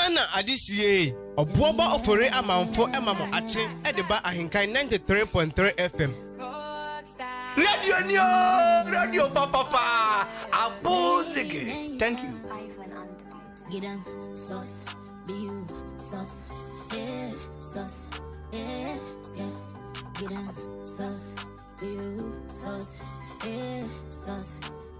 Ghana adisiye Obuoba Ofori Amanfo emamo ache edeba AHENKAN933 FM. Radio papa Abuzike. Thank you. Get them sauce, be sauce, yeah, sauce, yeah, yeah. Get them sauce, be sauce, yeah, sauce,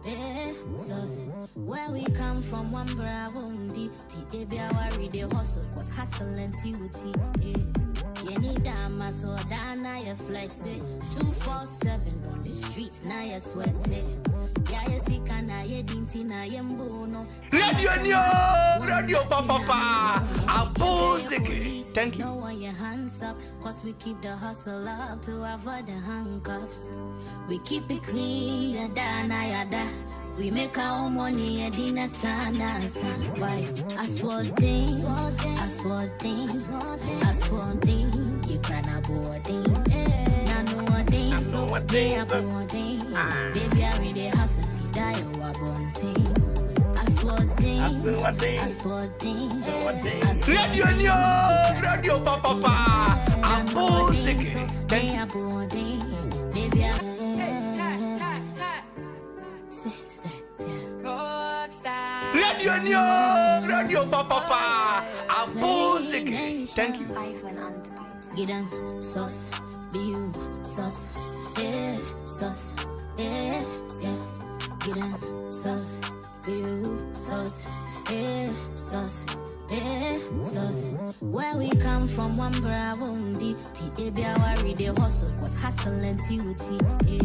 yeah, sauce. Where we come from, one bravondi, T.A.B.A. worry the hustle, cause hustle and see what yeah. You need that muscle, now you flex it. 247 on the streets, now you sweat it. Yeah, you see, can I dinty na yembono. Radio papa Abuzike. Thank you. Know your hands up, cause we keep the hustle up to avoid the handcuffs. We keep it clean, yada na yada. We make our own money, and dinner sana. Why? I swore ding, I swore ding, I swore ding. You cry na boarding. I know what ding, so what day I boarding. Baby, I read the hustle to die or bunting. I swore ding, I swore ding, I swore ding. Radio papa Abuzike. Thank you. Baby, Radio papa Abuzike. Thank you. Get them sauce, be sauce, yeah, sauce, yeah, yeah. Get them sauce, be sauce, yeah, sauce, yeah, sauce. Where we come from, one bravondi, T.A.B.A. worry the hustle, cause hustle and see what yeah.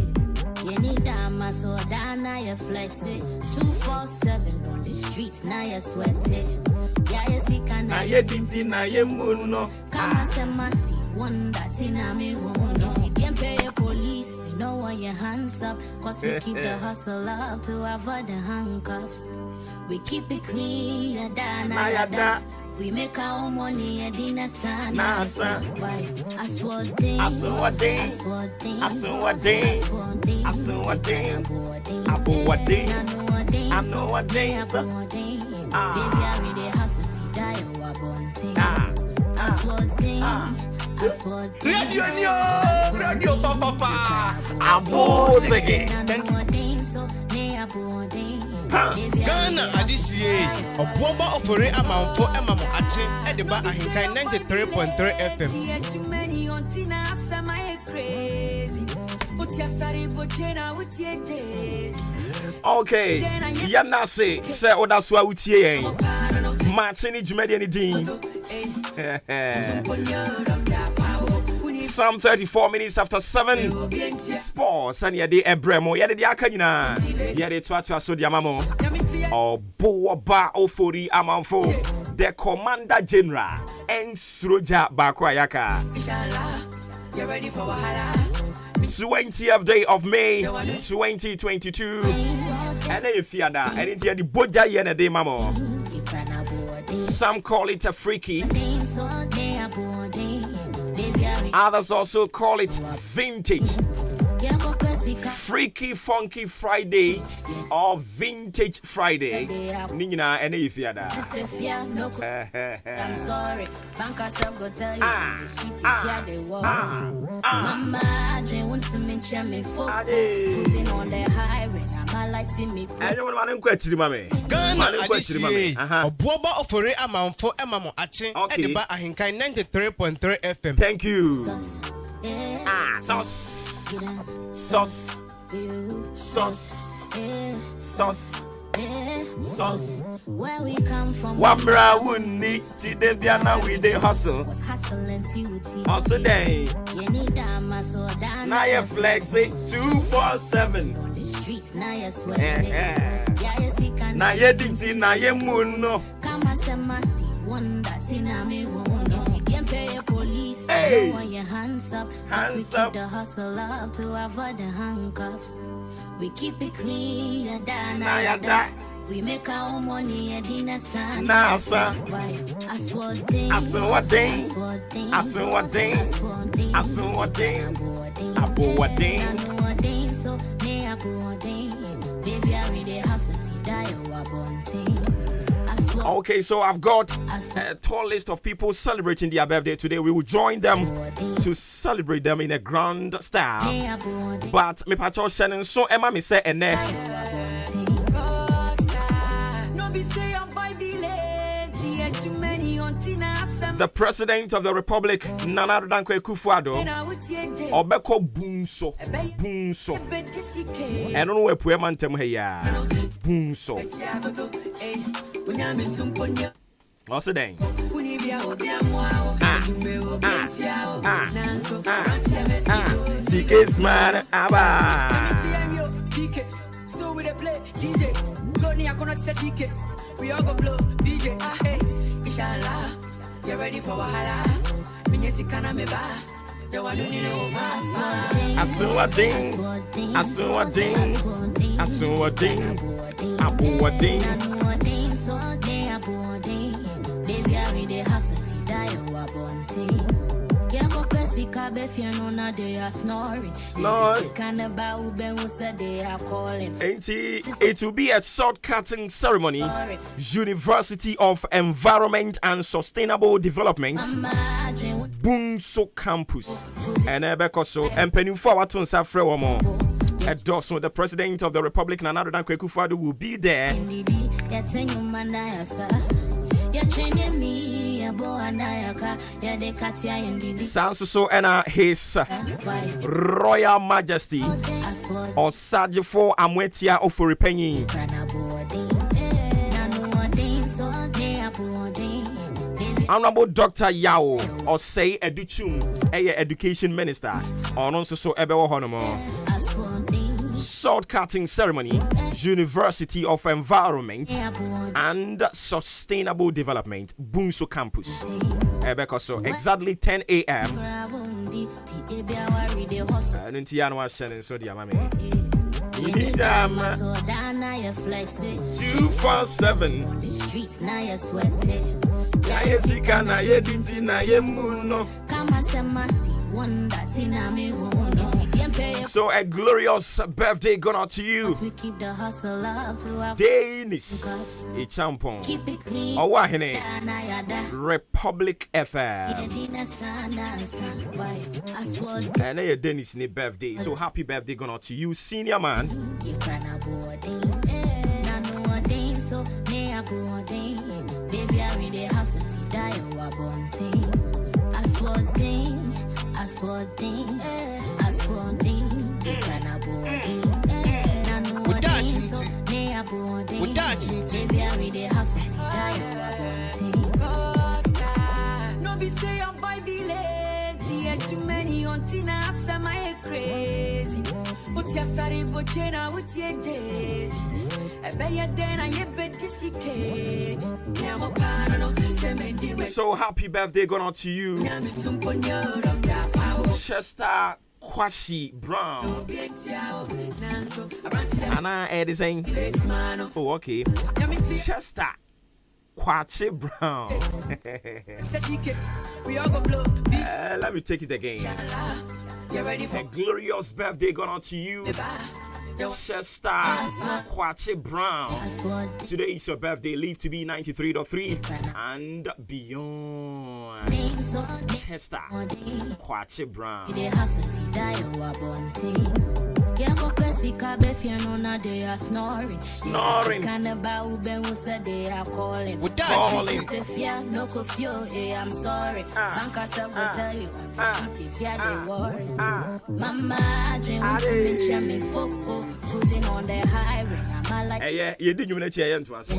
You need that muscle, now you flex it. 247 on the streets, now you sweat it. Yeah, you see, can I dinty na yembono. come and say my Steve Wonder, Tina me won't. If you can't pay your police, we know why your hands up. Cause we keep the hustle up to avoid the handcuffs. We keep it clean, yada na yada. We make our own money, and dinner sana. Why? I swore ding, I swore ding, I swore ding, I swore ding, I swore ding, I know what ding, I know what ding, baby, I read the hustle to die or bunting. I swore ding, I swore ding. Radio papa Abuzike. Thank you. So near boarding. Ghana adisiye Obuoba Ofori Amanfo emamo ache edeba AHENKAN933 FM. Okay, yana say odaswa utie yen. Maakye ni jumedi ni din. Some 34 minutes after 7. Sports and yade ebremo yade di aka nyina. Yade twatwa so di amamo. Obuoba Ofori Amanfo, the Commander General, and Sroja Bakwayaka. You're ready for wahala. 20th day of May 2022. And if you are and it's the Boja Yene de Mamo. Some call it a freaky. Others also call it vintage. Freaky Funky Friday or Vintage Friday. Nina and if you are I'm sorry. Bank herself go tell you the street is here they walk. Mama, I want to mention me for cruising on the highway. I'm lighting me. I don't want to question mommy. Ghana adisiye Obuoba Ofori Amanfo emamo ache edeba AHENKAN933 FM. Thank you. Sauce. Sauce. Sauce. Sauce. Sauce. Where we come from, Wambra wunni T.A.B.A. now we dey hustle. Also day. You need that muscle, Now you flex it 247. on the streets, now you sweat it. Yeah, you see, can Now you dinty now you muno. come and say my Steve Wonder, Tina me won't. If you can't pay your police, Hey. you know your hands up. Hands we up. keep the hustle up to avoid the handcuffs. We keep it clean, yada na Now you yada. die. We make our own money, and dinner sana. Now sir. Why? I swore ding, I swore ding. I swore ding, I swore ding. I swore ding, I swore ding. boarding. I boarding. I know what ding, so near boarding. Baby, I read the hustle to die or bunting. Okay, so I've got a tall list of people celebrating their birthday today. We will join them to celebrate them in a grand style. But me pacho Shannon so Emma me say ene. The President of the Republic, Nana Dankwe Kufuado, Obeko Bunso. I don't know where Pueman Temheya. Bunso. What's the name? CK's man, Abba. Still with a play, DJ. Slowly, I cannot say CK. We all go blow, DJ. Hey, inshallah. You ready for wahala? Minyesikana meba. You want to know Aswading. Baby, I read the hustle, die you are bunting. It will be a sword cutting ceremony. University of Environment and Sustainable Development, Bunso Campus. And Ebekoso, and Penufo Watun Safrewomo. Edoso, the President of the Republic, Nana Dankwe Kufuado, will be there. Sansuso and His Royal Majesty Osajifo Amwetia Ofori Penyi. Honorable Dr. Yao Osei Educhum, Education Minister, on also Ebewo Honomo. Sword cutting ceremony, University of Environment and Sustainable Development, Bunso Campus. Ebekoso, exactly 10 a.m. And in Tianwa Shannon, so dear mammy. 247. The streets now you're sweating. So a glorious birthday going out to you. Dennis Ichampon Owahene Republic FM. And your Dennis ni birthday. So happy birthday going out to you, senior man. Baby, I read the hustle to die you are bunting. Aswading. Baby, I read the hustle to die you are bunting. No be say I'm by be lazy. Too many on Tina, some I crazy. Put your sorry butchena with your days. So happy birthday going on to you, Chester Kwashi Brown. Anna Edison. Oh, okay. Chester Kwashi Brown. Let me take it again. A glorious birthday going on to you, Chester Kwachi Brown. Today is your birthday. Live to be 93.3 and beyond. Chester Kwachi Brown. Snoring. I'm sorry. Cruising on the highway. Yeah, you didn't even cheer to us. I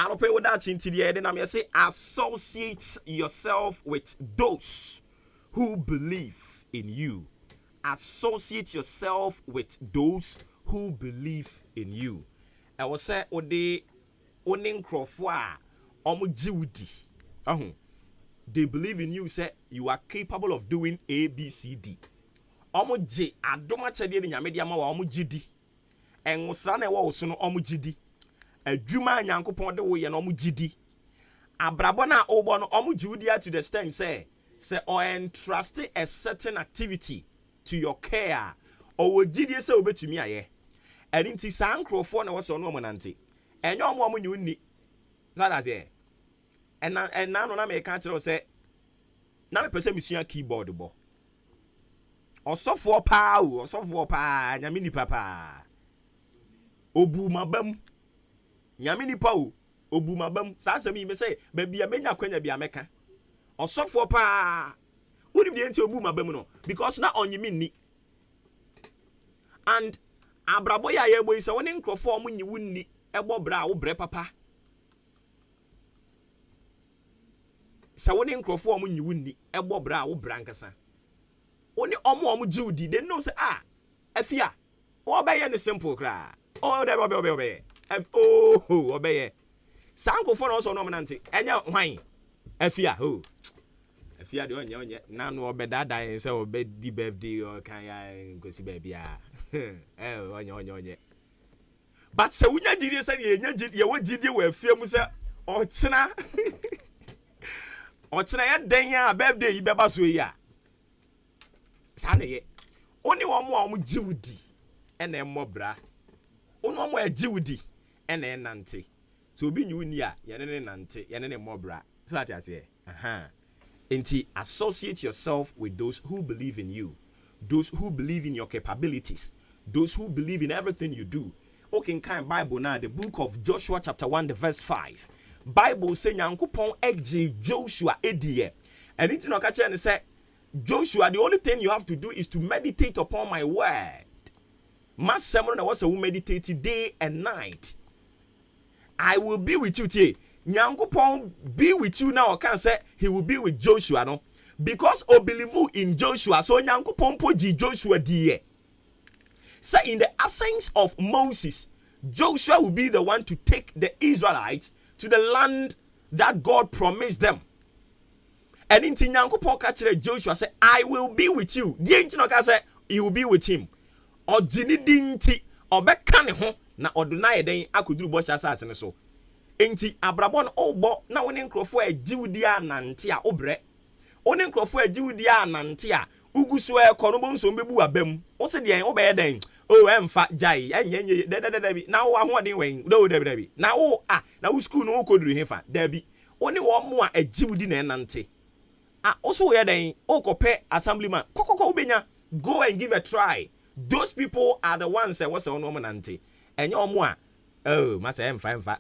don't pay with that into the end. I'm say associate yourself with those who believe in you. Associate yourself with those who believe in you. I was say ode oning crofwa omujiudi. They believe in you, say you are capable of doing A, B, C, D. Omuji adoma chede ni nyame dia ma wa omujidi. Enwusra na ewo so no omujidi. Adwuma nyankopon de wo ye no omujidi. Abrabo na obo no omujudi to the extent say or entrust a certain activity to your care or wojidi say obetumi aye. Enti sa nkrofo na wo so no omonante. enyo omo nyi unni so that's it and now no na me ka kire say na me pese misua keyboard bo osofo pa nyame ni papa obu mabam nyame ni pa o obu mabam sa asem yi me say ba bia menya kwanya bia meka osofo pa udi bi enti obu mabam no because na onyimi ni and abrabo ya ye boy say woni nkrofo om nyi wunni ebo bra wo bre papa sa woni nkrofo om nyi wunni ebo bra wo bra nkasa oni om Judy they know say afia obeye ne simple kra dey obeye obeye sankofo no so no mnante enya hwan afia afia de onye na no obedada say obedi birthday or kan ya nkosi bia onye but say wunya jiri say ye wogidi we afia mu say ochena ya den ya birthday yi beba so yi a sana ye oni wo jiwudi ena emobra oni wo ajiwudi ena enante so obi nyi uni a ye ne nante ye ne mobra so that you say enti associate yourself with those who believe in you, those who believe in your capabilities, those who believe in everything you do. Okay, kind Bible now, the book of Joshua chapter 1 the verse 5. Bible say Nyankopon egye Joshua edie. And it's no catch and say Joshua, the only thing you have to do is to meditate upon my word. Mas sermon was a meditate day and night. I will be with you today. Nyankopon be with you now. I can say he will be with Joshua, no? Because I believe in Joshua, so Nyankopon poji Joshua die. So in the absence of Moses, Joshua will be the one to take the Israelites to the land that God promised them. And in Nyankopon ka kire Joshua say, I will be with you. The enti no ka say he will be with him. O jini dinti obeka ne ho na oduna ye den akoduru bo asase ne so. Enti abrabon obo na woni nkrofo agiwudi anante a obre. Oni nkrofo agiwudi anante a ugusu e kono bo nso mbebu abam. Wo se de wo be ye den. O emfa jai enyenye de na wo ahoden wen do de na wo na wo school no wo koduru hefa dabi. Oni wo mo a agiwudi na enante. Also we then okope assemblyman kokoko ubenya go and give a try. Those people are the ones that was on woman ante enye omo a masa emfa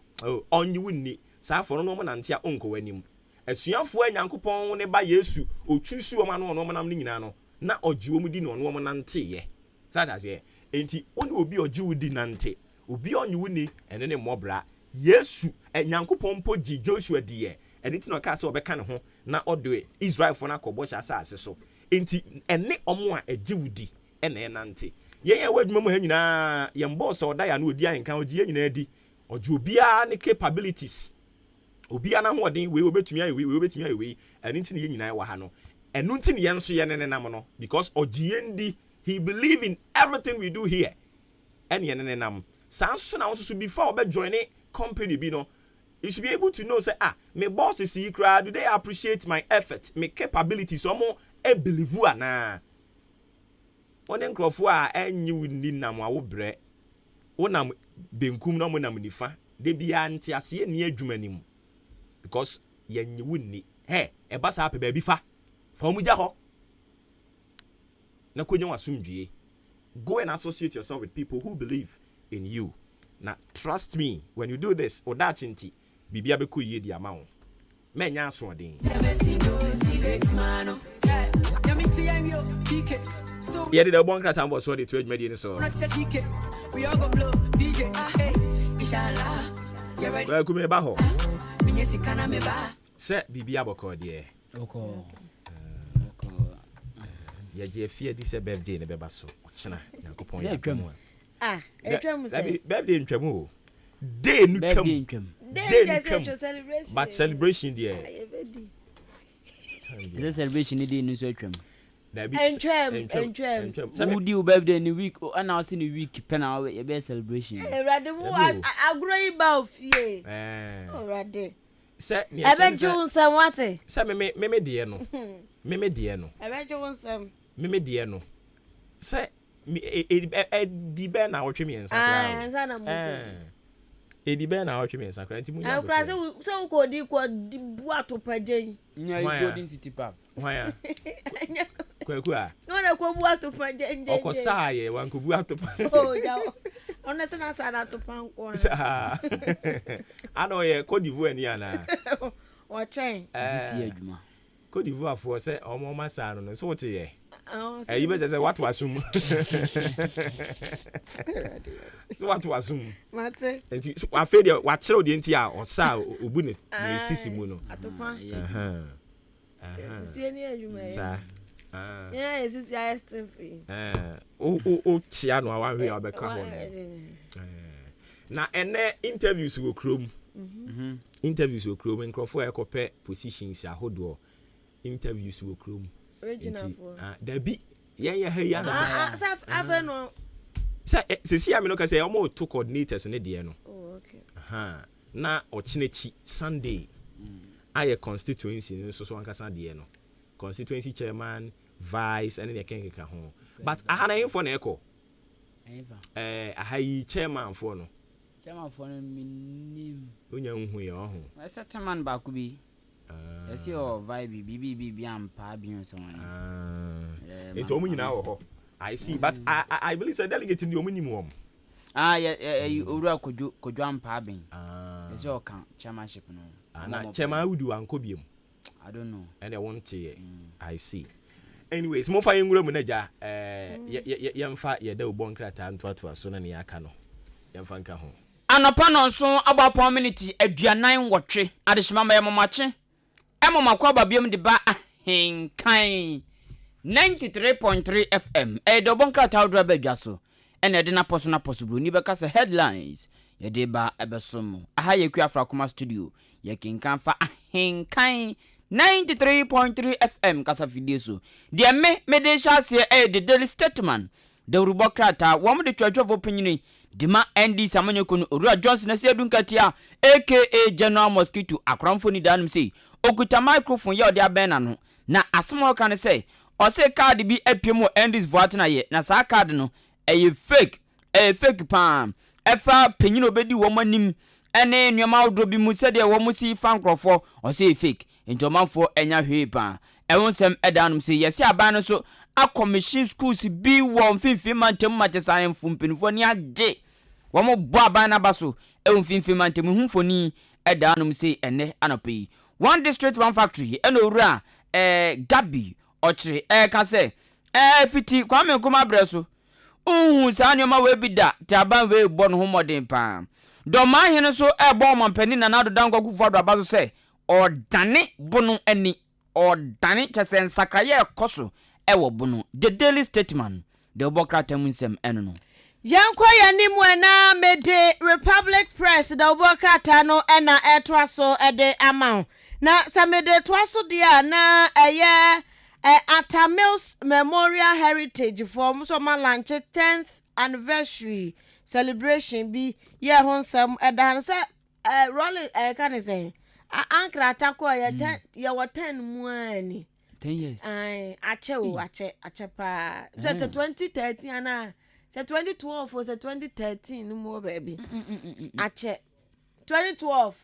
onyi wunni sa for no woman ante a onko wanim asuafo anyankopon ne ba Yesu otwusu oma no nam ne nyina no na ojiwo mu di no woman ante ye sata se enti oni obi ojiwo di nante obi onyi wunni ene ne mobra Yesu anyankopon poji Joshua di ye eni ti no ka se obeka ne ho na odo Israel for na kobo sha asase so enti ene omo a agiwudi ene enante yen wadwuma mu ha nyina yen boss oda ya na odi ankan oji nyina adi oju obia ne capabilities obia na hoden we obetumi ayi we eni ti ne nyina wa ha no enu ti ne yen so ye ne nam no because oji yendi he believe in everything we do here ene yen ne nam sanso na so before obe join company bi no. You should be able to know, say, my boss is secret. Do they appreciate my effort, my capabilities? So more a believer na. One enkrofo enyi wuni na mo awobre. Wonam benkum na mo nam nifa. De bia nti ase ni adwuma nim. Because yenyi wuni. E ba sa pe ba bi fa. Fa mu gya ho. Na konya wasumdwie. Go and associate yourself with people who believe in you. Now trust me, when you do this, odachinti bibia beku ye di ama wo menya aso den ye de bon krata mbo so de to adwuma di ni so we all go blow DJ inshallah you ready well kuma ba ho minye sikana me ba se bibia boko de oko ye je fie di se birthday ne beba so ochina yakopon ya twam etwam se birthday ntwam o day nu twam day celebration but celebration there the celebration day nu so twam entwam who do birthday in week and now in week pena we be celebration rade mu agro yi ba ofie rade se ni ebe junsam wate se me de no me de no ebe junsam me de no se di be na wotwe mi ensa ensa na mo Edi be na watwe me sakra nti munya. Akra so ko di bu atopaje. Nya Golden City Park. Why? Kwaku a. No na ko bu atopaje nje. Okosaye wan ko bu atopa. Oh ja. Ona se na sa na atopa nko. Ano ye Cote d'Ivoire ni ana. O chen. Sisi adwuma. Cote d'Ivoire for say omo masa no so wote ye. You better say what was assume. So what was assume? Mate. And so I feel you what show the entire or sa obune no sisi mu no. Atopa. Sisi ni adwuma ye. Sa. Yeah, sisi I still free. O chia no awa hwe obeka ho. Na ene interviews go krom. Interviews go krom nkrofo e kopɛ positions ahodo. Interviews go krom. Original for. Dabi ya ha ya na sa afa no. Se am no ka say omo to coordinators ne de no. Oh okay. Na ochinechi Sunday. Aye constituency no so ankasa de no. Constituency chairman, vice and the kenkeka ho. But ahana info na eko. Ahayi chairman for no. Chairman for no minim. Onya hu ye ho. Settlement ba ku bi. Yes, your vibe, BB, and Pabian, so on. It's only now. I see, but I believe it's a delegate in the minimum. You could jump Pabin. It's your chairmanship. No, chairman would do Uncobium. I don't know. And I won't say, I see. Anyways, more fine room manager, young fat, ye do bonkrat and to a son and yakano. Young fanka home. Anopano so about community a dianine watche, Adishmama Yamache. Emo makwaba biom de ba ahenkan 93.3 FM e do bonka tawdra badwaso ene de na possible ni beka se headlines ye de ba ebesom aha ye kwa afrakoma studio ye kinkan fa ahenkan 93.3 FM kasa video so de me de chase e de daily statement de rubokrata wo mo de twatwofo pinyini Dima ND Samanyoko Orua Johnson ase adunkatia aka General Mosquito akramfo ni danum sei okuta microphone ye ode abena no na asemo kan say o say card bi apiem ND's vote na ye na sa card no fake pam efa penyino obedi wo manim ene nnuama odro bi mu se de wo mu si fan krofo o say fake entomanfo enya hwe pa ewonsem edanum sei yesi aban no so commission schools bi won finfin mantem machesan fumpenfo ni age wo mo bo aban na baso e finfin mantem humfoni edanum sei ene anopi one district one factory eno owura Gabi ochire ka se fiti kwame nkoma breso sa nyoma we bi da ti aban we bo no homodin pa do ma hene so bo mampani na nado danko kufu do abaso se odane bono ani odane chesen sakraye koso ewo bono the daily statement the obokrata munsem eno no Yankwa yanimu na mede Republic Press the obokrata no ena etwaso ede amount na samede twaso dia na eye Atamils Memorial Heritage for so ma launch 10th anniversary celebration bi ye honsam edan se rolling kan say ankra atako ye 10 muani 10 years. Ache pa. 2013 ana. Se 2012 or se 2013 no more baby. Ache. 2012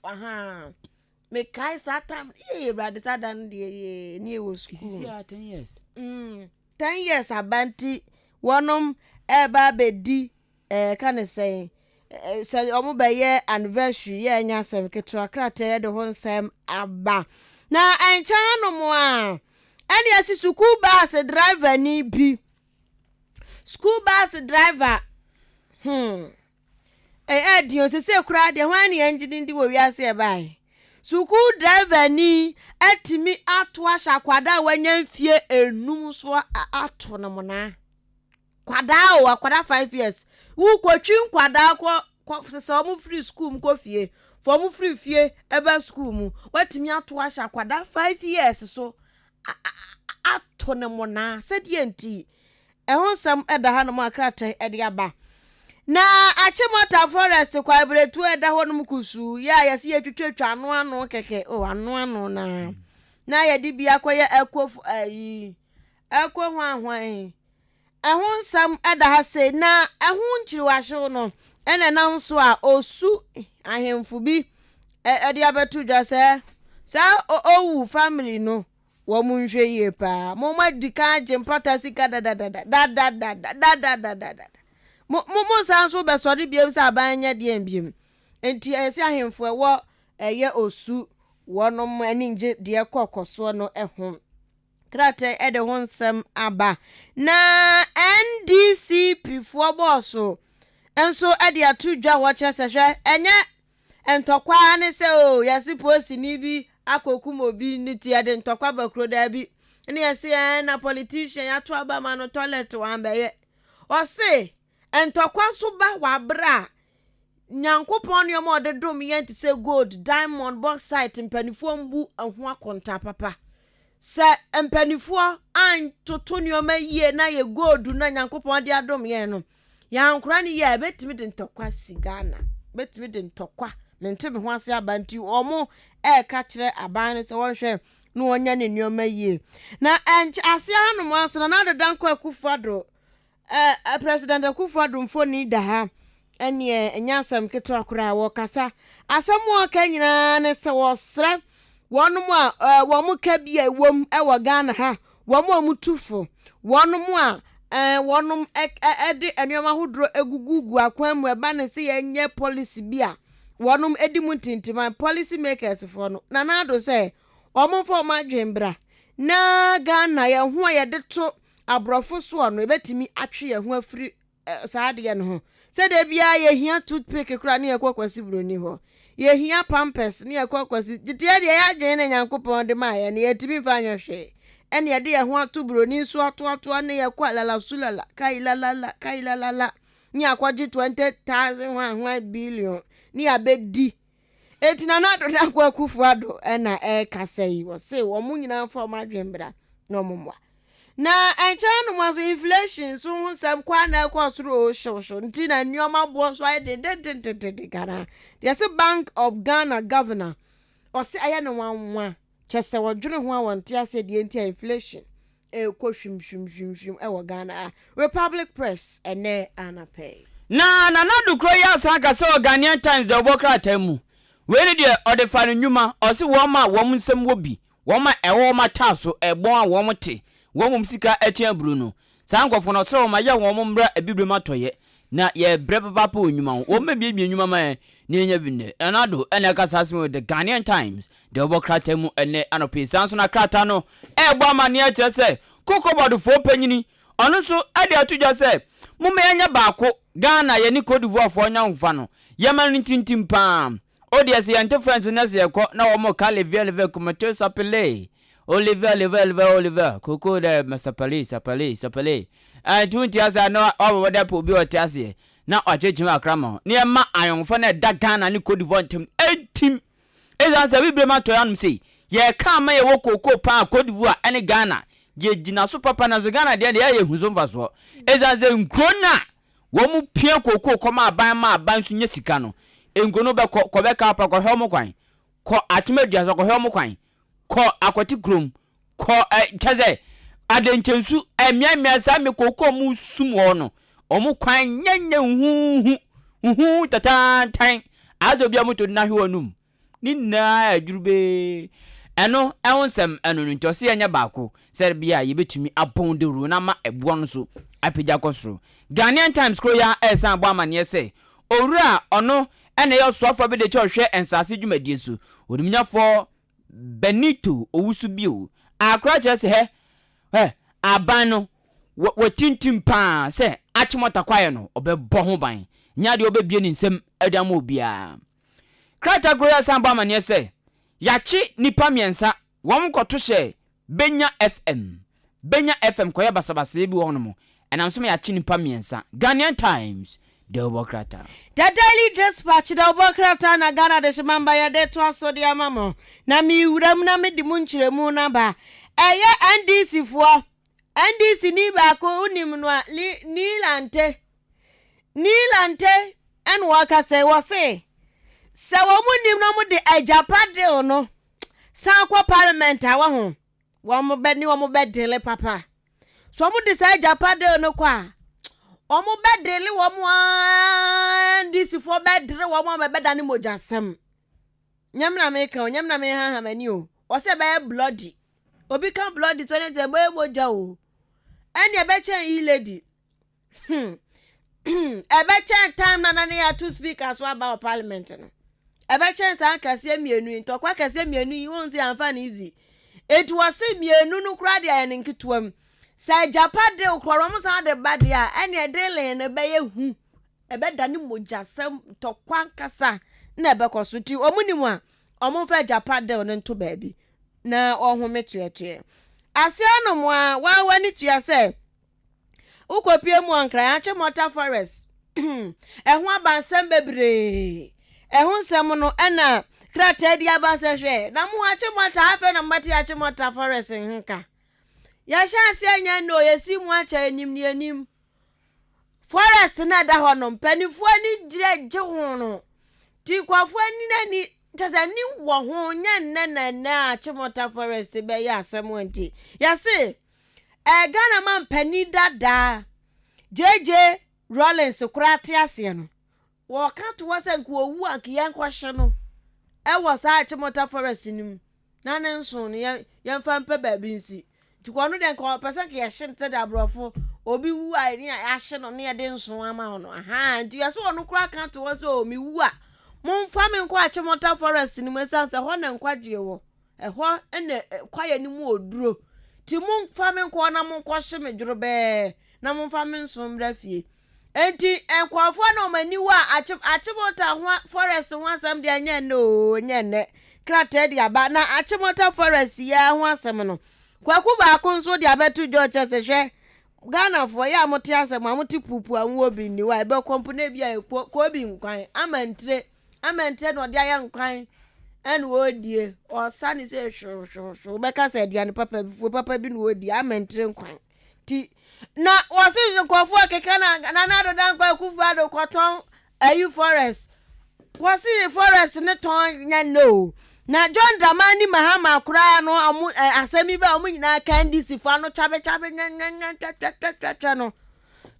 Me kai satam brother sadan de ni wo school. Is 10 years. 10 years abanti wonom eba bedi kan say se omo be ye anniversary ye nya sem keto akrata de honsam aba. Na encha no mo a and yes, school bus driver ni bi. School bus driver. Dio se kura de hwan ni engine ndi wo wiase e bai. School driver ni atimi ato asha kwada wanya mfie enum so ato no mona. Kwada 5 years. Wu kwatwi kwada ko se omu free school mu ko fie. For mu free fie eba school mu. Watimi ato asha kwada 5 years so atone mona said yenti ehonsam eda hanom akrata ede aba na achimota forest kwa bretu eda honom kusu ya yesi yetwetwa ano keke ano na ya dibia koye ekofu hwan ehonsam eda ha se na ehun nchiriwahye no ene nam so a osu ahemfo bi edi abetu dwa sa owu family no wo munhwe ye pa mo madika je mpata sika da mo san so be so de biem sa abanya de biem enti esi ahemfo wo eye osu wonom aninje de kokoso no ehom krate ede ho nsem aba na NDC pifo bosso enso ede atudwa wo kyesehwe enye entokwa ne se o yasi posi ni bi akokum obi ni ti ade ntokwa bakro da bi ne yasi na politician ato aba ma no toilet wan beye o se entokwa so ba wabra nyankopon yo mo de dom yent se gold diamond bauxite mpanifo mbu ahu akonta papa se mpanifo an toto nyoma yie na ye gold na nyankopon de adom ye no yankura ni ye betimi de ntokwa sigana betimi de ntokwa mente me ho ase abanti omo ka kire aban se wonhwe no wonya ne nyoma yie na enche ase hanom aso na adedanko akufado president akufado mfoni da ha ene enyasam keto akura wo kasa asamo ka nyina ne se wosra wonum a womu ka bia wom wo Ghana ha womu amutufo wonum a wonum edi enyoma hodro egugugu akwamu eba ne se yenye policy bia wonum edi mutintima policy makers for no na nado se omfo madwembra na Ghana ye ho ye de to abrofo so no ebetimi atwe ye ho afiri saade ye no ho se de bia ye hia toothpick kura ne ye kwakwasi broni ho ye hia pampers ne ye kwakwasi gitie de ya dwen ne nyankopon de ma ye ne yetimi fa anya hwe ene ye de ye ho ato broni so ato ne ye kwa lala sulala kai lala ni akwaji 20,000 billion ni abedi etina na do da kwa kufuado na kasai wo se wo munyina fa madwembra no momwa na encha no maso inflation so hunsam kwa na kwa soro shosho ntina nyoma bo so de kana there's a Bank of Ghana governor o se aya no wanwa chese wodwene ho awonte ase de ntia inflation ko hwim wo Ghana Republic Press ene anapay na do kro ya saka se Ghanaian Times de obokrata mu we ne de odefa no nwuma o se wo ma wo nsem wo bi wo ma ewo ma taso ebon a wo mte wo mum sika eche aburu no sankofo no se wo ma ye wo mbra abibre matoye na ye bre papa onwuma wo ma bie nwuma ma ne nya binne enado ene kasa se the Ghanaian Times de obokrata mu ene anope sanso na krata no egbo ma ne eche se kokobodo fo panyini ono so ade atudwa se mum enya baako Ghana ye ni Cote d'Ivoire fo nya mfa no ye ma ntintim pam odias ye ante friends na se ko na wo mo ka level comité s'appeler Oliver koko de sapale tunti asa no obo da po bi otiase na ochechima akrama ne ma ayonfo na da Ghana ni Cote d'Ivoire tem etim ezansa bibre ma to yanum sei ye ka ma ye wo koko pa Cote d'Ivoire ene Ghana ye gina so papa na zo Ghana de ye huzo mfa so ezansa nkrona wo mu pia koko koma aban so nya sika no engono be ko be ka pa ko hwe kwan ko atmedia so ko hwe kwan ko akwati krom ko chaze adenchensu emia sa me koko mu sumo no omu kwan nyanya hu tatan azo bia moto na hwe onum ni na adurube eno ewonsem eno ntose enya baako serbia yebetumi abon de ru na ma ebo no so apija kosoro Ghanaian Times kro ya esa abo amane se owura ono ene yo sofa be de chohwe ensase dwumadie su odumnyafo Benito owusu bio akra chese he abano wo tintim pa se achimota kwaye no obebo ho ban nya de obebie ni nsem adam obia krata groya samba amane se yachi nipa miensa won koto hye Benya FM koya basabase bi won mo enam so yachi nipa miensa Ghanaian Times de obokrata the Daily Dispatch de obokrata na Ghana de shimamba ya de to aso de amamo na mi wuram na me di munchiremu na ba eye NDC ni ba ko unim no nilante en waka se wose se wo munim no mu de ajapade no san kwa parliament awa ho wo mo be dele papa so mo de se ajapade no kwa omo bedele wo mo this for bedre wo mo bedane mojasem nyamna me kan nyamna me ha mani o o se be bloody obi kan bloody to ne te boy moja o ene be chen yi lady ebe chen time na ya two speakers wa about parliament no ebe chen san kase mienu to kwa kase mienu yi won se amfa na easy it was mienu no kra de en nketuam sai japade okoro mo san de bade a ene dele ne be ye hu ebe dane mojasem to kwa kasa na ebe kosuti omunimu a omunfa japade no nto baabi na ohome tuetue ase anomo a wa wani tua se ukopie mu ankra ache mota forest ehun abansem bebre ehun sem no ena krata dia abanse hwe na mu ache mota afa na mbati ache mota forest nka ya sha ase anya no yesi mu acha anim ni anim forest na da ho no mpanifu ani gire je ho no ti kwafu ani nani tazani wo ho nya nna ache mota forest be ya asem wanti ya se Ghana man pani dada JJ Rollins kurati ase no wo kan to wase nko owu akiyen kwahye no e wo sa achimota forest nim na ne nso no ye mfa mpa baabi nsi tiko no de nko person ke ye hye da brofo obi wu a ni a hye no ne de nso ama no aha nti ye so no kura kan to wase o mi wu a mumfa me nko achimota forest nim esanse ho na nkwaje wo ho ene kwaye ni mu oduro ti mun famin ko na mun kwahye me dwurbe na mun famin somra fie enti enkwafo na maniwa achimota ho forest ho asem de anya no nyenne krata de aba na achimota forest ya ho asem no kwaku ba ko nso de abetu joche se hwe Ghana fo ya mote asem amuti pupu anwo obi ni wa ebe kompone bia ko obi nkwan amantre no de aya nkwan and wodie or sunny say sho beka said you and papa before papa bin wodie amentre nkwan ti na wose nkofo keke na do dan kwa kufu do koton ayu forest wose forest ne ton nya no na John Dramani Mahama kura no asemi ba omu nyina kandi sifa no chabe nya no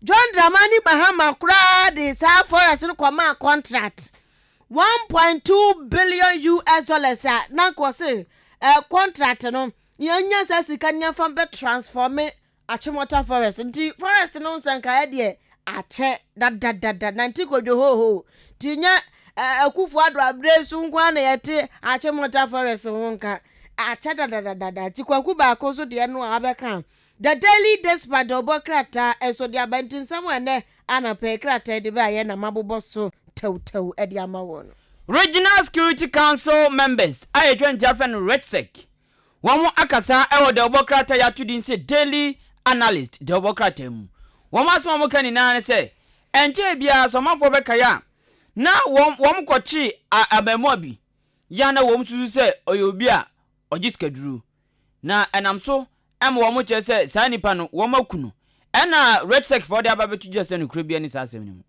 John Dramani Mahama kura de sa forest no koma contract $1.2 billion na ko se contract no yanya sa sika nya fam be transform achimota forest nti forest no nsanka ya de ache da nanti ko jo ho tinya akufu ado abresu nkwa na yete achimota forest nka ache da ti kwaku ba ko so de no abeka the daily dispatch obokrata eso de abantin samwe ana pe krata de ba ye na mabobo so tau edi amawono. Regional Security Council members ayetwen jafen Retsec womo akasa ewo de obokrata ya tudin se daily analyst de obokrata mu womo aso mo kan na se enje bia so mafo beka ya na wom kochi abemo bi ya na wom susu se oyobi a ogiskaduru na enamso em womo che se sanipa no wom akunu ena Retsec for de ababetu jese no krabia ni sasem ni mu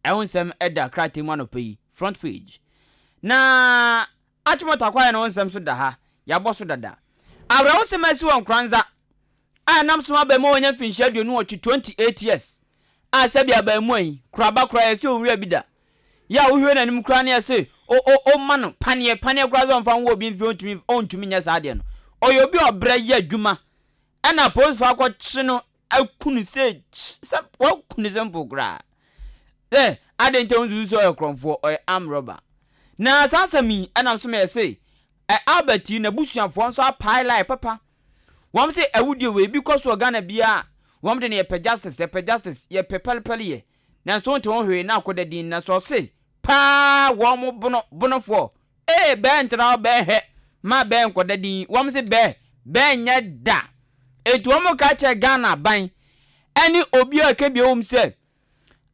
ewonsem eda krate mu anopai front page na achimota kwa na wonsem so da ha ya boso dada awrawosem asi won kranza anam so abemo onya finhia duonu 28 years asabi abamu yi kraba kra yesi owura bida ya wohwe nanim kra na yesi o mano panie kra zo mfa wo obi mfi ontumi nya saade no oyobi obra ye adwuma ana pose fa kwa chi no akunu se wa kunu se mpokra adente unzu so ekronfo am robber na sasami anam so me say Alberti na busuafo nso apply papa wom say awudie we because Ghana bia wom de ne ye justice ye pepelpele ye na so nte won hwe na akoda din na so say pa wom bonofo be ntra be he ma be nkoda din wom say be nya da etu wom ka che Ghana ban ani obi a ke bia wom say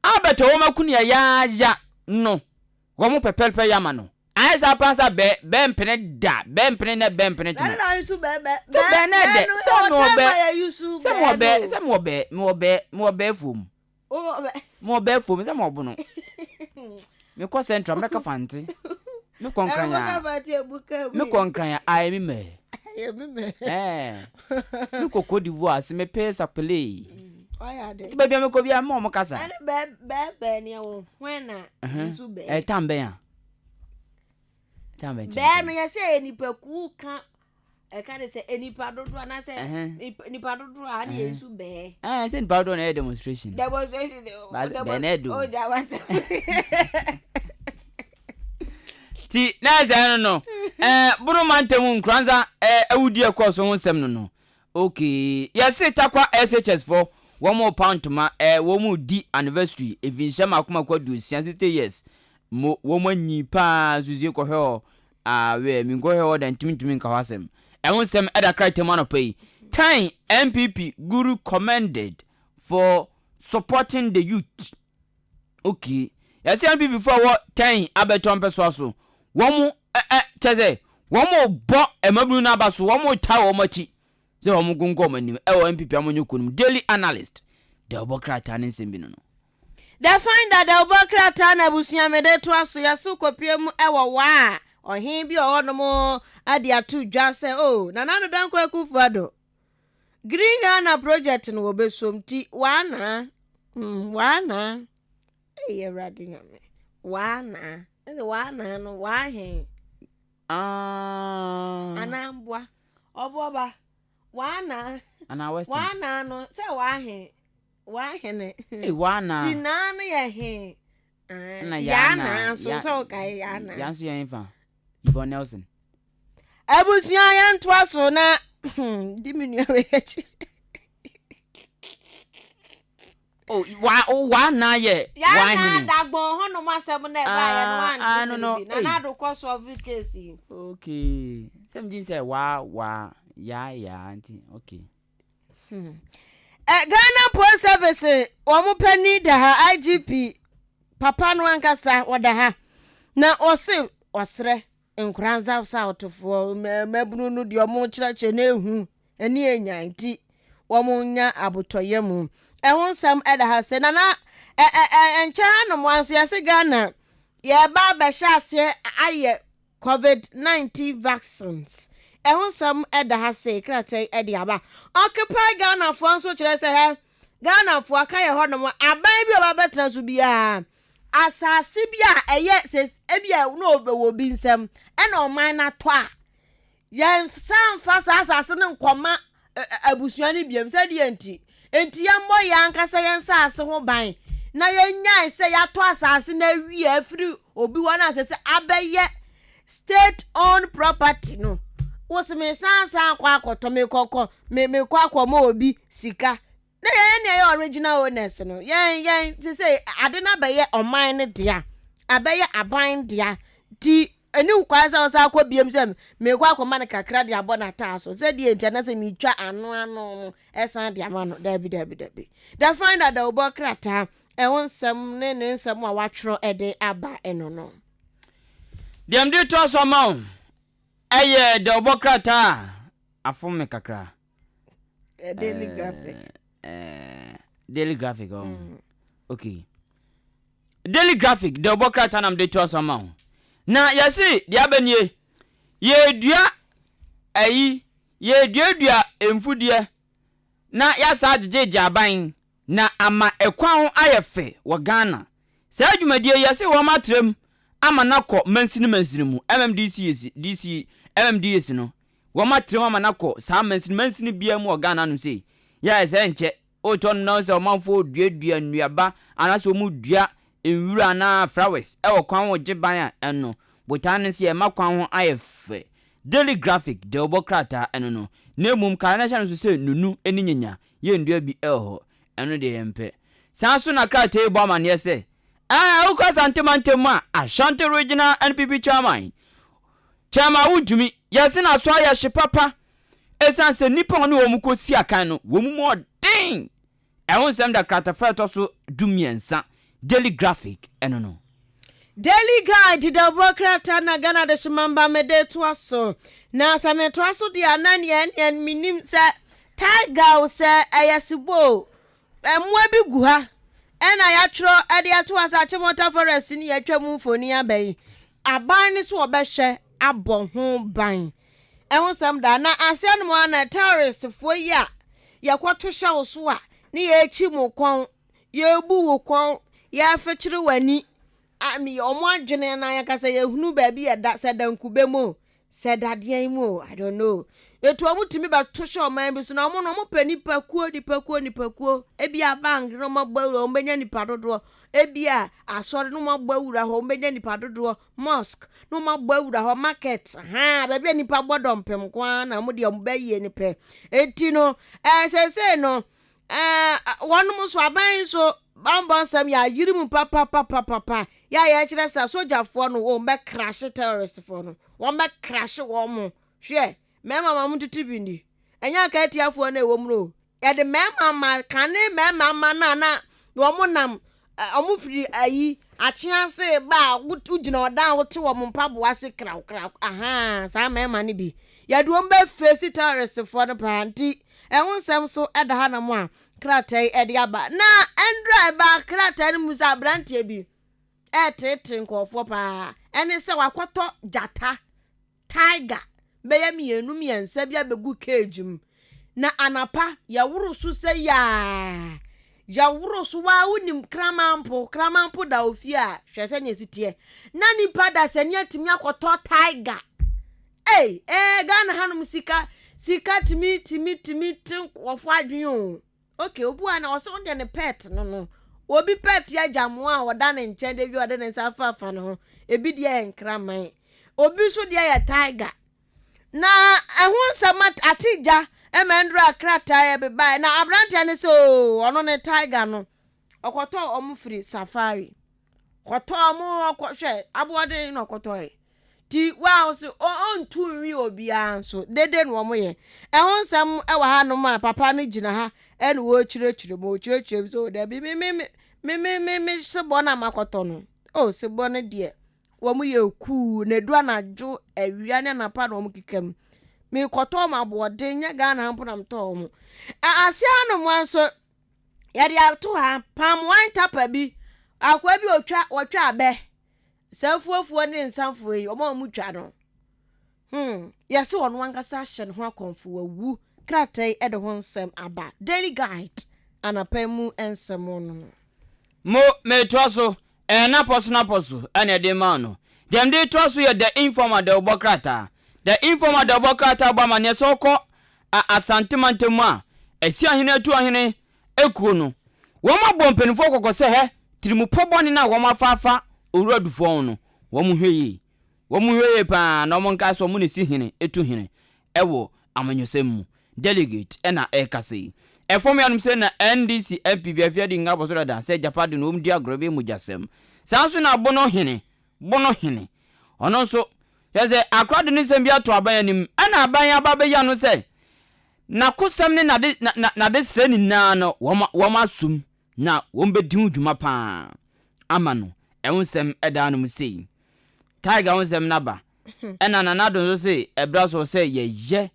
Alberti wom akunu ya no wom pepelpe ya ma no Aisa pansa be mpene da be mpene na be mpene tuma na yusu be na de mo be fom se mo bu no me ko central me ka fanti me konkran ya ai mi me me ko Côte d'Ivoire se me pay sapele Oya de. Baby me ko bia mo kasa. Ani be ne wo. When na nsu be. Tambe ya. Tambe. Be no ye say enipa ku ka e ka de say enipa dodo na say enipa dodo ani nsu be. Say enipa dodo na demonstration. Demonstration. Oh, that was. Ti na za no. Buru mantemu nkranza awudi ekoso ho nsem no. Okay. Yes, takwa SHS for one more pound to ma womu di anniversary evinsha makoma kwa du 60 years. Mo woman nyi pa zuzie ko he we mi go he dan timi nka wasem. Ehun sem eda krite man pay. Time MPP Guru commended for supporting the youth. Okay. Yes, MPP for what time abeton peso so. Womu cheze womu bo emabru na baso womu ta womachi. So womu gungo mani MPP amonyo kunum daily analyst. The Obokrata ne sembi no. They find that the Obokrata na busuya mede to aso yasu kopie mu ewo wa. Ohin bi ohono mo ade atu dwa se na nanu dan kwa kufuado. Green Ghana project no obesomti wana. Wana. Radi nyame. Wana. Wana no wahe. Anambwa. Obuoba. Wana. Ana west. Wana no se wahe. Wahe ne. Wana. Tinano ye he. Na yana so kai yana. Yansu yan fa. Yvonne Nelson. Abusuya yan twaso na diminu we echi. Wana ye. Yana dagbo hono masem na ba ye no no. Na na do course of case. Okay. Something say ya auntie. Okay. Ghana Police Service omo pani da ha IGP papa no ankasa wada ha na osre nkranza south for mabunu no de omo kirache na ehu ani enyanti omo nya abotoye mu ehun sam eda ha se na encha no mo anso yase Ghana ye ba ba hye aye COVID-19 vaccines ehun sam eda ha se krate ede aba occupy Ghana for anso kire se he Ghana for aka ye hono mo aban bi oba betra so bia asase bia eye ses ebia no obewo bi nsem e na oman na to a ye san fa asase ne nkoma abusuan ne biam se de enti ye mo ya ankasa ye nsase ho ban na ye nyai se ya to asase na wi afri obi wana asase abeye state owned property no wosime san kwa akoto me kokko me kwa akoma obi sika na ye original owners no ye to say ade na beye oman ne dia abeye aban dia ti eni ukwaza osa akwa biem sem me kwa akoma ne kakra dia bona ta so se die ntia na se mi twa ano esan dia ma no dabi da find that the Obokrata wonsam ne nsam a watwro ede aba eno no dem de to so ma eye the Obokrata afom me kakra daily graphic daily graphic okay daily graphic the Obokrata nam de to so ma na yesi dia benie ye dua emfudie na yasa jeje aban na ama ekwan ayefe wo Ghana sa adwumadie yesi wo matrem ama nakọ mansini mu MMDS no wo matrem ama nakọ sa mansini bia mu wo Ghana no sei ya ese nche o ton na se o manfo dua nnuaba anaso mu dua enwura na flowers e wo kwan wo giban a eno botan se e makwan ho ayefe daily graphic the Obokrata eno no na mum ka na sha no se nunu eni nyenya ye ndua bi elho eno de yempe sanso na krata ebo amane se ukasa ntema Ashanti Regional NPP chairman wudumi yesi na so ya shepapa esanse nipa no wo mukosi akan no wo mu modin ehun sem da krata fa to so dumiensa daily graphic eno no daily guide the Obokrata na Ghana de shimamba mede to aso na same to aso de anani en minim se tiger se ayesibo emwa bi gu ha ena ya tro ade ato asa chemota forest ni ya twam mfoni abai aban ni so obehwe abọ ho ban ehun sam da na asian mo na terrorist fo ya kwoto hwe so a ni ye chi mo kon ye bu wo kon ya fechiri wani ami omo adwene na ya kasa ye hunu ba bi eda sedankube mo sedadien mo I don't know etu omutimi ba to show man bi so na omo no mo panipa kuo ebia bank no mo gbawo ombenya nipa dodo ebia asori no mo gbawura ho ombenya nipa dodo mosque no mo gbawura ho market ba bia nipa bodompem kwa na mo de ombaye ni pe eti no sese no wonu mo so aban so bambo sam ya yiri mu papa ya kire sa sojafo no wo mbe crash terrorist fo no wo mbe crash wo mo hwe mema ma mututu bindi enya ka tiafo na ewo mu no ya de mema ma kane mema ma na wo mo nam omu firi ayi achiase ba ugina odan wo te wo mo mpabo ase kra aha sa mema ni bi ya de wo mbe face terrorist fo no panti ehun so eda ha na mo a kratai edi aba na endra ba kratai mu za brantie bi tete nkofo pa ene se wakoto jata tiger beya mienu miensa bia begu cage na anapa ya wuru su se ya wuru su wa unim kramampo da ofia hwese ne sitie na nipa da se ne atimi akoto tiger Ghana hanum sika timi nkofo adwen o okay obuwa na oso de ne pet no obi pet ya jamu a oda ne nche de bi oda ne safa no ebi de enkraman obi so de ya tiger na ehun samat atija emendra krata ya beba na abrante ne so ono ne tiger no okoto omufiri safari koto omo okohwe abode no okoto ti wow so on tunwi obi anso dede no omo ye ehun sam ewa ha no ma papa no gina ha ene wo chire so da bi me sebo na makoto no o sebo ne de wo mu ye ku na du anajo awia ne na pa no mu kikam me koto ma bode nya Ghana hampo na mto mu ase anu mu anso ya de ato ha pam wan tapa bi akwa bi otwa abe sanfuofuo ne nsanfo yi omo mu twa no yesi ono wankasa hye ne ho akonfo wawu kratai ede ho nsem aba daily guide anapemu ensem no mo me toaso na poso ene de ma no dem de toaso ye the informer de obokrata ba mane so ko asantemantem a esi ahene atu ahene ekuo no wo ma bom penifo kokko se he tirimupo bone na wo ma fafa owuradufo no wo mu hweye pa na mo nka so mo ne si hene etu hene ewo amanyosem mu delegate ena ekase efom yanum se na NDC MP bi afia di nga boso da se japade no mdi agrobe mu jasem sanso na bono hene ono so yeze akrado ni sem bi ato aban anim ana aban aba ya no se na kosam ne na de sre ni na no wo ma sum na wo mbedi dwuma pa amano ewunsem eda no mu sei tiger wunsem naba ena na do so se ebra so se ye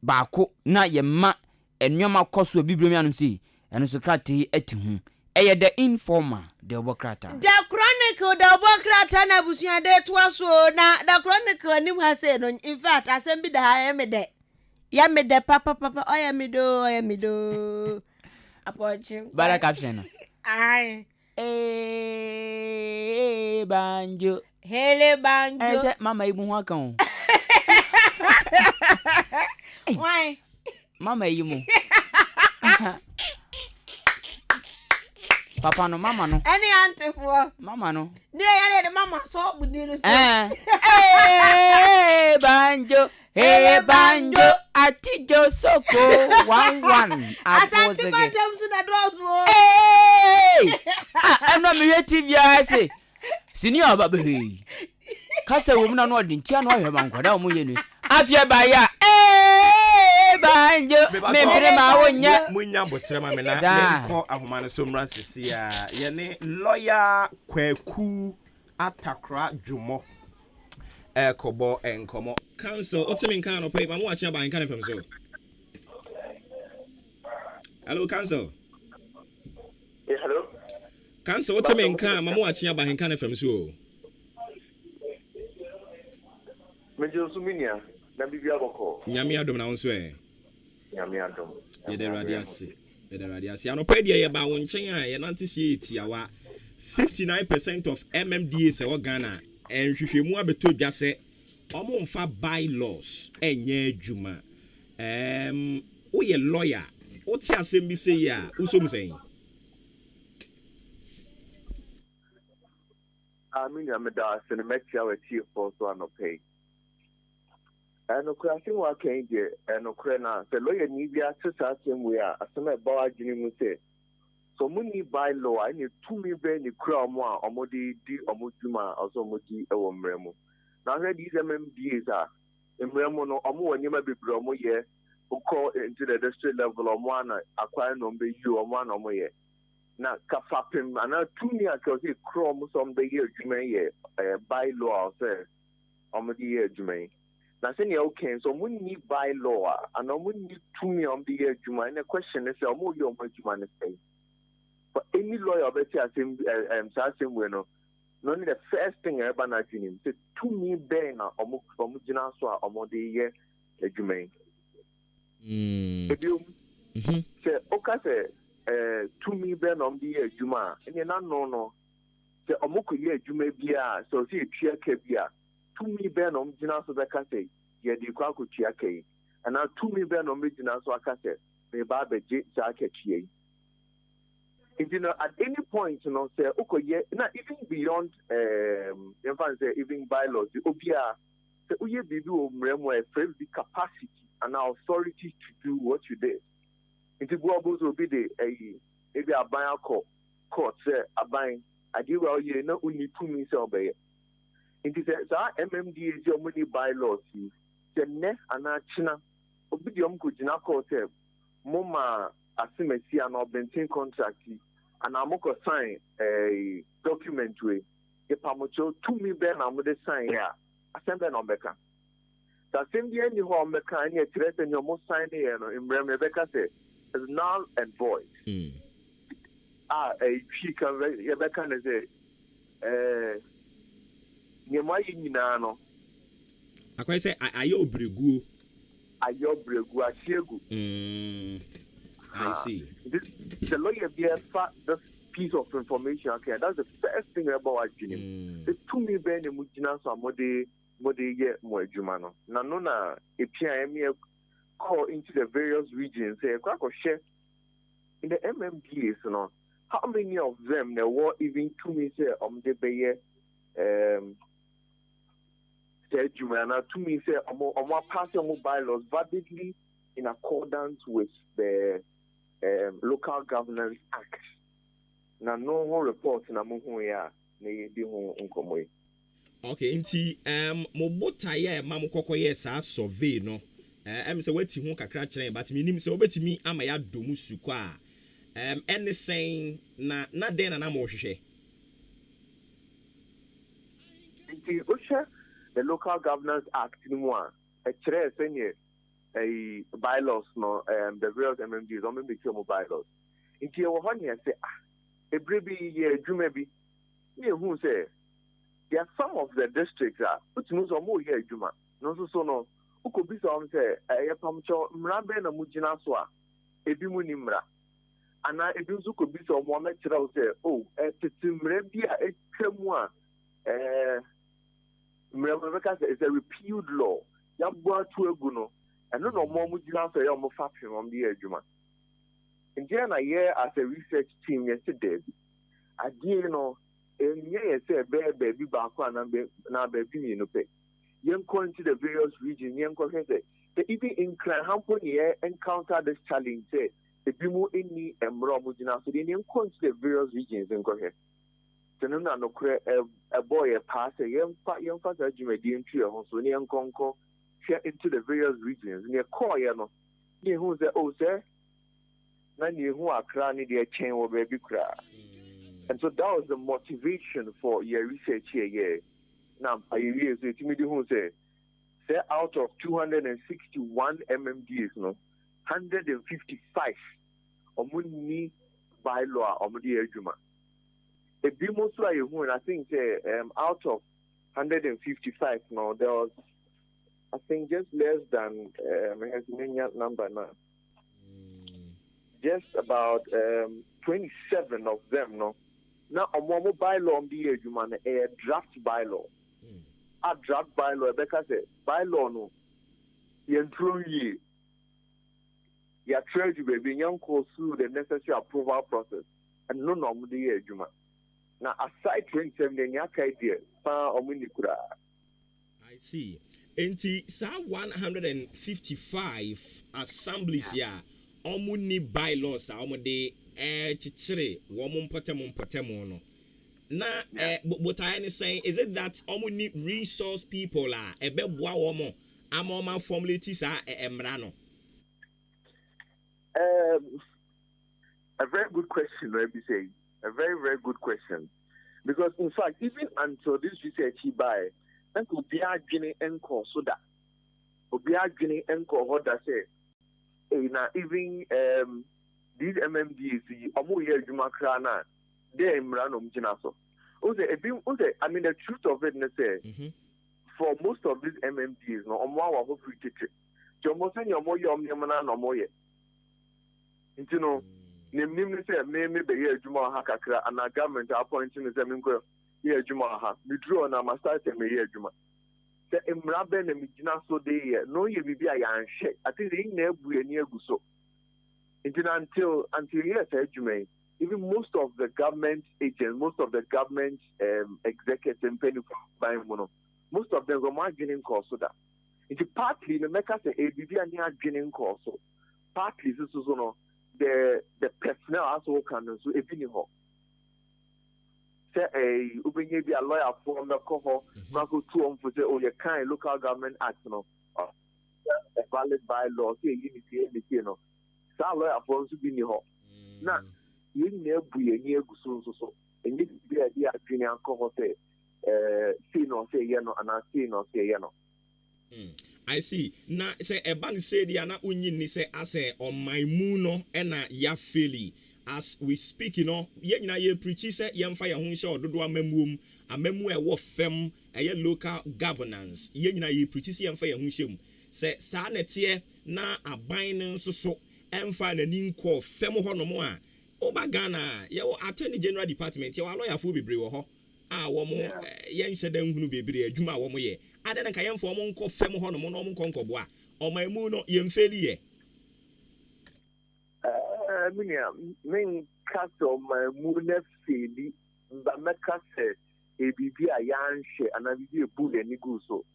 baako na ye ma enwoma koso bibliomi anum sei eno so krate ati hu eye the informer the obokrata the chronicle the obokrata na busia de toaso na the chronicle nim ha say no in fact asem bi da ya me de papa oya me do apochi bara caption no ai banjo hele banjo ese mama ibu ho kan why mama yimu papa no mama no any auntie for mama no de ya de mama so budiro so banjo banjo atijo soko 11 asanti matam su na droso no me hweti bia se senior baba kasa wo mu na no odintia no ahwe bankwada wo ye ni afia ba ya banjo me mbere ma wonya munya botere ma me na nko ahoma no so mra sisi ya ye ne lawyer Kwaku Atakra Dwumo kobo enkomo council otimi kan no pay ma mo acha ban kan fam so hello council yes hello council otimi kan ma mo acha ban kan fam so mejo suminia na bibia boko nyame adom na wonso nyame adom ye de radiasi Ederadiasi. Anopedia ye ba wonchen a ye nante sie etiawa 59% of MMDA se Ghana and hwehwemu abeto dwa se omo mfa bylaws enye adwuma. Wo ye lawyer, wo ti asem bi se ya, usom sen. I mean, I'm a das and a metro with you for so no pay. And no crashing what came here, and no crana, the lawyer need be access him we are, as some about Jimmy say. So, money by law, I need 2 million crown more, or modi, or mutuma, or so modi, or mremo. Now, these MMDs are in Remo, or more, and you may be bromo, yeah, who call into the district level or one, acquire number you or one or more. Na kafapim ana 2 years because it chrome some the year jume by law say on the year jume na say okay so we need by law and we need 2 years on the year jume and the question is mo you mo jume say but any lawyer bet you same same way no the first thing ever na junim say 2 years be na omo jina so omo the year jume say okay say 2 million on the year Juma, and you're not no. The Omoko year Juma Bia, so see Chia Kebia, 2 million on Jina so that can say, yeah, the Kwaku Chia K, and now 2 million on Mijina so I can say, may Baba J. Jacket. If you know, at any point, you know, say, okay, yeah, not even beyond, even bylaws, the Obia, the Uye Bibu Mremo, the capacity and our authority to do what you did. Into Guabos will be the maybe a buyer court, say, a buying. I do well, you know, only 2 minutes obey. Into the MMD is your money bylaws. The next and China, Obidium could not court Moma Asimesi and Obtain contract, and Amoko sign a document way. The Pamocho 2 million I'm the sign here. Assembly on Becca. The same day you have Mecca and yet and your most sign here in Rebecca said. Is null and void. She can Rebecca say, Yamayinano. I say, Ayo Bregu. Ayo Bregu, Ashegu. I see. The lawyer be this piece of information. Okay, that's the first thing about Jimmy. The 2 million Mujina, so Mode ye more Jumano. Nanona, a PIM call into the various regions, say, share in the MMPs, you know, how many of them there were even 2 minutes the Bayer, said Jumana, 2 minutes on passing bylaws validly in accordance with the Local Governance Act. Now, no more reports in Amuhuya, Unkomwe. Okay, inti mobota ye mamukoko ye sa survey no. Say wati ho kakra kyerɛ but minim sɛ obetimi ama ya domu suko a any saying na den na mo hwehwɛ nti osha the Local Governance Act ni mu a kyerɛ sɛ a bylaws no the various MMDs on make your bylaws nti e wo ho ne sɛ ebre bi ye adwuma bi ne hu sɛ there are some of the districts which knows more ye adwuma no so no uko bisa say e pamcho mrabe na mugina so a ebi mu ni mra ana ebi nso ko bisa o mo mekira o say tetimre bi a etwamu a mra ka say is a repealed law ya gbo atu egu no eno no mo mugina so ya mo fapem om bi adwuma ntia na ye as a research team yesterday adie no enye say be ba ko na be bi ni no pe Yanko into the various regions, Yanko say, even in Cranhampton, encounter this challenge, say, the Bimu any Mromujina, so they yanko into the various regions and go ahead. So, no, a boy, a passer, young father, Jimmy, the entry of Honsonian Conco, share into the various regions, near Koyano, near who say, sir, none you who are cranny their chain or baby cry. And so that was the motivation for your research here, Now, I hear say Timothy who say out of 261 MMDs, no, 155 omuni by law omudi ejuma. A bimo so I think out of 155, no, there was I think just less than number now. just about 27 of them, no. Now, a mobile bylaw on the human a draft bylaw. A draft bylaw, because bylaw no. You trade you baby, young course through the necessary approval process, and no normal the human. Now, aside 27, then you can idea. I see. Enti sa 155 assemblies ya omu ni bylaws a omu de chichire wo mu mpotemo no na but I saying is it that omu ni resource people a ebeboa wo mo ama formulate sa emra no. A very good question, let me say. A very, very good question. Because, in fact, even until this research he buy, then could be a Guinea encore so that. Could be a Guinea encore what I say. Now, even these MMDs, Amuya Jumakrana, they Mranum Jinaso. I mean, the truth of it, for most of these MMDs, no, Omawa who free ticket. Jomosan Yomoyo Yamana no more. You know, Nim say, maybe the year Juma Hakakra and our government appointing the Semingo, year Juma ha, we drew on our master me year Juma. The Imraben and Mijina so they no ye be a yan shake. I think they never be near Guso. Until yes, Jume, even most of the government agents, most of the government executives and penny buying mono, most of them were margining cost so that. It's partly the Mecca say ABB and near getting cost so partly this is no. The personnel also can so a bit more. Say a lawyer for the cover, Marco 2 for say, oh, you can't local government act, no, a valid bylaw, say, you know, so lawyer for to be near. Now, you never be a near so, and you be a dear junior cover, say, no, say, you know, and I see no, say, you know. I see. Na say eban say dia na unyin ni say ase on my muno ena ya feli as we speak you know ye nyina ye preach say ye mfa ye ho hye ododo amamuom amamu e wo fem eye local governance ye nyina ye preach say ye mfa ye ho hyem say sa nete na aban ne nsoso emfa na ni nko fem ho no mo a oba Ghana ye wo attorney general department ye wa lawyer fo bebre wo ho a wo mo ye nhyɛ dan hunu bebre adwuma wo mo ye ade na kayen fo mo nko fem ho no mo no mo nko bo a o mamu no ye mfeli ye min kaso mamu na feli ba meka se ebibi a yanhye ana bibi ebu ni gu so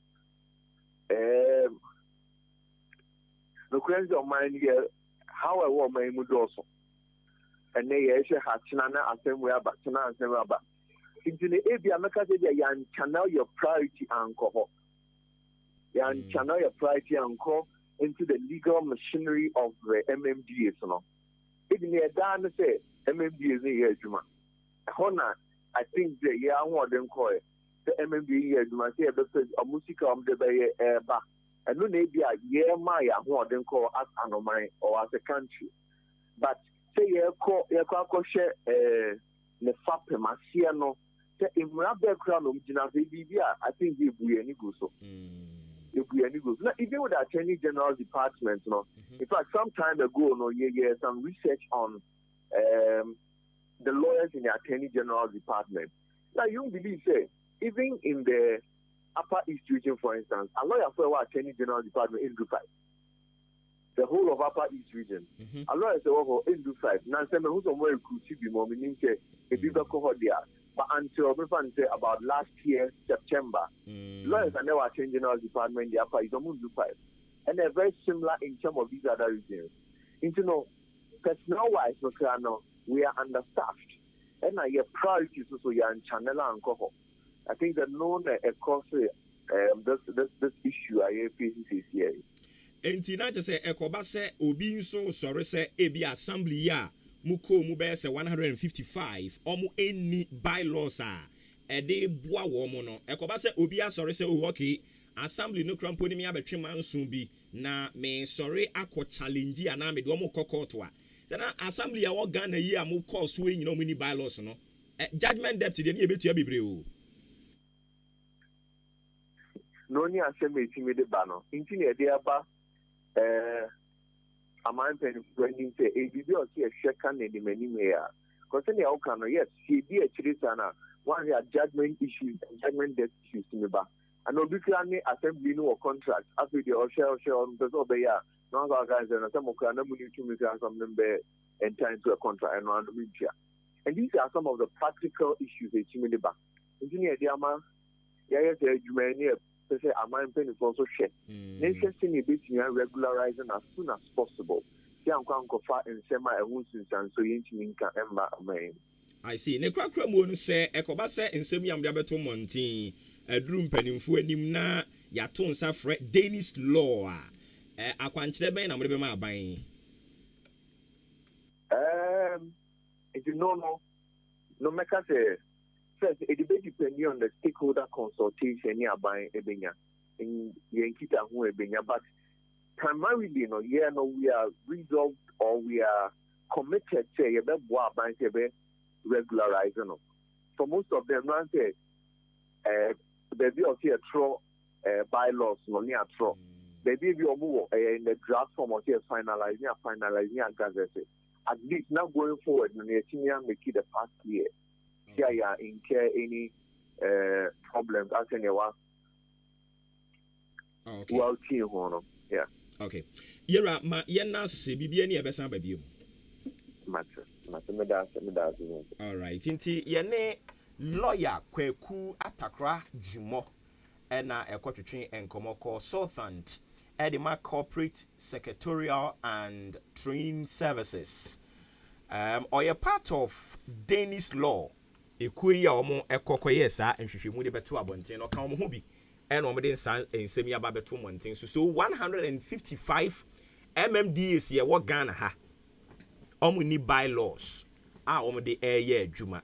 no kwenzi o man ye how I want mamu do so and they ye she ha china na asem aba china asem aba into the area make say yan channel your priority anchor yan channel your priority anchor into the legal machinery of the MMDA so no even the dan say MMDA is here juma hona I think the ya ho den call the MMDA here juma say be amusika de be ba and no na bia ye ma ya ho den call as anoman or as a country but say ye call share ne fape masia no the Imrabe crown of Jina Bibia, I think they be any good so. If we any good. Even with the Attorney General Department, no. In fact, some time ago, no, some research on the lawyers in the Attorney General Department. Now you believe say, even in the Upper East region, for instance, a lawyer for our Attorney General Department in Dubai. The whole of Upper East region. A lawyer say, oh, in Dubai. Now, some who's on where could be more meaning say, if you go there. But until about last year, September, lawyers are now changing our department, the upper is almost 5. And they're very similar in some of these other regions. Into no personnel wise, we are understaffed. And I have priorities also in channel and cover. I think that known across this issue I have facing here. Enti na say ekoba se obi nso sori se ebi assembly ya muko mu be se 155 omu eni bylaws a ede boa wo mo no ekoba se obi asori se o okay assembly no krampo ni me abetwe manso bi na me sori akọ challenge ana me do mo kokoto a se na assembly ya wo Ghana yi am call so enyina omu ni bylaws no judgment depth de na ebetua bebre o no ni asem etimi de ba no inti na de aba amount and when say a video or see a second in the many here. Concerning the outcome, yes, she be a Chirisana, one of judgment issues and judgment death issues in the back. And obviously, assembly no contract after the share on the Obeya, non guys and some of the money to make some number and time to a contract and on the media. And these are some of the practical issues that you made back. Engineer Diama, yes, you may say, a mind penny for so share. Nation sing a bit regularizing as soon as possible. I see. Ne kwakra mu no se ekoba se nsem yam de beto montin aduru mpanimfo anim na yato nsa frɛ Danish law akwankyere ben na mo de be ma aban it no make us first it depends on the stakeholder consultation ni aban ebenya in yenkita ho ebenya but primarily, we are resolved or we are committed to regularizing. For most of them, they be also bylaws, no near throw. They be more in the draft form of finalizing, at least now going forward, when you make it the past year, here you are incur any problems as anyone. Well, yeah. Okay. Yera ma yena se bibia ni ebesa ba biom. Matter me da. All right. Inti yene lawyer Kweku Atakra Jumo na ekotwetwe enkomoko Southant Edema Corporate Secretarial and Training Services. Or a part of Danish law. Ekuya omo ekokoye sa nhwehwemu de beto abonten no kan omo ho bi. And omede nsemi aba beto monten so 155 MMDAs ye wo Ghana ha omuni bylaws a omede eye adwuma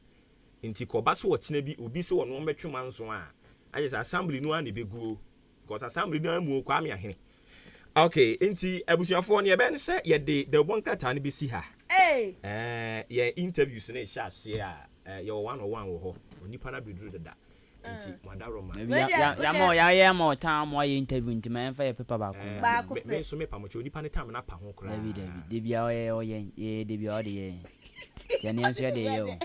nti koba so wo kina bi obi se wo no betwe manzo a ayesa assembly no an beguo because assembly no amu kwa me ahene okay nti abusuafo ne ye ben se ye de bon krata ne be si ha ye interviews na sha ase a ye 101 wo ho onipa na beduru dada nti madaroma ya mo time mo interview nti man fa paper ba ko me so me pa mo choni pa ne time na pa ho kra de bia ye de bia o de ye tani anso de ye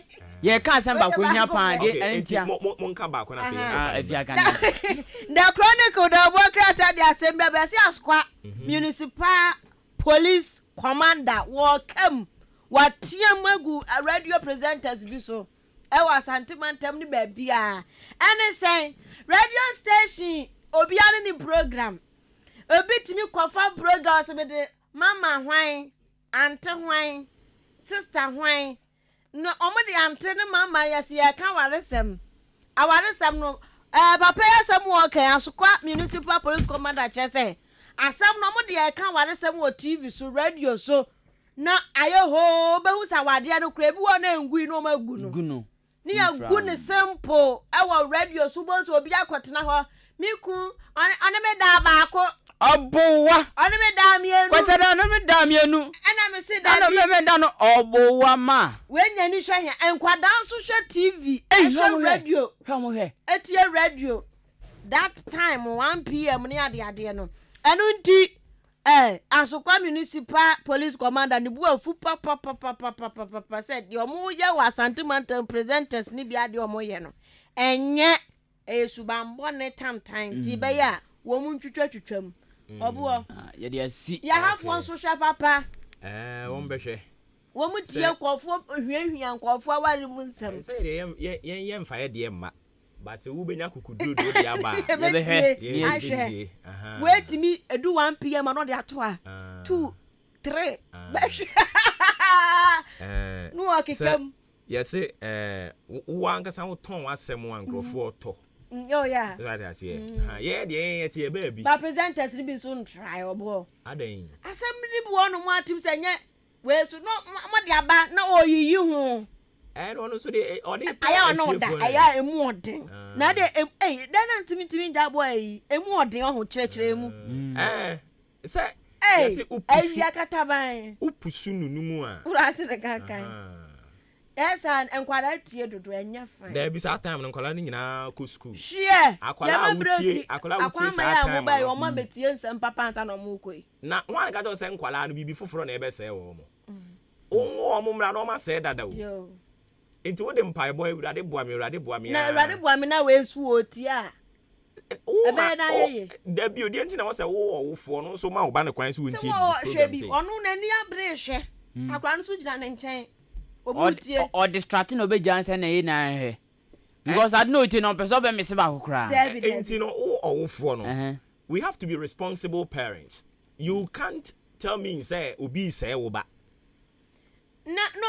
ye ka san ba ko nya pa de entia mo nka ba ko na fe afia kan the chronicle the work created the assembly be see askwa municipal police commander welcome watia magu radio presenters bi so e was antimantem ni ba bia ene say radio station obiane ni program obitimi kofa program so be de mama hwan ante hwan sister hwan no omode ante ne mama yesi ya kan waresem awaresem no papa yasem wo kan asokwa municipal police commander chese asem no omode ya kan waresem wo TV so radio so na ayo ho be husa wade no kra bi wo na ngui no magu no ni ya gu ne simple ewa radio so bo so obi akotena ho miku ane me da ba ko obowa ane me da mienu ko se da no me da mienu ena me se da bi me da no obowa ma wenya ni hwe he enkwada so hwe TV hwe radio hwe mo hwe etie radio that time 1 PM ni ade no enu nti asokwa municipal police commander ni buwa fu pa said yo mu ye wa sentimental presenters ni bia de omo ye no enye subambo ne time ti be ya wo mu ntwetwetwam obuo ye de asi ya have one social papa wo mbehwe wo mu tie nkofo hwiahwia nkofo awari mu nsam say ye mfa ye de ma but we benya kukudu do de aba ye wait me do 1 PM no de ato a 2 3 no akikam yes wo ankasa wo ton asem ankrofo to oh yeah that is here yeah de tie baby ba presenters bi so try obo adan asem ni bi wono mu atim se nye we so no mo de aba na oyiyi ho no so de aya no da aya emu odin na de dan ntimi ja boy emu odin ho kirekire mu say yes upusu akataban upusu nunumu a urate de kankan Yes, and enkwara tie dodo enya fine. There be some time no nkwala ni nyina ko school. Share. Akwala wutie saa time. Mobile o ma betie nsem papa ansa no mo koi. Na wan ka do se nkwala no bibi foforo na ebe se wo mo. Onwo mo mra no ma se dada wo. Yo. Enti wo de mpai boy urade boa me Na urade boa me na we su oti a. Ebe na ye. Da bi odi enti na wo se wo wofo no so ma wo ba ne kwan so wontie. So hwe bi onu na ni abre hwe. Akwara no so gina ne nchen. Or distracting obey Johnson na because I know it no person be miss ba kokra. Enti no wo wofo no. We have to be responsible parents. You can't tell me say obi say wo ba. Na no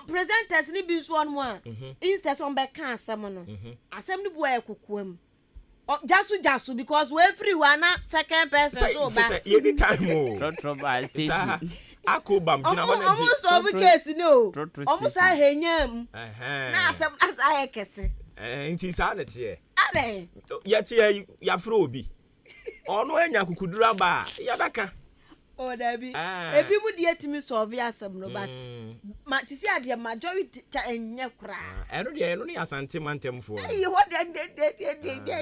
presenters ni bi so no a instead on be kan asem no asem ni bo ekokuam jasu because we everyone na second person so ba anytime o trot by station akobam gina ba na di almost case no almost a henyam na asem as I kese nti sa na tie ade ya tie ya fro obi ono anya kukudura ba ya baka. Oh, Debbie. Ebi mu die timi solve asem no but ma ti si ade majority cha enye kra. Eno de eno ni asante mantemfo. Eh what de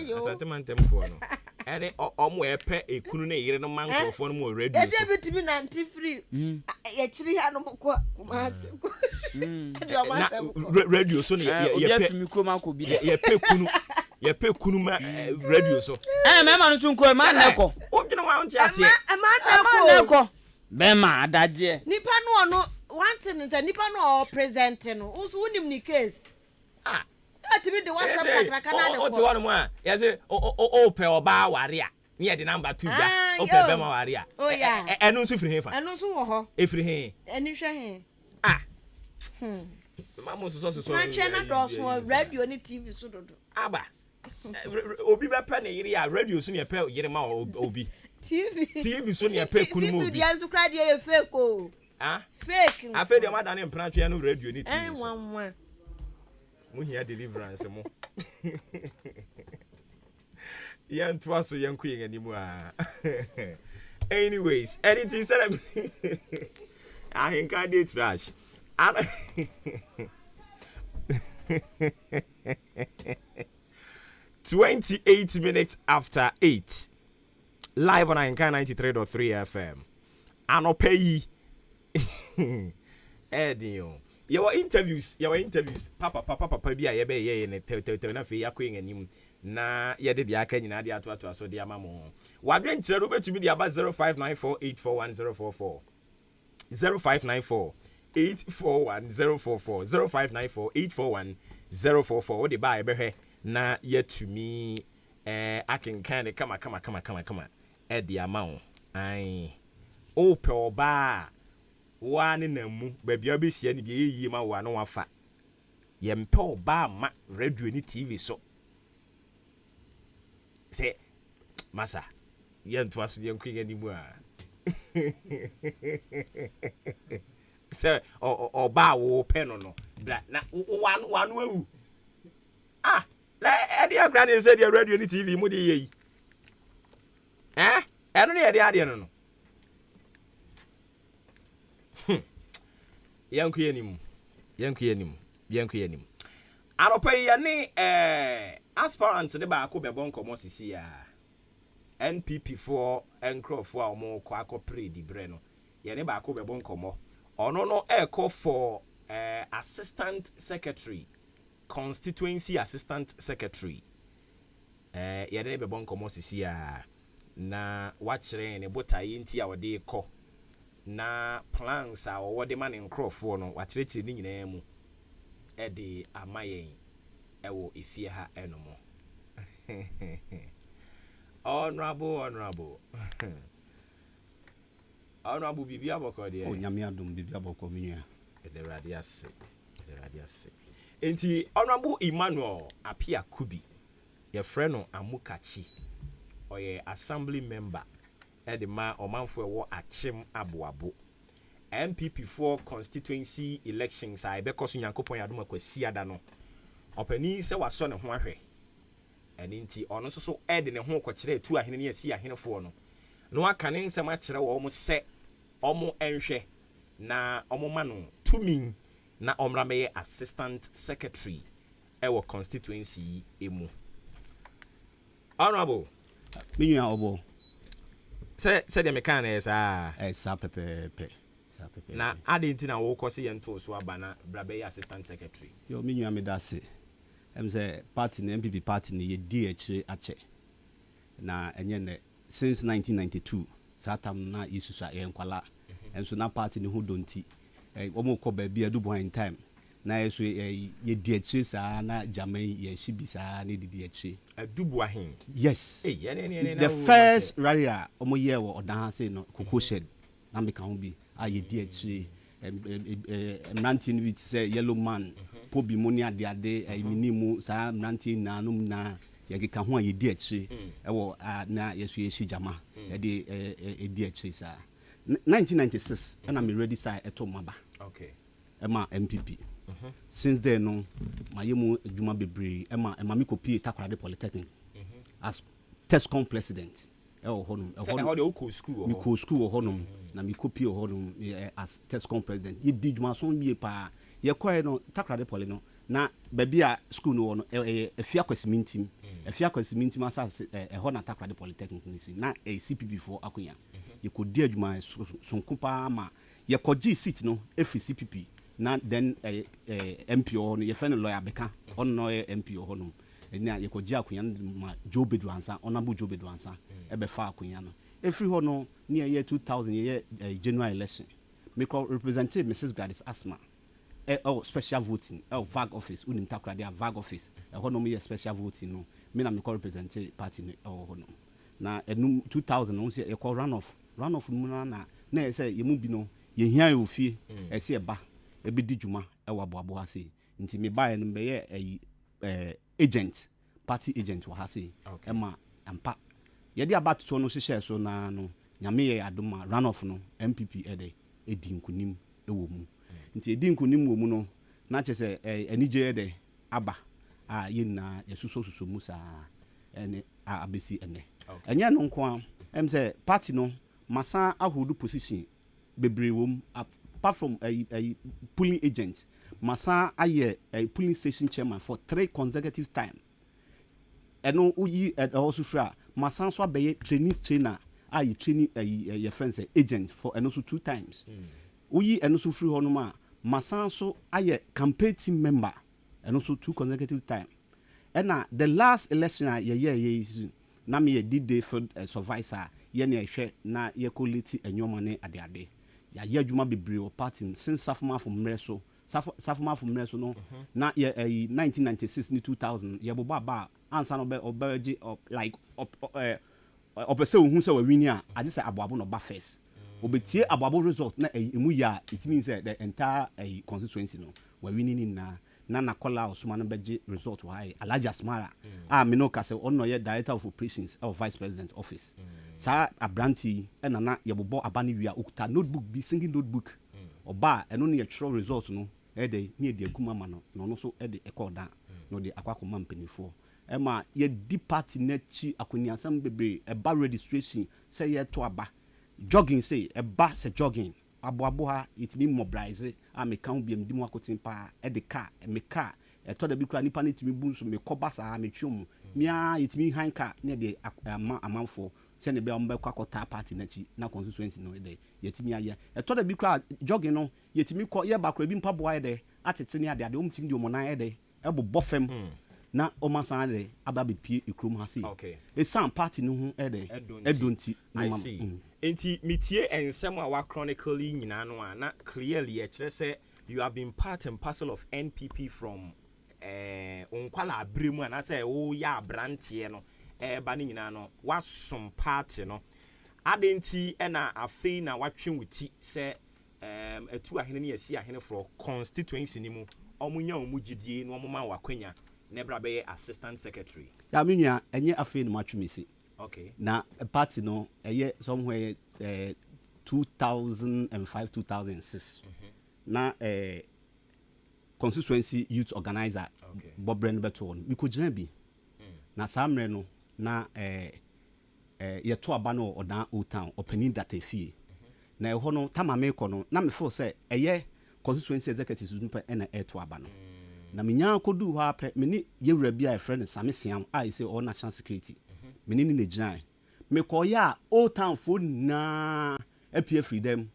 yo. Asante mantemfo no. Ene omo epe ekunu na yire no mankofo no mo radio. Ese bitimi na anti free. Ya chiri ha no ko kumase. Radio so ne ya pe mi ko ma ko bi ya pe kunu. Ye pe kunu ma radio so. Me ma no so nko ma na ko. O gina wa onti ase. Ma na ko. Be ma adaje. Nipa no no one thing is nipa no present no. Uso unim ni case. That be the WhatsApp kraka na de ko. O ti wonu mo a. Ye say o pe oba ware a. Ni e de number 2 bia. O pe be ma ware a. Oh yeah. Enu so firi he fa. Enu so wo ho. E firi he. Eni hwe he. Mama so. Ma twa na do so radio ni TV so dodo. Aba. Obi be pe ne yiri a radio so ne pe yiri ma obi. TV so ne pe kunu mo obi. TV dia so kra dia fake o. Fake. Afa dia ma da ne mpra twa no radio ni TV. Wanwan. Mu hia deliverance mo. Yan twa so yan ku yen animu a. Anyways, anything said AHENKAN933 trash. 28 minutes after 8. Live on AHENKAN933.3 FM. Anopeyi. Edio. Your interviews. Papa bi a ye be ye ne te na fe yakwen anim. Na ye de aka nyina de ato aso de amamo. Wadwen kire ro betumi de aba 0594841044. 0594 841 044 0594 841 044 wo de ba ebehwe na yetumi akenkan de kama e de amawo ai o pe oba wa ne namu ba bia obehia ne bia yeyi ma wa no wafa ye mpe oba ma radio ni TV so se masa ye nto aso de nkwe ni mu a se oba wo pe no bla na wanu ewu la e dey grant say the radio ni TV mu dey yi eno ne dey ade no yanku yenim aropa yi ne aspirants de ba ko be bon komo sisi ya NPP for encrofo a omo ko akopre di bre no ye ne ba ko be bon komo ono no eko for assistant secretary constituency assistant secretary ye ne be bon komo sisi ya na wachire ne botayi nti a wode ko na plans a wode man encrofo no wachire ni nyina mu e de amayen ewo efie ha enomo honorable bibi aboko de o nyame adom bibi aboko menua the radius enti honorable Emmanuel Apia Kubi your friend Amukachi oye assembly member edema omanfo ewo achim aboabo MPP for constituency elections I bekoso nyankopon yadom akwasi ada no opani se waso ne ho ahwe enti ono so ede ne ho kwakire tu ahene ne asi ahenefo no no aka ne nsem akire wo mo se omo enhwe na omo ma no tumi na omra me assistant secretary ewo constituency emu. Honorable Minya obo. Say the mechanics Sa pepe. na adenti na wo kwose yento so abana brabe assistant secretary. Yo minya me da se. Say party na MPP party ni ye di akire ache. Na enye ne since 1992 satam na isusa yenkwala. Enso na party ni ho donti. Omo ko ba bia do boy time. Na yeso ye di akire sa na jamai ye shibi sa na di akire. Adubu ahen. Yes. Hey, the first rally omo ye wo odan say no koko shed na me kan bi aye di akire mranti ni bit say yellow man pobi moni ade minimu sa mranti na no na ye ka ho aye di akire e wo na yeso ye shi jama e di akire sa 1996 na me ready say eto maba. Okay. Ema MPP. Since then no mayemu adwuma bebre ema mi copy Takoradi Polytechnic as TESCOM president honum how the go school mi ko school honum na mi copy honum as TESCOM president ye di dwuma so bie pa ye koe no Takoradi Poly no na baby a school no no efia kwasimintim asase hona Takoradi Polytechnic ni si na CPP for akonya ye ko di adwuma sonko pa ma ye ko G seat no efi CPP na then MP or no ye friend lawyer beka on no MP or no na ye ko ji akunya ma Joe Beduansa honorable Joe Beduansa e be fa akunya no every ho no near year 2000 year January election me ko represent Mrs. Gladys Asma special voting VAG office unim Takoradi VAG office ho no me special voting no me na me ko represent party no ho no na 2000 no say ye ko runoff mu na ye say ye mu bi no ye hia ye ofie e say ba ebi di juma ewa aboabo ha sei nti me buy no be ye agent party agent wa ha sei ema ampa ye di abatoto no hyehyɛ so na no nyame ye adoma run off no MPP edi nkunim ewo mu nti edi nkunim wo mu no na kyese anije aba ye na yesuso mu sa ene abesi ene enye no nko am say party no masa ahodu position bebre wom apart from a polling agent masa aye a polling station chairman for 3 consecutive time eno uyi also fra masa so abaye trainer aye training your friends agent for eno so 2 times uyi eno so free hono ma masa so aye campaign team member eno so 2 consecutive time ena the last election ye na me did day for supervisor ye na ehwe na ye quality enyoma ne ade ya adwuma bebre o party since safuma from mreso no na ye 1996 ni 2000 ye boba ba ansa no be obeji like opese ohun se wa wini a ade se aboabo no ba first obetie aboabo result na emu ya it means the entire constituency no wa wini ni na kola osuma no beji result wa Alhaji Asmara me no kase onno ye director of operations or vice president office sa abranti na ye bobo abani wi a okuta notebook bi singing notebook oba eno ne ye true result no ne de akuma ma no so de ekoda no de akwakoma mpanifo ema ye di party na chi akoniasam bebe eba registration say ye to aba jogging say eba se jogging aboabo ha it mean mobilize me kan biem di mu akotin pa de car me car to da bi kura nipa ne timi bu so me koba sa me twom mia it mean hanka ne de amanfo se ne be o mbe kwakota party na chi na constituency no de yetimi aye to da bi kura jogging no yetimi ko ye ba kura bi mpa boa de atete ne ade o mtimi di o monan de ebo fem na o masan de aba be pie ekrom ha sei e san party no ho edonti I see enti mitie ensem a wa chronically nyina no a na clearly e kire say you have been part and parcel of NPP from onkwala abremu na say wo ya brantie no ba ni nyina no wasom party no adenti na afei na watwe wuti say etu ahene ne yesi ahene for constituency ni mu omunya omugidie no omuma wakwanya nebra be assistant secretary ya menua enye afei no matwemisi okay na party no eye somewhere 2005-2006 na constituency youth organizer Bobren Beton mi ko gina bi na samre no na ye to aba no odan old town opening data fie na ho no tamame ko no na me feel say eye constituency executives mpe na eto aba no na menya kodu ho apɛ me ni yewura bi a friend Sami Siam I say all national security me ni ne gyina me kɔ ya old town fo na apie freedom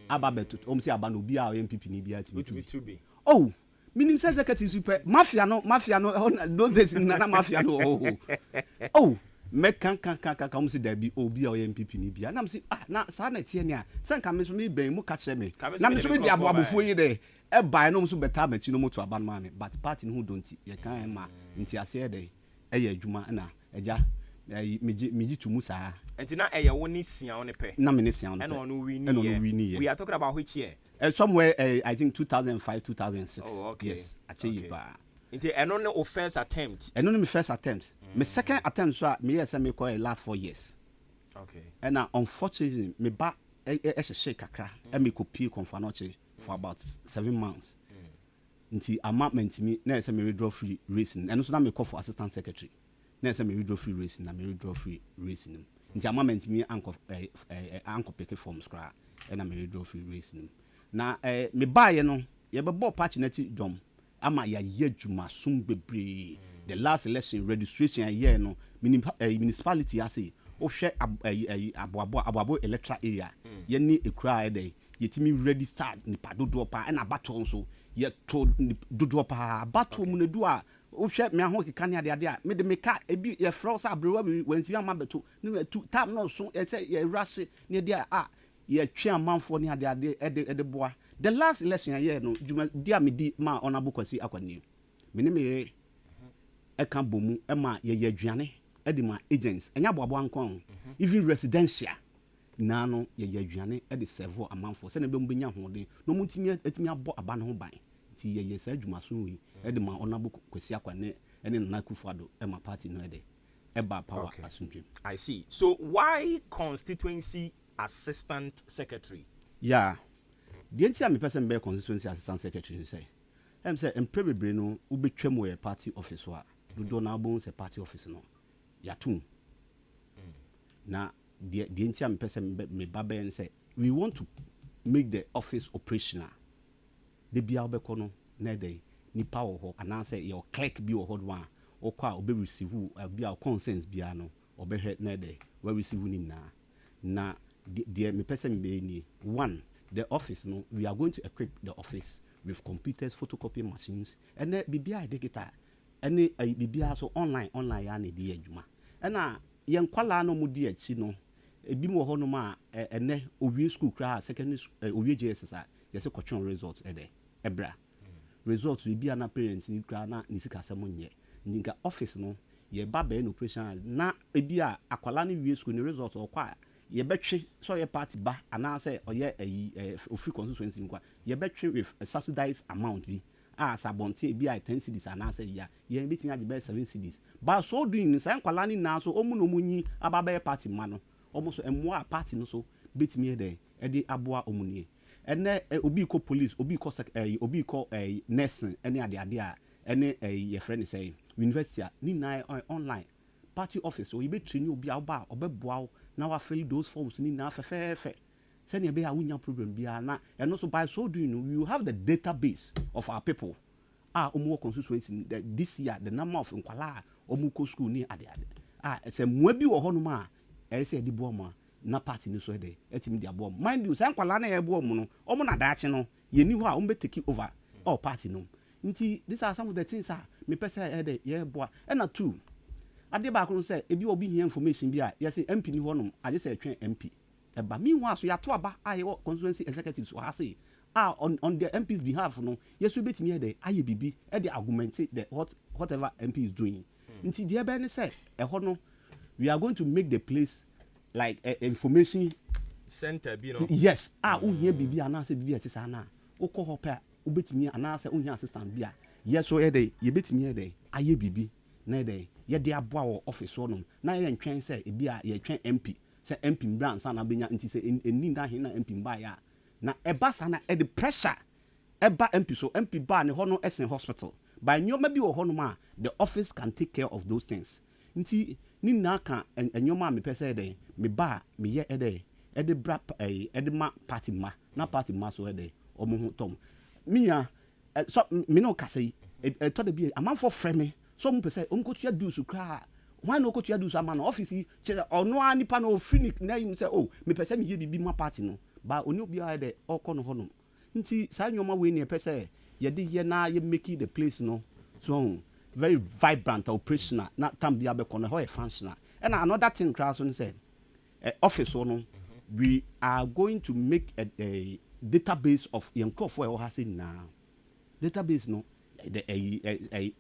aba beto say aba no bi a MPP ni bi ati me oh minim say executives pɛ mafia no don't this na mafia no oh me kan say there be obi a MPP ni bi na me say na sa na tie ne a sanka me so me ben mu ka kyerɛ me na me so me di aboabofo yi de e buy no so beta machi no moto aban ma me but party no don't ye kan ma nti ase de e ye adwuma na eja meji tumu saa enti na eye woni sia woni pe na me ne sia woni and on we ni we are talking about which year somewhere I think 2005 2006 oh okay yes achieve ba nti eno ne first attempt eno ne my first attempt my second attempt so me yes me call last 4 years okay and unfortunately me ba e shake kakra e me copy confanoche for about 7 months nti amendment me na say me withdraw free racing and so na me call for assistant secretary na say me withdraw free racing na me withdraw free racing nti amendment me anko pick forms kra and na me withdraw free racing na me buy no ye be ball patch na ti dom ama ya ye dwuma sum bebre the last election registration year no municipality ase o hwe aboabo electoral area ye ni ekura ede yetimi register ni padodo pa na battle so ye to dodo pa battle mu nedu a o hwe me aho keka ne ade a me de meka ebi ye frosa abrewa wanti ama beto ni tu tam no so ye say ye rase ne dia ye twe amanfo ne ade ede boa the last election year no juma dia me di ma Honorable Kwasi Akwani me ne me e kan bomu e ma ye aduane e di ma agents enya boabo ankon even residential na no ye aduane e di serve amanfo se na be mbenya hoden no mutimi atimi abo aba no ho ban ti ye sa adwuma so wi e di ma Honorable Kwasi Akwani ene na Kufuado e ma party no e ba power asundwem. I see. So why constituency assistant secretary? Yeah. The entire me person be constituency assistant secretary say. Em say emprebebre no ubetwam we party office wa. Do na bon say party office no. Ya tum. Na the entire me person me baba and say we want to make the office operational. The bia obeko no na dey nipa wo ho ana say your clerk bi wo ho do a okwa obe receive bia consent bia no obehwe na dey we receive ni na the me person be ni one the office no we are going to equip the office with computers photocopy machines and bibia digital and bibia so online ya na di adwuma na yen kwala no mu di achi no ebi mo ho no ma ene owie school kra secondary owie JSS yes kwatwon results ebra results bibia na parents ni kra na ni sika asem nye nka office no ye ba be no operation na ebia akwala no wie school ni results okwa ye betwe so ye party ba ana say oye free constituency nkwa ye betwe with a subsidized amount bi sabonte bi 10 cedis ana say ye betimi age be 7 cedis ba so doing say nkwala ni na so omu no munyi ababa party ma no omo so emwa party no so betimi e de aboa omunie ene obi ko police obi ko nursing ene ade a ene ye friend say university ni na online party office so you be train obi aba obeboa na wa fill those forms ni na fefefe send you be a wunya problem bia na and also by so doing you have the database of our people omo constituency this year the number of nkwala omo ko school ni ade say mo bi wo ho no ma say di bo ma na party ni so de etimi di abo mind you say nkwala na ye bo mo no omo na daache no ye ni ho a omo be take over all party no nti these are some of the things me pese ye bo na two ade ba ko say ebi obi hia information bi a yes MP ni ho no age say twen MP eba meanwhile so ya to aba aye constituency executives so ha say on the MP's behalf no yes we betimi de aye bibi e de argument the whatever MP is doing nti de ebe ni say e ho no we are going to make the place like information center bi no yes uhia bibi ana say bibi etisa na ukọ ho pa ubetimi ana say uhia assistant bi a yes so e de ye betimi e de aye bibi na de ye de aboa wo office wo no na ye ntwen say ebi a ye twen MP say MP mbra nsa na benya nti say eni na he na MP mba ya na eba sa na e the pressure eba MP so MP ba ne ho no esen hospital by nyoma bi wo ho no ma the office can take care of those things nti ni na ka enyoma me pese de me ba me ye de bra de ma party ma na party ma so de omo ho tom minya so me no kase to the be amanfo frɛ me so mo pese o ko tua do su kra why no ko tua do su ama no office che ono anipa no ofini na yim say oh me pese me ye bibi ma party no ba oni obi a de okɔ no hono nti sa nyoma we ne pese ye de ye na ye make the place no so very vibrant operational na tambia be kono ho e functional and another thing class on say office no we are going to make a database of young for or has now database no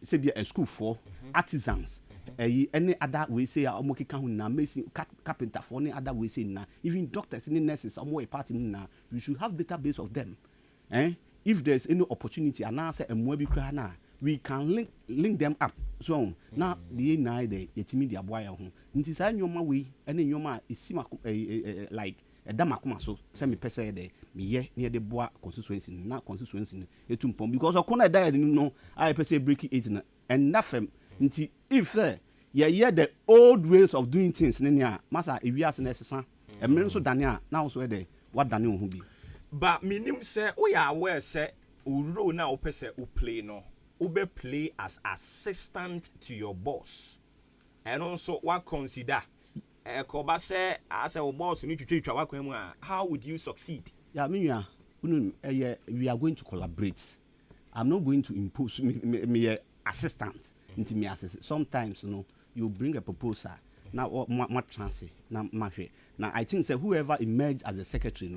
say be a school for artisans any other way say omokika hu na mason carpenter for any other way say na even doctors any nurses somewhere party na we should have database of them if there's any opportunity and answer and more be na we can link them up so now the night the yetimi dia boy ho nti sa nyoma we ene nyoma isima like damakoma so say me pese de me ye ne de boa constituency na constituency etumpom because okona die no I pese break it na and nafem nti if ye the old ways of doing things ne nia masa ewiase na esesa emre so dane a na so de what dane ho bi ba minim say we are aware say uro na opese o play no ube play as assistant to your boss and also what consider koba say as a boss need to treat you how would you succeed yeah me we are going to collaborate. I'm not going to impose me assistant into me assistant. Sometimes you bring a proposal now what chance now I think say whoever emerge as a secretary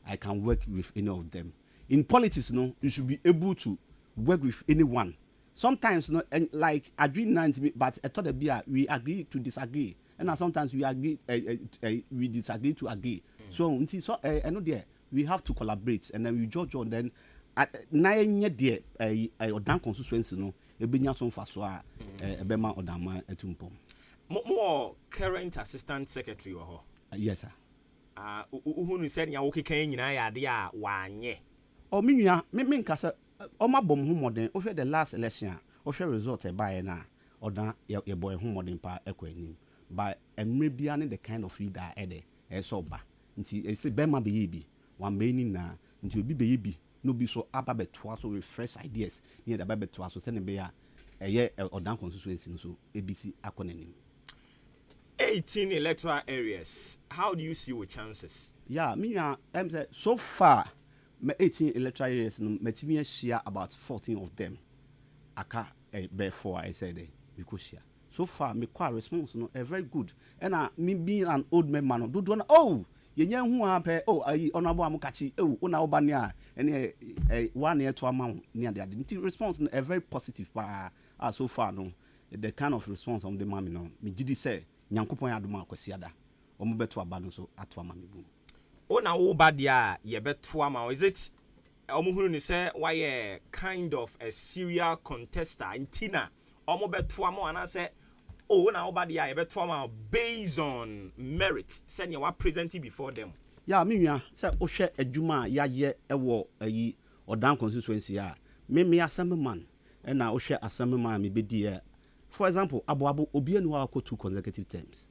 I can work with any of them. In politics you should be able to work with anyone. Sometimes and like agree 90 but I thought we agree to disagree and sometimes we agree we disagree to agree. So I know there we have to collaborate and then we judge on then at 9 year there odan constituency ebenya so mfa so a ebema odama etumpom more current assistant secretary ho yes sir uhunu said ya wokekan nyina ya ade a wanye o menua me nka se o mabom ho modern o hwe the last election o hwe result e bae na odan ye boy ho modern pa ekwanim by emre bia ne the kind of leader e so ba nti e se bema be ye bi wan be ni na nti obi be ye bi no be so aba betoa so with fresh ideas near the betoa so send be ya odan constituency so abc akonanim 18 electoral areas. How do you see your chances? Yeah, me say so far my 18 electoral areas me share about 14 of them aka before I said because share so far me quite response very good and me being an old man do oh yenye hu ape ayi onabo amukachi una obania ene one year to amount near the response a very positive so far the kind of response on the mami me gidi say nyankopon adoma akwasiada omo beto aba no so ato ama me bum ona wo ba dia ye beto ama is it omo hunu ni say why kind of a serial contester intina omo beto ama ana say na wo ba dia ye beto ama based on merit send you present before them yeah me nua say o hwe adwuma ya ye ewo ayi odan constituency a me assemblyman na o hwe assemblyman me bedi for example abo obianu akọ 2 consecutive terms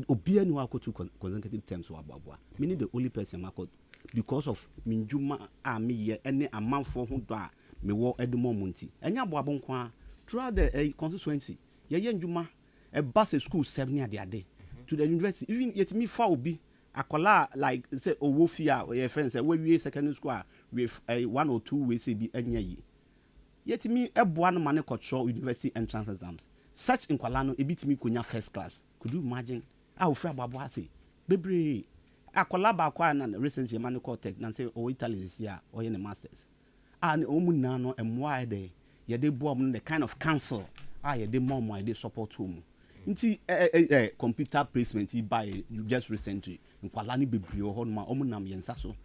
obianu akọ 2 consecutive terms wa abo meaning the only person akọ because of minjuma a me ye ene amanfo ho do a me wo edemo monti enya abo nko throughout the constituency ye njuma a bus school 7 ade to the university even yet me fa obi akola like say owofia your friends say we secondary school with 1 or 2 we say bi enya yi yet me eboa no mane control university entrance exams such in kwala e bitimi konya first class could you imagine ofra babo ase bebre akola ba kwa na recently mane tech na say Italy this year or in the masters and omu na no emwa de ye de boa the kind of council ye de mom ye de support home nti computer placement by you just recently in kwala ni bebre ho no ma omu nam yensa so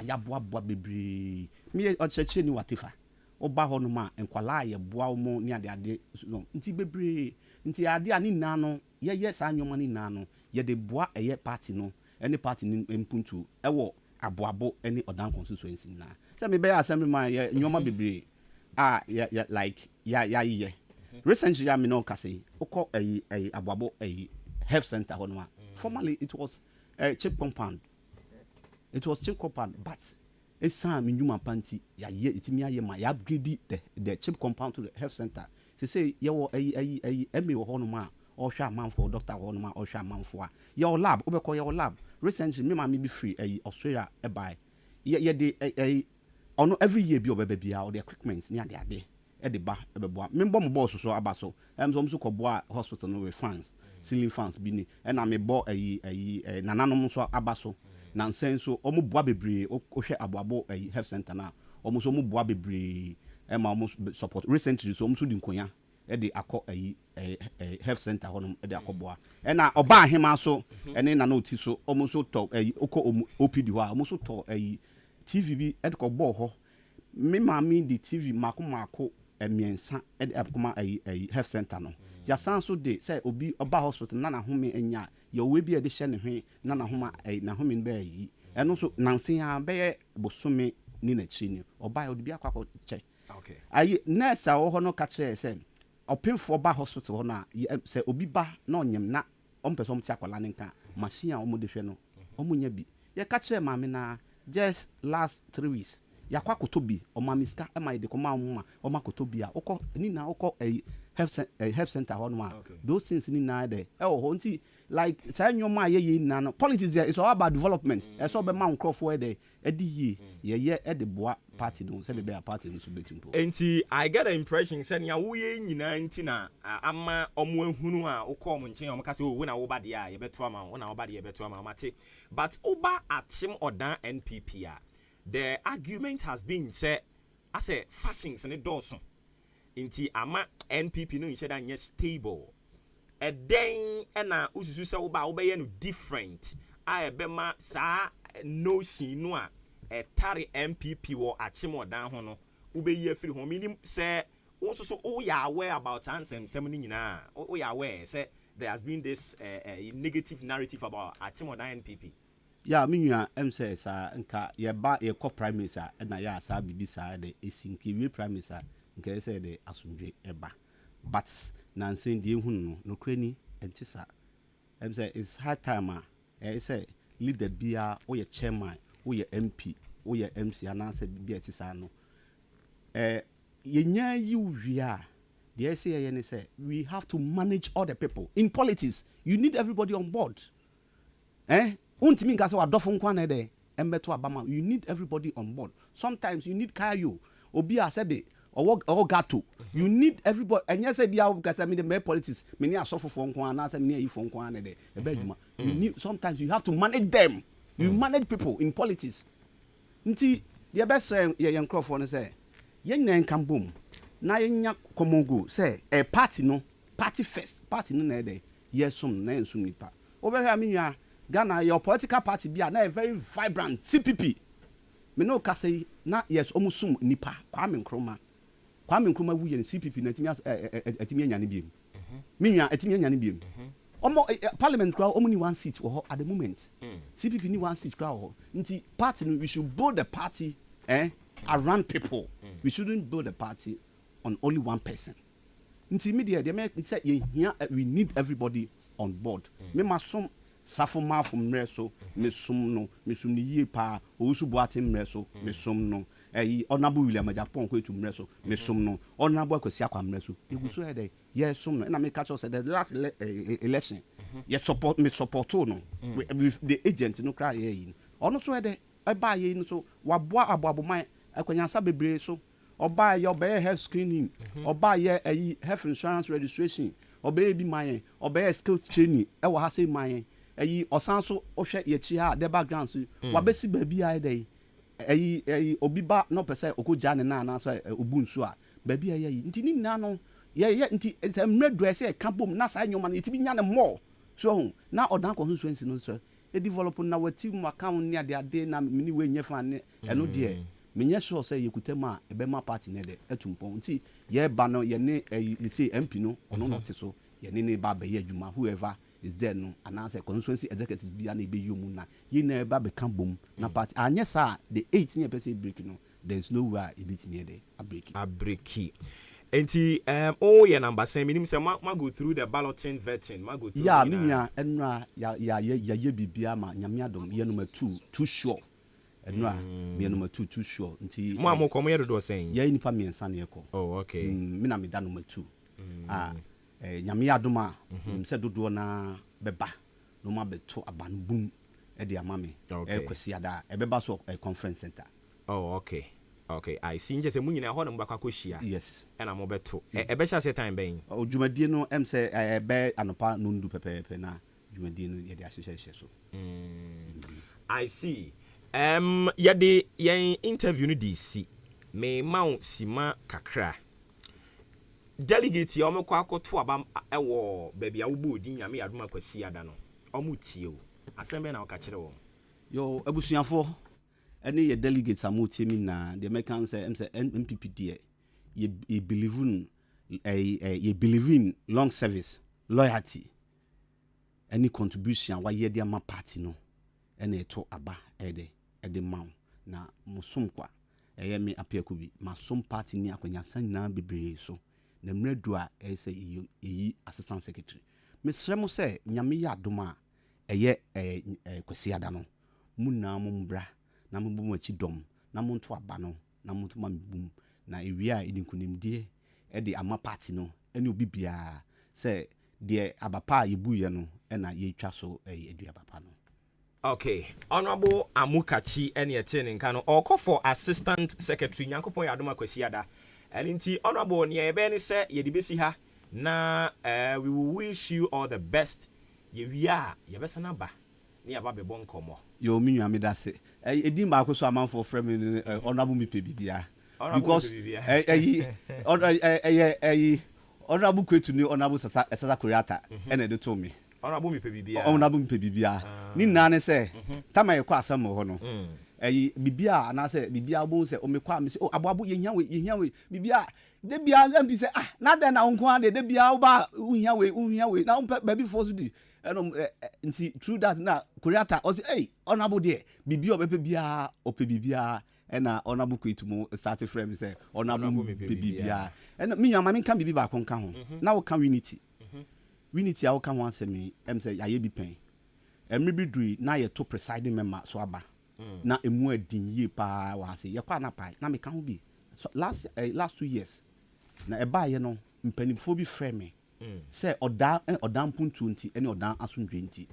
ya boa bebre me o cheche ni watifa oba ho no ma enkwala ye boa mo ni ade no nti bebre nti ade ani na no ye sa anyoma ni na no ye de boa eye party no any party ni mpuntu ewo aboabo any odan constituency na say me be assembly man ye nyoma bebre ya like ya recently ya me no kase ukọ aboabo health center ho no ma formerly it was chip compound but esan me nyuma panti ya ye itimi aye ma ya upgrade the chip compound to the health center say ye wo emi wo hono ma o hwa amanfo doctor hono ma o hwa amanfo a your lab obekọ your lab recently me ma me be free Australia e buy ye de ono every year bi obeba bia o the equipment ni ade e de ba e bebo me mbọ mo boss so aba so so ko boa hospital no with fans ceiling fans bi ni e na me bo nananom so aba so na nsen so omo boa bebre o hwe aboabo health center na omo so omo boa bebre e ma omo support recently so omo so di nkonya e de akọ health center honom e de akọboa e na oba ahema so ene na oti so omo so to okọ OPD ho omo so to TV bi e de ko bo ho me ma mi di TV mako emiensa e de akoma health center no ya san so de say obi oba hospital na home enya ya we bi e de hye ne hwe na homa na home be yi eno so nansen a be bosome ni na chi ni oba odi bi akwa che okay ayi nurse a wo ho no ka che say opinfo oba hospital ho na say obi ba na onyem na ompese omti akola ne nka machine a omo de hwe no omo nya bi ye ka che ma me na just last 3 weeks yakwa kotobi omamiska e ma de ko ma mma omakotobi a okọ ni na okọ health center ho no those things ni na there ho nti like say nyoma ye na no politics there is all about development e so be ma nkrofo e de edi ye e de boa party no say be a party no so betimpo enti I get the impression say na wo ye nyina nti na ama omo ehunu a okọ omo nchen omo ka say wo na wo ba de a ye beto ama wo na wo ba de ye beto ama mate but oba achim odan NPP a the argument has been say as a fashions and doson inti ama NPP no nche da nye stable e den na ususu se wo ba wo be no different a be ma sa no shin no a e tare NPP wo achimodan ho no wo be yi afiri ho minim say wo so wo ya aware about ansem ni nyina wo ya aware say there has been this negative narrative about achimodan NPP. ya minua say sa nka ye ba ye ko prime minister na ya sa bibi sa de esinki we prime minister nka say de asundwe eba but na nsen die hunu no krani entisa say it's hard time say leader bia wo ye chairman wo ye MP wo ye MC ananse bia etisa no ye nya yi wia the say ye ne say we have to manage all the people in politics. You need everybody on board. Untimi nka se wadofo nkwa na de embeto abama. You need everybody on board. Sometimes you need kayo obi asebe owo gato. You need everybody. Enya se bia wo kasa me the politics me ni asofofo nkwa na se me ni ayifo nkwa na de ebe adwuma. You need sometimes you have to manage them. You manage people in politics. Nti the best ye nkrofo no say ye nnan kan bom na ye nya komongo say a party no party first party no na de yesum na ensum nipa. Obehwa me nwa Ghana, your political party be na very vibrant CPP. Me no ka say na yes omusum nipa Kwame Nkrumah wu ye CPP na etimi anya ne biem. Me nwa etimi anya ne biem. Omo parliament crowd omo ni one seat at the moment. CPP ni one seat crowd. Nti party we should build the party around people. We shouldn't build a party on only one person. Nti media they make say here we need everybody on board. Me masom safo ma from reso mesum ni yie pa osu boate mreso mesum no honorable William Japon ko etu mreso mesum no honorable Akwasi Akwa mreso eguso he dey yesum no na me catch us the last election ye support no with the agent no cry here ono so he dey e ba ye no so waboa aboaboman akwanyansa bebre so oba ye obey health screening oba ye health insurance registration obey bi man obey skills training e wo ha say man osanso ohwe ye chi ha the background so wabesi ba bi ai dey obi ba no pese okoja ne na so obunsu a ba bi ai nti ni na no ye nti emredo ese ka bom na sa nyoma na itibi nya ne more so na odan constituency no so e develop na wati mu account ni ade na mini we nya fa ne eno de menye sure say yekutema e be ma party ne de etumpon nti ye ba no ye ne say MP no ono no te so ye ne ba be ye adwuma whoever is there no announce constituency executive bia na ebe yomu na ye na eba be kan bom na party anya sa the 18% break no there is no way e bit me there a break enti ye number 7 minim say ma go through the balloting vetting ma go through ya minya enra ya bibia ma nyame adom ye number 2 too sure ɛno a me number 2 too sure nti mo am ko mo yedo do sen ye nipa me nsa ne ekɔ oh okay me na me da number 2 nyame adom a sɛ dodoɔ na bɛba no ma bɛto abanbum ɛde ama me kwasi ada ɛbɛba so conference center. Oh okay I see nje se mu nyina ho na mbakwa kohia yes ɛna mo bɛto ɛbɛhya se time bɛn dwumadie no em sɛ ɛbɛ anopa no ndu pɛpɛpɛ na dwumadie no yɛde ahyehyɛ so. I see yɛde yɛn interview no DC me maw sima kakra delegate ya omekọ akoto aba ewo baabi a wo odi nyame adoma kwasi ada no omu tie o asembe na waka kire wo yo abusuafo ene ye delegates amotie mi na the American say MPP die ye believe in long service loyalty any contribution wa ye de ama party no ene eto aba ede maw na musom kwa eye me apiaku bi masom party ni akwanya san na bebre so na mredu a say yi assistant secretary mesremo say nyame ya adoma eye kwasi ada no munna mo mbra na mo bum achi dom na mo nto aba no na mo nto ma bum na ewia idinkunimdie de ama party no ene obi bia say de abapa yebu ye no na ye twa so edua papa no. Okay, Honorable Amukachi ene etene nka no oko for assistant secretary Nyankopon ya adoma kwasi ada Elinti honorable ni ebe ni se ye dibesi ha na we will wish you all the best ye wia ye besa na ba ni aba be bon komo yo mi nwa mi da se edin ba ko so amanfo frame honorable mi pe bibia because honorable kwetu ni honorable sasa kuriata ene de to me honorable mi pe bibia ni nane se tama ye kwa asam ho no bibia na se bibia bo se o me kwa me se o aboabo ye hiawe bibia de bia mbi se na de na nko ade de bia wo ba hiawe na baby force di nti true that na kuriata o se honorable de bibia obepe bia ope bibia na honorable kwetumo start frame se honorable bibia na me nyama me kan bibi ba kon kan ho na wo kan unity a wo kan ho asemi se yaye bi pen emri bi dui na ye to presiding member so aba na emu adin ye pa wa se ye kwa na pai na me kan ho bi so last 2 years na eba ye no mpanimfo bi frame say odan puntu nti ene odan asundwe nti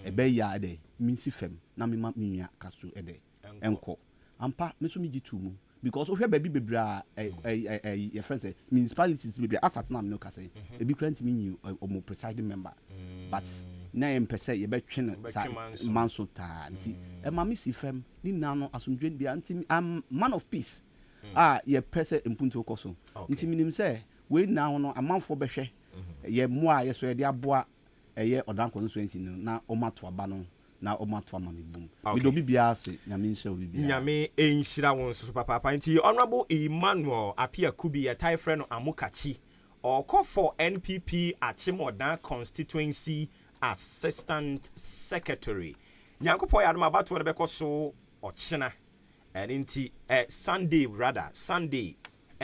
ebe ya de minsi fem na me ma minua kaso ede enko ampa me so mi gitu mu because ohwe baby bebra your friends say municipalities bebra asat na me no kase e bi grant me new omo presiding member but na em pese ye betwe no sa manso ta nti e ma me si fem ni na no asundwe bia nti am man of peace ye pese mpunto koso nti minim say we na no amanfo behwe ye moa ye so ye de aboa ye odan constituency no na omato aba no na omato ama me bum we do bibia se nyame nhyira obi bia nyame enhyira won so papa nti honorable Emmanuel Apia Kubi ya tai friend Amukachi oko for NPP Achimodan constituency assistant secretary Nyankopon ya adoma bato ne bekoso ochina nti Sunday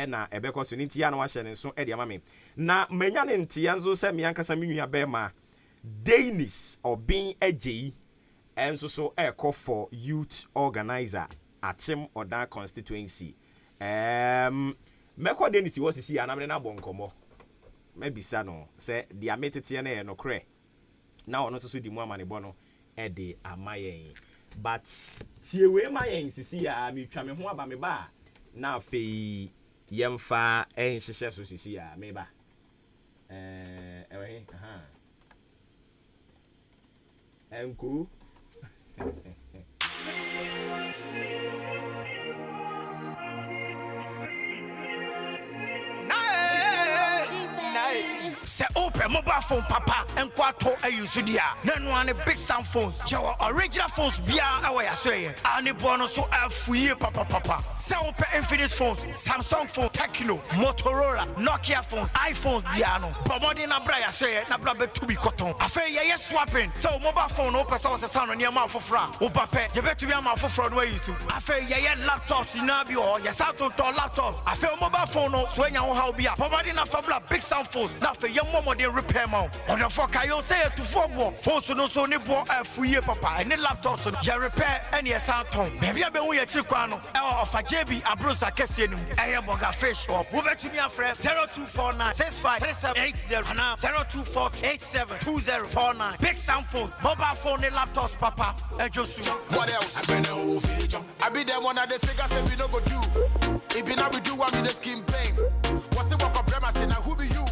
na ebekoso nti ya na wahye ne so ede ama me na manya ne nti yanzo se me yankasa me nua bema Dennis Obin Ejei enso so call for youth organizer Achim Oda constituency meko Dennis wo sisi anamne na bonkomo mebisa no se dia metete na ye no kre na ono so di mu amane bono ede amayen but tie we mayen sisi ya mi twa me ho aba me ba na afei yemfa enhyehyɛ so sisi ya me ba enku Se open mobile phone papa enkwato ayusu dia na no ane big sound phones your original phones bia awa ya so ye ane bono so afuye papa se open Infinix phones Samsung phone Tecno Motorola Nokia phones iPhones bia no bomodi na bra ya so ye na bra betu bi koton afa ye swapping so mobile phone open so se sound ne ma fofra wo pape ye betu bi ma fofra no ayisu afa ye laptops na bi o ye sound to laptops afa mobile phone no so enya wo ha bia bomodi na fabla big sound phones na fa your mom de repair mount. Or the fuck I you say to 4 more. Phones no so ni bo fuye papa and laptops ya repair any sound tone. Baby I be we chikwano. Of a JB abrosa kese no. I boga fish or over to me a friend 0249 653780 and 0248722049. Big sound phone, mobile phone and laptops papa. And just what else? I be them one of the figures say we no go do. If you not be do one with the skin pain. What's the work of them? I say now who be you?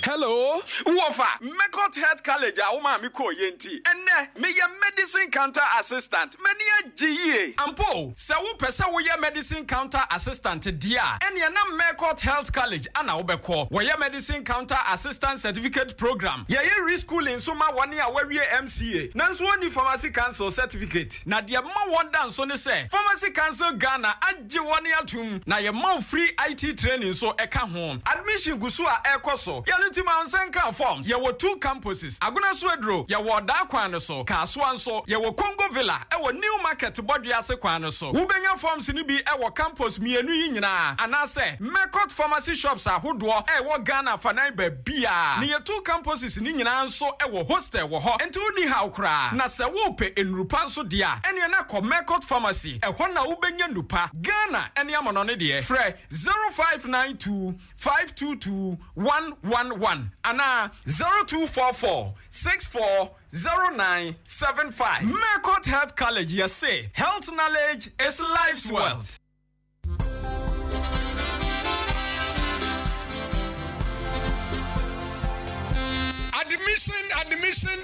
Hello, Wafa, Mekot Health College, Auma Miko Yenti, and me a medicine counter assistant, many a GA. Ampo, Sawu Pesa, we a medicine counter assistant, dear, and you're not Mekot Health College, Anna Obeko, we a medicine counter assistant certificate program. Yeah, you reschooling Suma 1 year where we MCA. Nanswani Pharmacy Council certificate. Na dia ma one dance on the say, Pharmacy Council Ghana, and Jiwania Tum, na your mouth free IT training so eka home. Admission Gusua Ekoso, Yalutima Sanka forms, there were 2 campuses. Aguna Swedro, ya were Darkwan so, Kaswan so, ya were Congo Villa, our new market body as a so. Ubenya forms in be our campus, me and Nina. And I say, Mekot pharmacy shops are Hudwa, our Ghana Fanaibe Bia. Near 2 campuses in Nina so, our hostel were hot, and 2 ni how cry. Nasa wope in Rupanso dia, and Yanako Mekot pharmacy, a Hona Ubenya Nupa, Ghana, and Yamanone Fre 0592 522 111. Ana 0244 640975. Mekot Health College, you say health knowledge is life's wealth.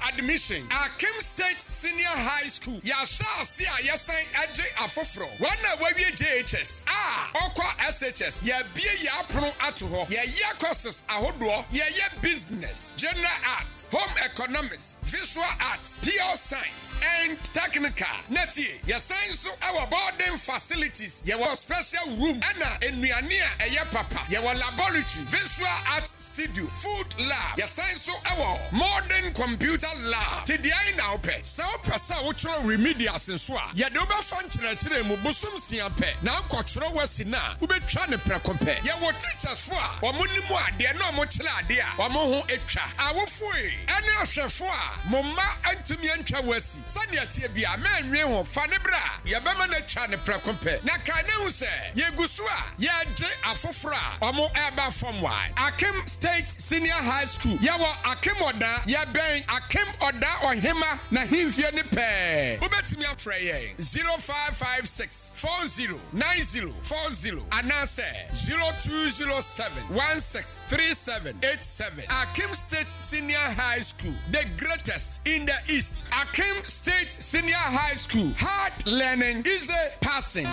Admission. Akim State Senior High School. Ya shall see a yasan AJ Afofro. One we JHS. Okwa SHS. Ya be ya pro atuho. Ya courses ahodo. Ya business, general arts, home economics, visual arts, pure science, and technical. Neti, ya science so our boarding facilities. Ya wa special room. Ana enuania ya papa. Ya wa laboratory, visual arts studio, food lab. Ya science so our modern computer lab. Today now pe. So pesa utro remedials in swa. Ya doba function chire mu busum siampe. Na kwatro wasi na. Ube try ne prekompe. Ya wo teachers for. Wa muni mu ade no mo chira ade a. Wa mo ho etwa. Awofo e. Ene ahwefo a mo ma antumi antwa wasi. Sane atie bia ma nwe ho fa ne bra. Ya bema na twa ne prekompe. Na ka ne hu se. Ye gusu a. Ya je afofro a. Wa mo eba form y. Akim State Senior High School. Ya wa Akim Oda. Ya ben Akim Oda Ohima na himfie ne pe. Ubetimi afre ye 0556 409040 anase 0207163787. Akim State Senior High School, the greatest in the East. Akim State Senior High School, hard learning is a passing.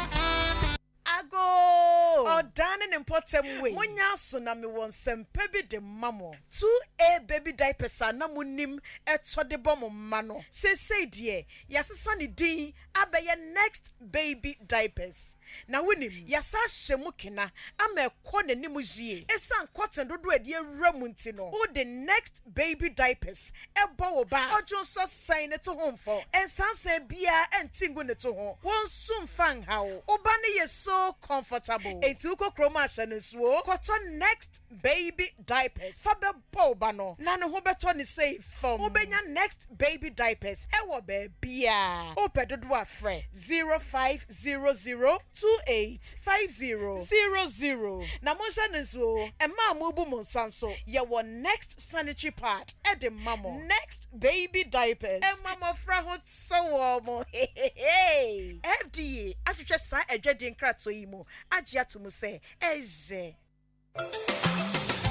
Ago Odane important way. Munya so na me won sempe bi de mamo. 2A baby diapers na munim eto de bom mano. Say die yasesa ne din abeye next baby diapers. Na wonim yasa hyemu kena ama ekọ nanim jie. Esan cotton dodo ade awura munti no. O the next baby diapers ebo wo ba. Ojo so sign ne to home for. Ensanse bia entingu ne to ho. Won sum fan hawo. Oba ne yeso comfortable. Etuko chroma sensuo. Cotton next baby diapers. Fabe boba no. Na ne ho beto ni say form. Obenya next baby diapers. Ewo be bia. Opedodo afre 0500285000. Na monsha nensuo. Ema amubu monsanso. Ye wo next sanitary pad. Ede mamo. Next baby diapers. Ema mofra hot so mo. Hey. FDA. After sa edwedi nkrato yimo. Agia to mu say eje.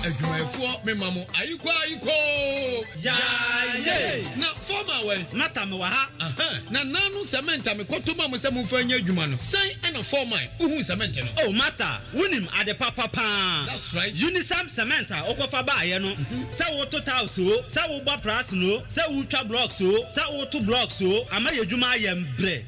Adwumayefo me mamo ayiko ya na former we master me wa ha na nanu cement me kotoma mo se mo fanya adwuma no sai na former uhu cement no oh master wunim ade papa that's right unisam cement okofa ba ye no se wo total so se wo gba price no se wo twa blocks so se wo to blocks so ama yedwuma ye mbre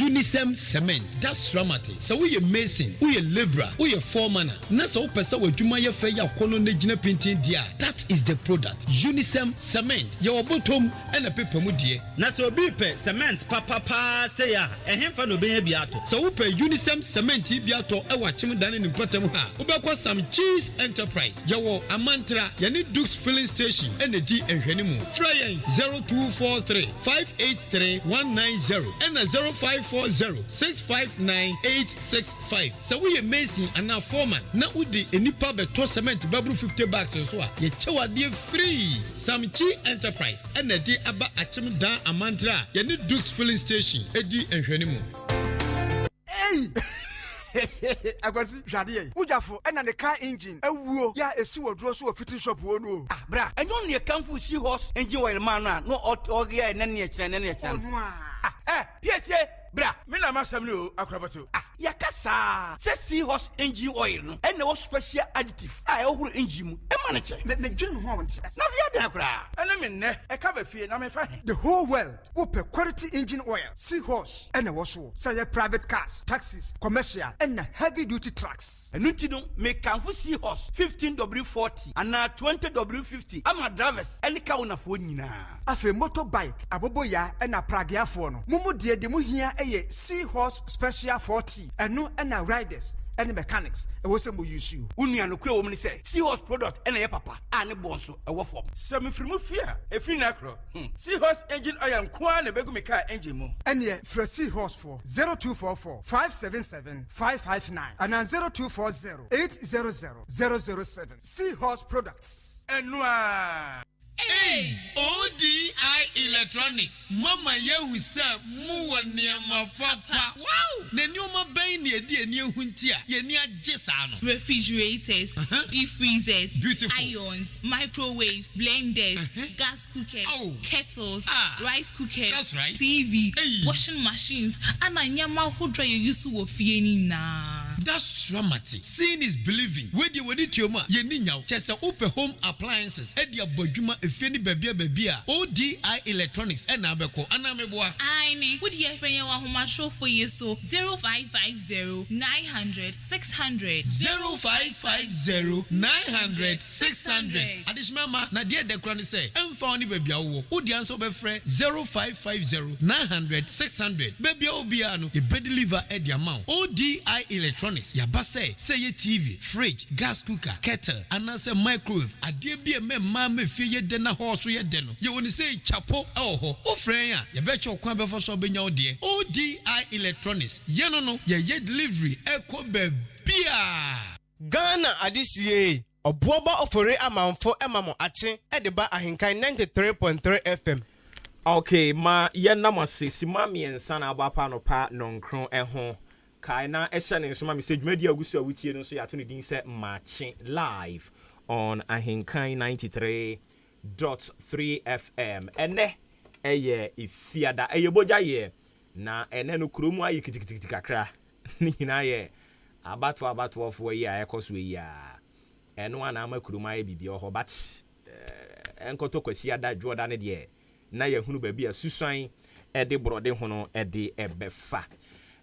unisam cement that's dramatic so we mason we labourer we foreman na so pesa wadwuma adwuma yɛ fɛ ya kono na gina pintin dia. That is the product. Unisem cement. Your bottom and a paper mu die. Na so obi pɛ cement papa say ya. Ɛhenfa no be bi ato. So wo pɛ Unisem cement bi ato e wa chim dan ne mpatam ha. Wo bɛ kɔ some cheese enterprise. Yawo Amantra, yani Dukes filling station and the D ehwani mu. Fly 0243 583 190 and 0540 659 865. So we amazing and now foreman. Na udi enipa beto cement babru 50 bags so a ye chewa de free. Some chi enterprise and the D aba achim dan Amantra, yani Dukes filling station edi ehwani mu. Hey! Agwazi jade ujafo ena ne car engine ewuo ya esi wodro so fitting shop wo no ah bra enyo ne kanfu si horse engine oil man no oge e ne ne PSA bra me na masam ni o akrabato yakasa se seahorse engine oil no ene wo special additive a ehuru engine mu e ma ne che me dwun ho wonte na via de akra ene me ne e ka ba fie na me fa he the whole world open quality engine oil seahorse ene wo so say private cars taxis commercial and heavy duty trucks enu ti no me kanfo seahorse 15W40 and 20W50 ama drivers ene ka wona fo nyina afi motorbike aboboya ena pragiafo no mumu de mu hia eye seahorse special 40 eno ena riders and mechanics e wo se mo use you unua no kure wo me say seahorse product ena ye papa ani bonso e wo form semi frimu fia e free na kro seahorse engine oil nko na begu me car engine mu ene for seahorse for 0244 577 559 and 0240 800 007 seahorse products enua. Hey, ODI Electronics. Mama yehu say mu waniama papa. Wow! Ne nyoma ben ne edi eni ehuntia. Ye ni agye sa no. Refrigerators, deep freezers, beautiful irons, microwaves, blenders, gas cookers, kettles, rice cookers, that's right. TV, washing machines, and anyama hodra you use wo fie ni na. That's dramatic. Seeing is believing. Where the wedi tioma ye ni nyaw. Chese open home appliances. Edi abodwuma efeni bebia. ODI Electronics ena abeko anameboa. Aini, wodi ye fenye wa homa show for ye so 0550 900 600 0550 900 600. Adishmama na die dekra ni say emfa oni bebia wo. Wodi anso be frɛ 0550 900 600. Bebia obia no e be deliver edi amount. ODI Electronics yaba say ye TV, fridge, gas cooker, kettle, and say microwave. Adie bi e memma me fie ye de na horse ye de no. Ye woni say chapo ho. O friend ya ye be cho kwan be for so benya wo de. ODI Electronics. Ye no ye delivery eko be bia. Ghana adisie. Obuoba Ofori Amanfo emamo ache edeba ahenkan 93.3 FM. Okay, ma ye namase simami ensa na abapa no pa nonkron eho. Kaina esane nso ma message media agusu awutie no so ya to ne din se Maakye live on AHENKAN933.3 FM. Ene eye ifiada eye boja ye na ene no kuromu ayi kitikiti kakra ni hina ye abatu ofo ye ayekoso yi a eno ana ama kuromu ayi bibia ho but enkoto kwasi ada dwoda ne de na ye hunu ba bia susuan ede brode hono ede ebefa.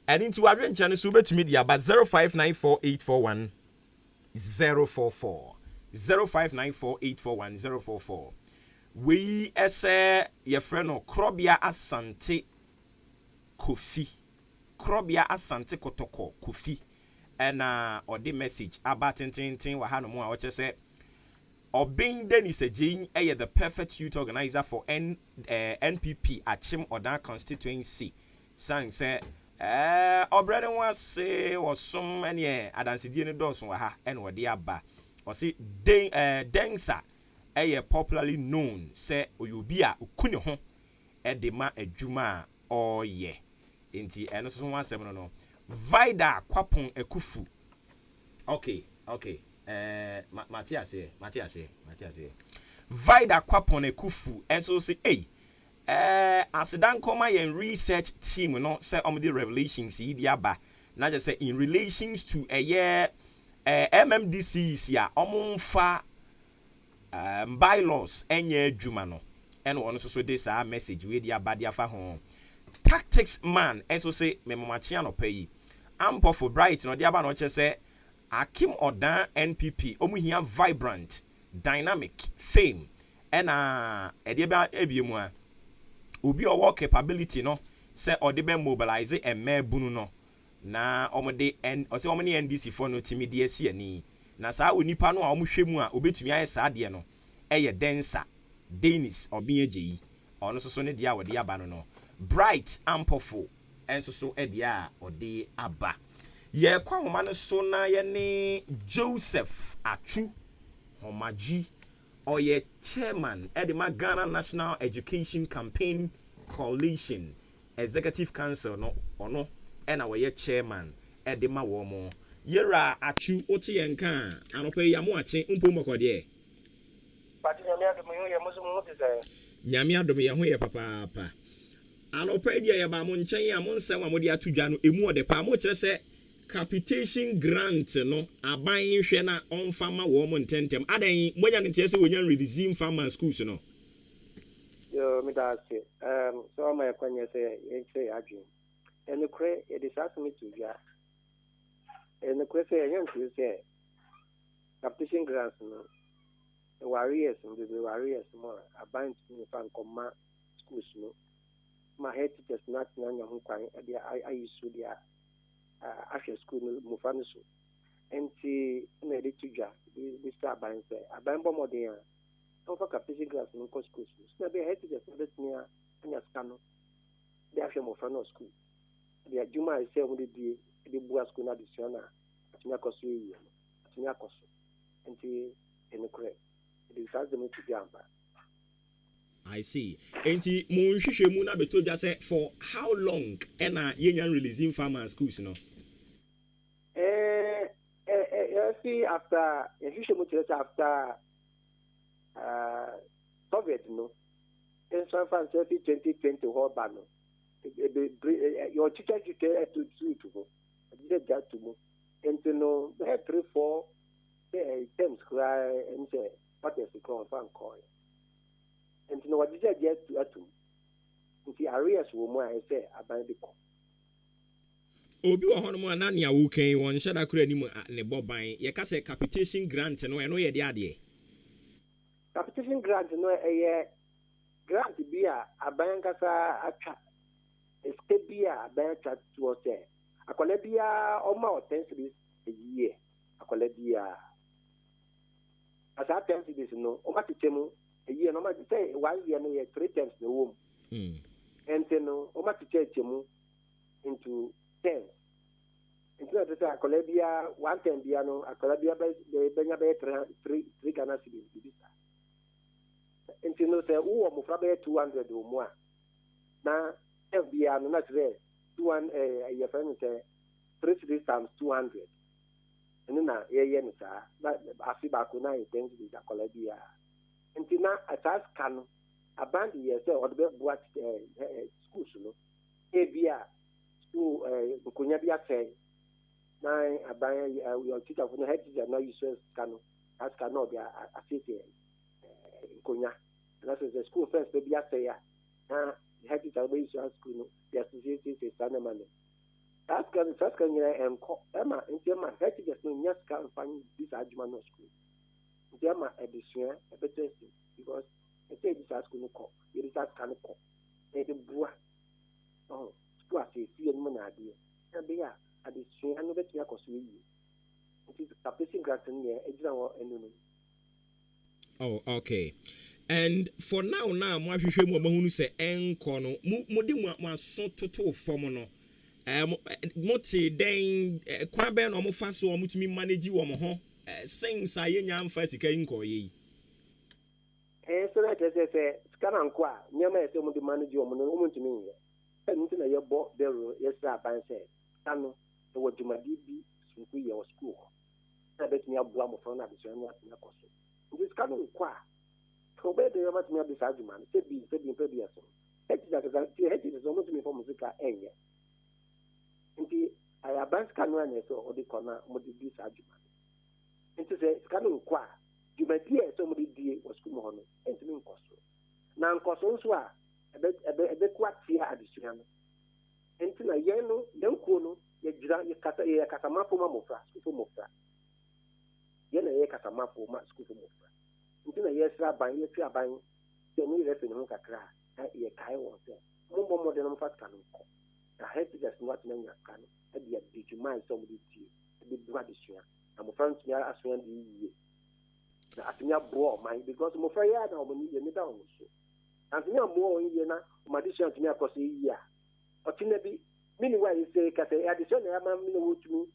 And into our channel, so bet media about 0594841044 0594841044. We ese your friend no Krobia Asante Kofi. Krobia Asante Kotoko Kofi. And or the message about tin wahano mo what say Obin Dennis Jane the perfect youth organizer for NPP at Chim Oda constituency. Sang say Obrede was say was some many adansidie ne dɔso wa ha and wɔde aba wɔse densa popularly known say oyobi a okune ho de ma adwuma ɔyɛ enti ɛno so ho asɛm no Vida kwapon akufu okay Matias Vida kwapon akufu ɛso say asidan koma yen research team no say the revelations yi aba na just say in relations to a year MMDC ya omonfa bylaws enye adwuma no and one so this message we dia aba dia fa ho tactics man eso say memomachia no pay ampo for bright no dia aba no che say Akim Odan NPP omu hia vibrant dynamic fame ena edieba ebiemu a obi owo capability no se odebe mobilize emme bunu no na omode ose omne NDC for no timidi esi ani na saa onipa no a omhwemu a obetumi aye saa de no eye densa Dennis Obiajeyi ono so ne dia wode aba no bright ampofo enso so edia ode aba ye kwa homa no so na ye ne Joseph Atu Homaji oye chairman edema Ghana National Education Campaign Coalition Executive Council no ono ena we chairman edema wo mo yera Atu oti yenka anope yamu ache mpomokode pati nyame adom ye musumu tise nyame adom ye ho ye papa anope dia ye ba mo nchen ya mo nsem a mo de atudwa no emu ode pa mo kire se capitation grant no aban hwe na onfama wo mo ntentem adan monya ne tie se wonya redeem farmer schools no yo mi da se so ma kwanye se ye se adwin ene kre e de sa me to dwa ene kre se ye ntu se capitation grants no warriors and the warriors more aban to fan comma schools no my head teachers not nyanya ho kwan e de I so dia after school mo fa no so enti na de tujwa we start aban say aban bo modern a on for capitation class no ko schools so be head teachers bet nia anya skano de after mo fa no school de aduma I say mo de die bua school na de so na atinya koso yi atinya koso enti ene correct it has them to jump. I see. Enti mo nhwehwe mu na beto dwa say for how long ena yenyan releasing farmer schools no? See after nhwehwe mu church after Soviet no. In San Francisco 2020 whole ban no. Your teacher you care to go. Did that to mo. Enti no 3-4 terms cry and say what is the call fan call and you know what did I get to atum nti areas wo mu I say aban de ko obi wo hono mu anania wo kan won hyada kura ni mu ne boban ye ka say capitation grant no e no ye de ade capitation grant no e grant bi a aban kasa atwa este bi a aban atwa to say akola bi a o ma o 10 cities a year akola bi a as I tell you this, no, o mati chemu, a year, no mati say 1 year, no, 3 times the womb. And then, no, o mati chemu into 10. Into that, Colabia, 1 10 piano, a Colabia, Benya 3 Ghana cities. And you know, say, oh, Mufabe 200 or more. Now, FBA, no, not there, 200, your friend say, 3 cities times 200. Nina ye sa ba afiba ko na intense bi da kolabia entina atas kan aband ye se o de buat schools no e bia school konya bia say na aban your teacher for no head teacher no use kan as kan no bia asite konya na so the school first be bia say ya na head teacher be use school no the associate say sanema no that's can Emma Emma just no yes can find this argument no school. Emma edition a better because I say this school no call. It is that can call. They the boy. Oh, school say see any man idea. And be a edition and bet me a cost you. It is a placing grant in here, exam and oh, okay. And for now mo ahwehwe mu mahunu se enko no mo di mo so toto form no moti den kwabe no mo fa so mo tumi manage wo mo ho since ayenya amfa sika nko yi so that say scan anko a nyama ese mo di manage wo mo no mo tumi yi nti na ye bo bero yes aban say tano e wo jumadi bi sunku ye wo school na bet mi abu mo fa na bi so na akoso nti scan anko a so be de ma tumi abi sa juma se bi aso eti da ka eti so mo tumi for musica enye nti aya ban skanu ane so odi kona modi di sa juma nti se skanu kwa juma di e so modi di wo school mo no enti min koso na nkoso nso a ebe kwa tia adisua no enti na ye no den ko no ye jira ye kata mafo ma mofra school mofra na yɛ kasama for ma school for mofra nti na yɛsra ban yɛtwi aban sɛ ne yɛrɛ fɛ ne ho kakra a yɛkae wɔn sɛ mommɔ mmɔden no mfa sika no nkɔ na head teachers no atena nya sika no ɛde adi dwuma sɛ ɔmde tie ɛde bu adesua na mmɔfra ntumi asoa de yie na atumi aboa ɔman because mmɔfra yɛ a na ɔmani yɛ ne da ɔmo so antumi ammoa wɔn yie na ɔmadesua ntumi akɔ so yie a ɔtena bi mini wa yi sɛ kasɛ adesua na yɛama mi na wɔtumi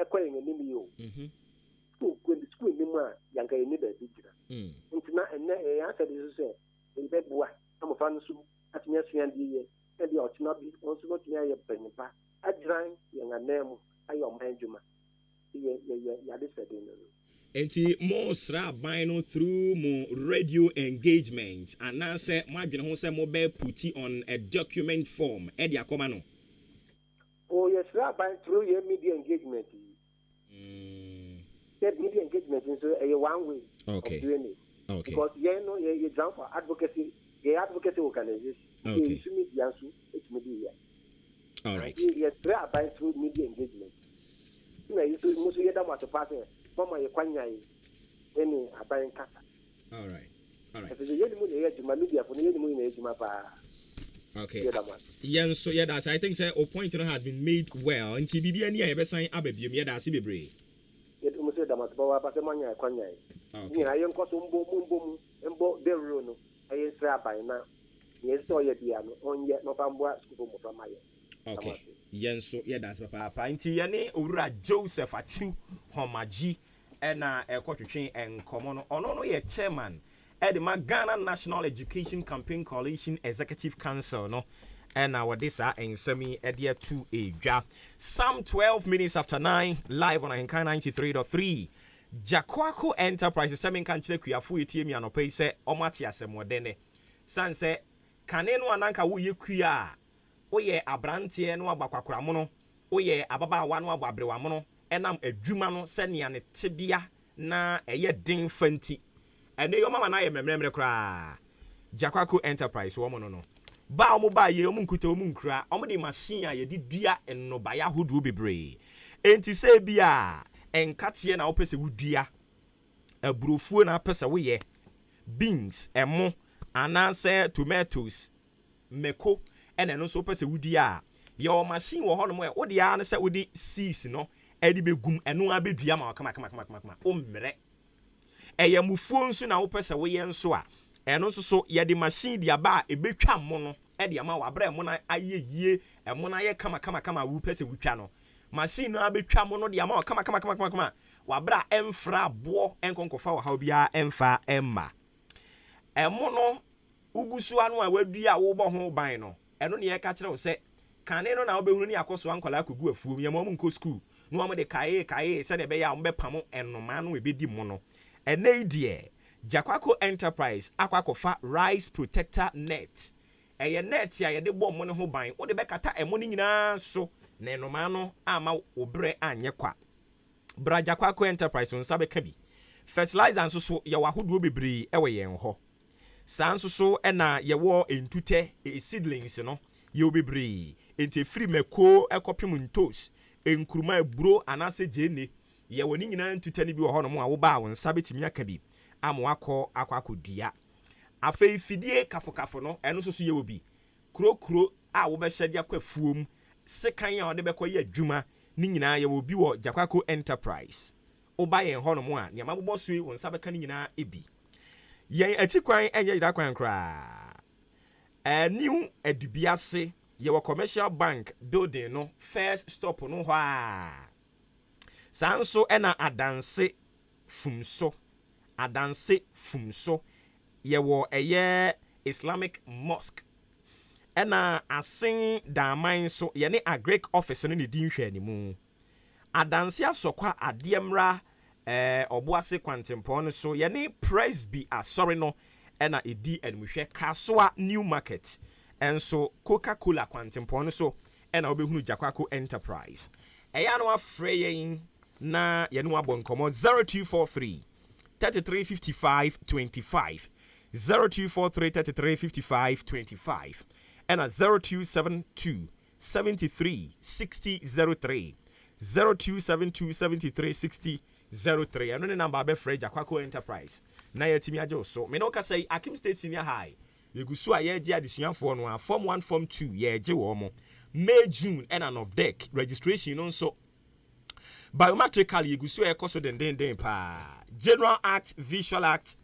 ɛkɔ yɛn anim yi o school anim a yanka yɛn ni baabi gyina nti na ɛnɛ yɛn asɛ de so sɛ ɛbɛboa amɔfra no so atumi asua de yie ɛde ɔtena bi wɔn nso wɔtumi ayɛ panyinpa agyran yɛn anan mu ayɛ ɔman adwuma yɛade sɛ de no enti mo sra aban no through mo radio engagement anaasɛ mo adwene ho sɛ mo bɛ puti on a document form ɛde akɔma no yɛsra aban through your media engagement media engagement nso ɛyɛ one way of doing it because yɛn no yɛ drown for advocacy organization yɛnsu media nso ɛtumi de yɛ yɛsra aban through media engagement na yɛso mo so yɛda mo atopa sɛ mama yɛ kwanya yi ɛne aban kasa ɛfɛ sɛ yɛne mu na yɛ adwuma media fo no yɛne mu na yɛ adwuma paa okay yes so yeah that's I think say a point has been made well nti bibia ni a yɛbɛsan aba biom yɛ da ase bebree yɛde mu sɛ dama to ba ba sɛ manya kwanya yi ni ayɛ nkɔ so mbo de ro no ɛyɛ sra aban na yɛ sɛ ɔyɛ bia no ɔnyɛ no fa mboa school mo fa mayɛ okay yɛn so yɛ da ase papa nti yɛne owura Joseph Achu Homaji ɛna ɛkɔtwetwe nkɔmɔ no ɔno no yɛ chairman Edema Ghana National Education Campaign Coalition Executive Council no and our this and semi edia 2 a some 12 minutes after 9 live on AHENKAN933.3 Jakwako Enterprises semi kan chile kuyafu etie mi anope se omati asemodene san se kane no ananka wo ye kuya woye abrante no abakwakura mo no woye ababa wa no ababrewa mo no enam adwuma no se ne ane tebia na eye den fanti ene yo mama na ye memremre kra Jakwako Enterprise wo mo no ba omo ba ye omo nkuta omo nkura omo de machine a ye di dua enno ba ya hodo bebre enti se bia enkate na wo pese wudua aburofuo na pese wo ye beans emo ananse tomatoes meko ene no so pese wudua ye o machine wo hono mo e wo de ya na se wo di seeds no edi begum eno abedua ma kama o mre eye mufuo nso na wo pese wo ye nso a eno nso so ye de machine dia ba ebetwa mo no e de ama wa bra mo na ayeyie emo na ye kama wo pese wutwa no machine no abetwa mo no de ama kama wa bra emfra bo enkonkofa wa ha bia emfa emma emo no ugusu anu a wadua wo bo ho ban no eno ne ye ka kire wo se kane no na obehunu ne akoso ankola akogu afuom ye mo nko school no am de kae se de be ya mo be pamo enoma no ebedi mo no ene die Jakwako Enterprise akwakofa rice protector net eye net ya ye de bo mo ne ho ban wo de be kata emo ni nyina so na enoma no ama obre anye kwa bra Jakwako Enterprise nsa be ka bi fertilizer nso so ye wahodo bebre ewe yen ho san nso so na ye wo entute seedlings no ye bebre ente free meko ekopim ntos enkuruma eburo anase jene ye woni nyina entute ni bi wo ho no mo a wo ba wo nsa betimi aka bi amwakọ akwakodia afei fidie kafokafo no eno so ye obi krokro a wo be hyade akwafuom sekan a wo de be kọ ye adwuma ni nyina ye obi wo Jakwako Enterprise oba ye ho no mo a ne mabobọ sui won sa beka ni nyina ebi ye achikwan enye yida kwan kra new edubiase ye wo commercial bank building no first stop no ho a sanso ena adanse fumso yewo eye Islamic Mosque ena asin daman so ye ne agric office no ne din hwe animu adanse asokwa ademra obuase kwantempo no so ye ne presby asori no ena edi animhwe kasoa new market enso Coca-Cola kwantempo no so ena obehunu Jakwako Enterprise eya no afre yen na ye no abonkomo 0243 335525 0243 335525 and a 0272 73 6003 0272 73 60 03 and the number be Fred Aquaco Enterprise na yetimi ajo so me no ka say Akim State Senior High yegusu a ye gye adesuafo no form 1 form 2 ye gye wo mo May June and an of deck registration no so biometrically yegusu e koso den pa General Act, Visual Act,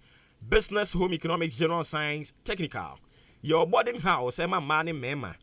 Business, Home Economics, General Science, Technical, your boarding house, mema,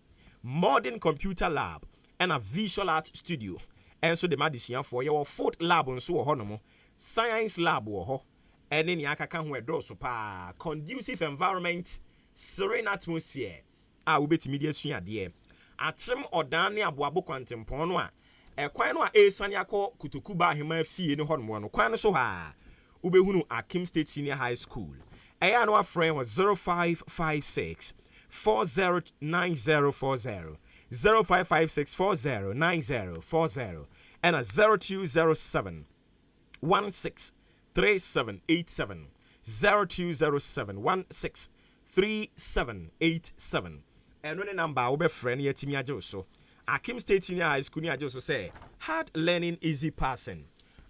modern computer lab, and a visual art studio. And so the medicine for your food lab on so honomo, science lab wo and any aka where do so pa conducive environment, serene atmosphere. I will be to media soon dear. Atem odane aboabo kwantempono a kwan no a esaniako kutokuba hema fie ne honomo no kwan so ha ubehunu Akim State Senior High School. Aya no friend was 0556 409040 0556 409040 and a 0207 163787 0207 163787 and when number ube friend yetimi ajoso Akim State Senior High School ni ajoso say hard learning easy passing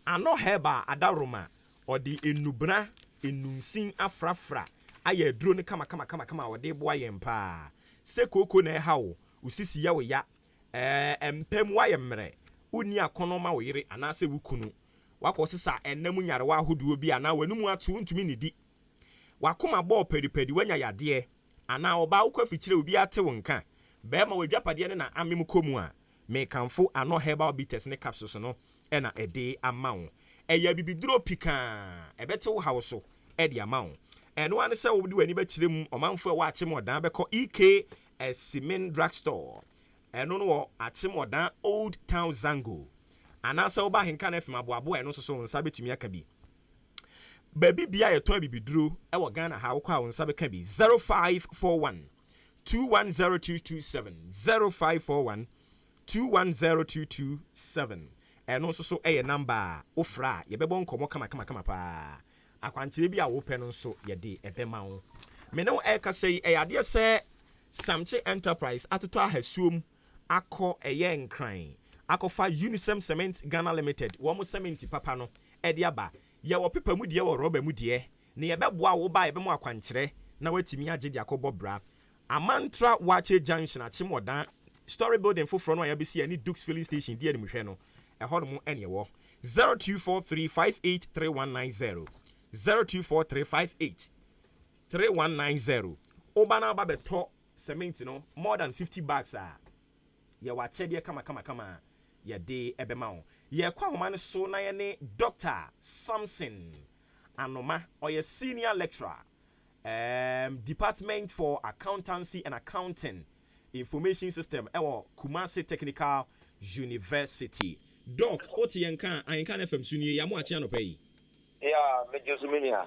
ano heba adaroma or the enubra enunsin afrafra aye duro ne kama o de boa yempa se koko na hawo usisi ya wo ya empem wa yemre uni akonoma wo yire anase wukunu wakosisa enam nyare wa hoduo bi ana wanumu atu ntumi nidi wakoma ball pedipedi wanya yade ana oba ukwafichire obi ate wonka be ma wadwapade ne na amem komu a me kanfo ano herbal bitters ne capsules no na ede amawo eya bibiduro pika ebete wo hawso ede amawo eno ane se wo de wani ba kire mu omanfo wa ache modan beko EK Simin Drugstore eno no ache modan Old Town Zango ana se wo ba AHENKAN933 aboabo eno so nsa betumi aka bi baby bia ye ton bibiduro e wo Ghana ha wo kwa wo nsa beka bi 0541 210227 0541 210227 eno so eye number ofra ye bebo nkomo kama pa akwankyere bi a wo pɛ no nso ye de ebema wo me no e ka sei e ade se Samche Enterprise atoto ahasuom akɔ eye nkran akɔfa Unisem Cement Ghana Limited wo mo cement papa no e de aba ye wo pepa mu de wo rubber mu de ne ye bɛboa wo ba ye bɛmo akwankyere na watimi agye de akɔbɔ bra Amantra Wache Junction achimodan story building foforo no ayabesi ani Dukes filling station die ni mhwe no ehɔ no ene wo 0243583190 0243583190 obana ba beto cement no more than 50 bags ye wa chede kama ye de ebema wo ye kwa homa no so na ye ne Dr. Samson Anoma or ye senior lecturer Department for Accountancy and Accounting Information System Kumasi Technical University. Doc, oti yenka AHENKAN933 suni ya mo achi no pay. Yeah, me Josuminia.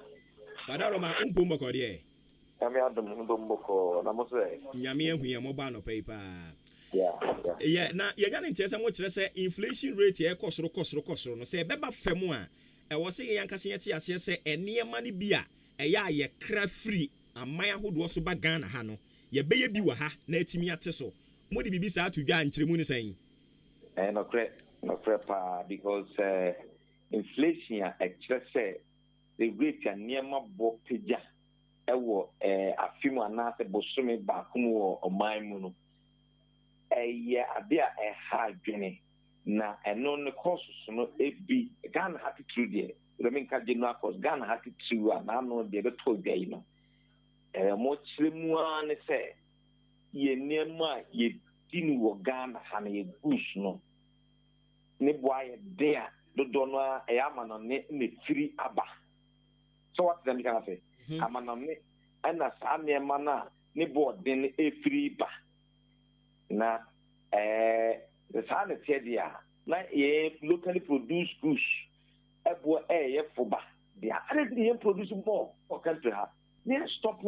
Badaro ma umpombo ko de. Nyame adom umpombo ko na mo se. Nyame ehu ye mo ba no pay pa. Yeah. Na ye ga ne ntese mo kire se inflation rate e kosoro no se beba fam a e wo se yanka se yete ase se enema ne bia eya ye kra free amaya hodo so ba Ghana ha no ye beye bi wa ha na atimi ate so modi bibi sa atudwa nkyere mu ne san no cre pa because inflation actually say the rate ya niema bo peja ewo afimu anase bosome ba kumu wo oman mu no ye abia ha dwene na eno ne course no ebi Ghana ha to true there Reminka general course Ghana ha to true and no de be to dey no mo chiremu an say ye niema ye tinu wo Ghana ha na ye goose no ne boy there do no ama no ne free aba so what them can say ama no ne ana sa niema na ne board den e free ba na the sa ne dia na ye locally produced goose ebo ye foba they are already producing more for country ha they stop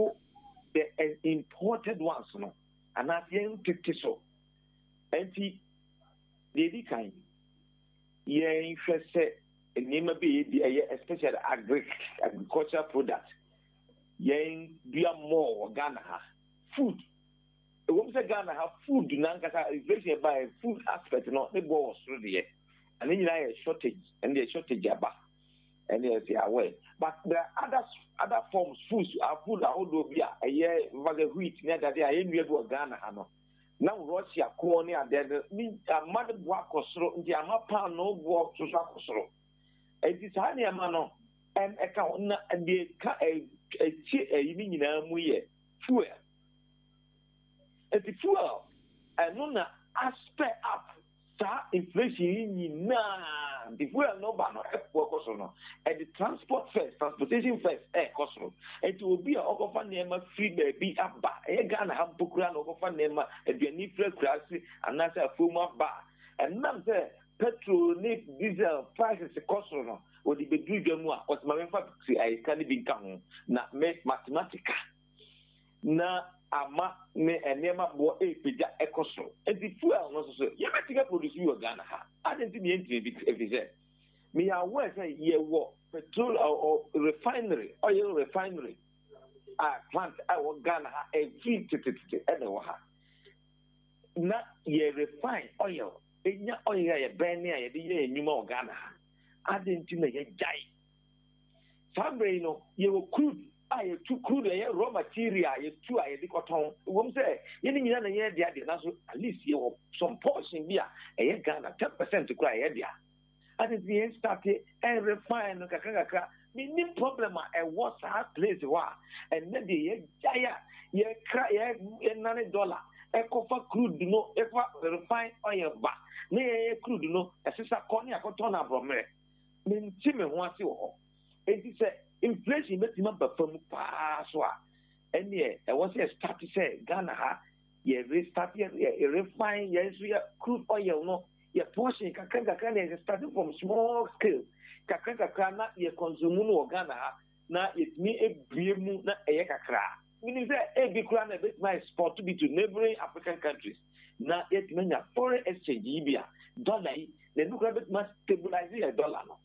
the imported ones no and at the end so anti they kind ye interest name be especially agricultural product ye be more Ghana ha food when say Ghana ha food nankasa inflation by food aspect no they go through there and then you shortage and the shortage aba and yes, yeah, way. But there are other forms, foods are food, although be a year, wheat, near that they are in real Ghana. Now, Russia, Cornea, there, a mother walk or so, the Amapa no walk to Sakosro. It is honey a mano, and a count, and the evening fuel. It's the fuel, and no aspect up. Inflation the fuel no ban cost and the transportation first cost it will be a offer name free baby up bar a gun have book run over name a benefit classy and that's a former bar and now say petrol diesel prices cost or the big was my I can't be come not make mathematica na ama me enema bo pija ekoso and the fuel no so you better produce you Ghana ha I didn't be into me aware say ye wo petrol or refinery oil refinery plant our Ghana ha e fi ha na ye refine oil enya oil ye burn ye de ye nyuma Ghana ha I didn't na ye jai sabre no ye wo crude I too crude raw material, you too I the cotton. Wom say, any na year at least you some portion beer, a Ghana 10% to cry idea. And it's the end started and refine kakaka. Meaning problem and what's our place wa and then the jaya ye cry $9. Eco for crude no refine oil back. Nay crude no a sister corny a cotton abrome. Mean Timmy wants you all. It is a inflation makes him perform passwa. And yeah, I was a start to say Ghana ha, ye restart ye refine yes we crude oil no, ye portion kakanga is starting from small scale. Kakanga na ye consume no Ghana ha, na it me a biemu na a kakra. Meaning that a big crown a bit my sport to be to neighboring African countries. Na it mean a foreign exchange ibia dollar, the look a bit must stabilize a dollar no.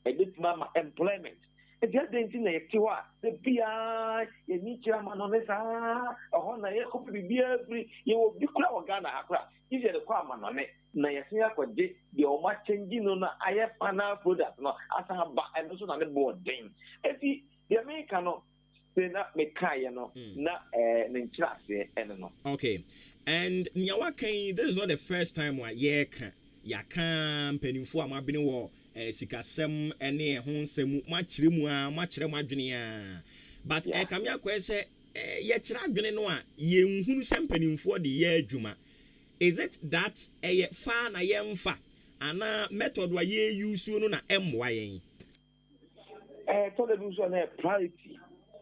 A bit mama employment. It's just the thing that you are the PI, you need your man on this. A honor, you hope to be every you will be crowd Ghana. Is it a common on it? Nayasia could the Oma changing on I have an product, no, as I have and also on the board. Then, if the American say not make Kayano, not an and no. Okay, and Nyawake, this is not the first time why ye can penny for my bin war. Sikasem ene ho nsem machire mu a machire madwene a but kamia kwese ye kira adwene no a ye nhunu sempanimfo de ye adwuma is it that ye fa na ye mfa ana method wa ye use no na emwa yen to the use on priority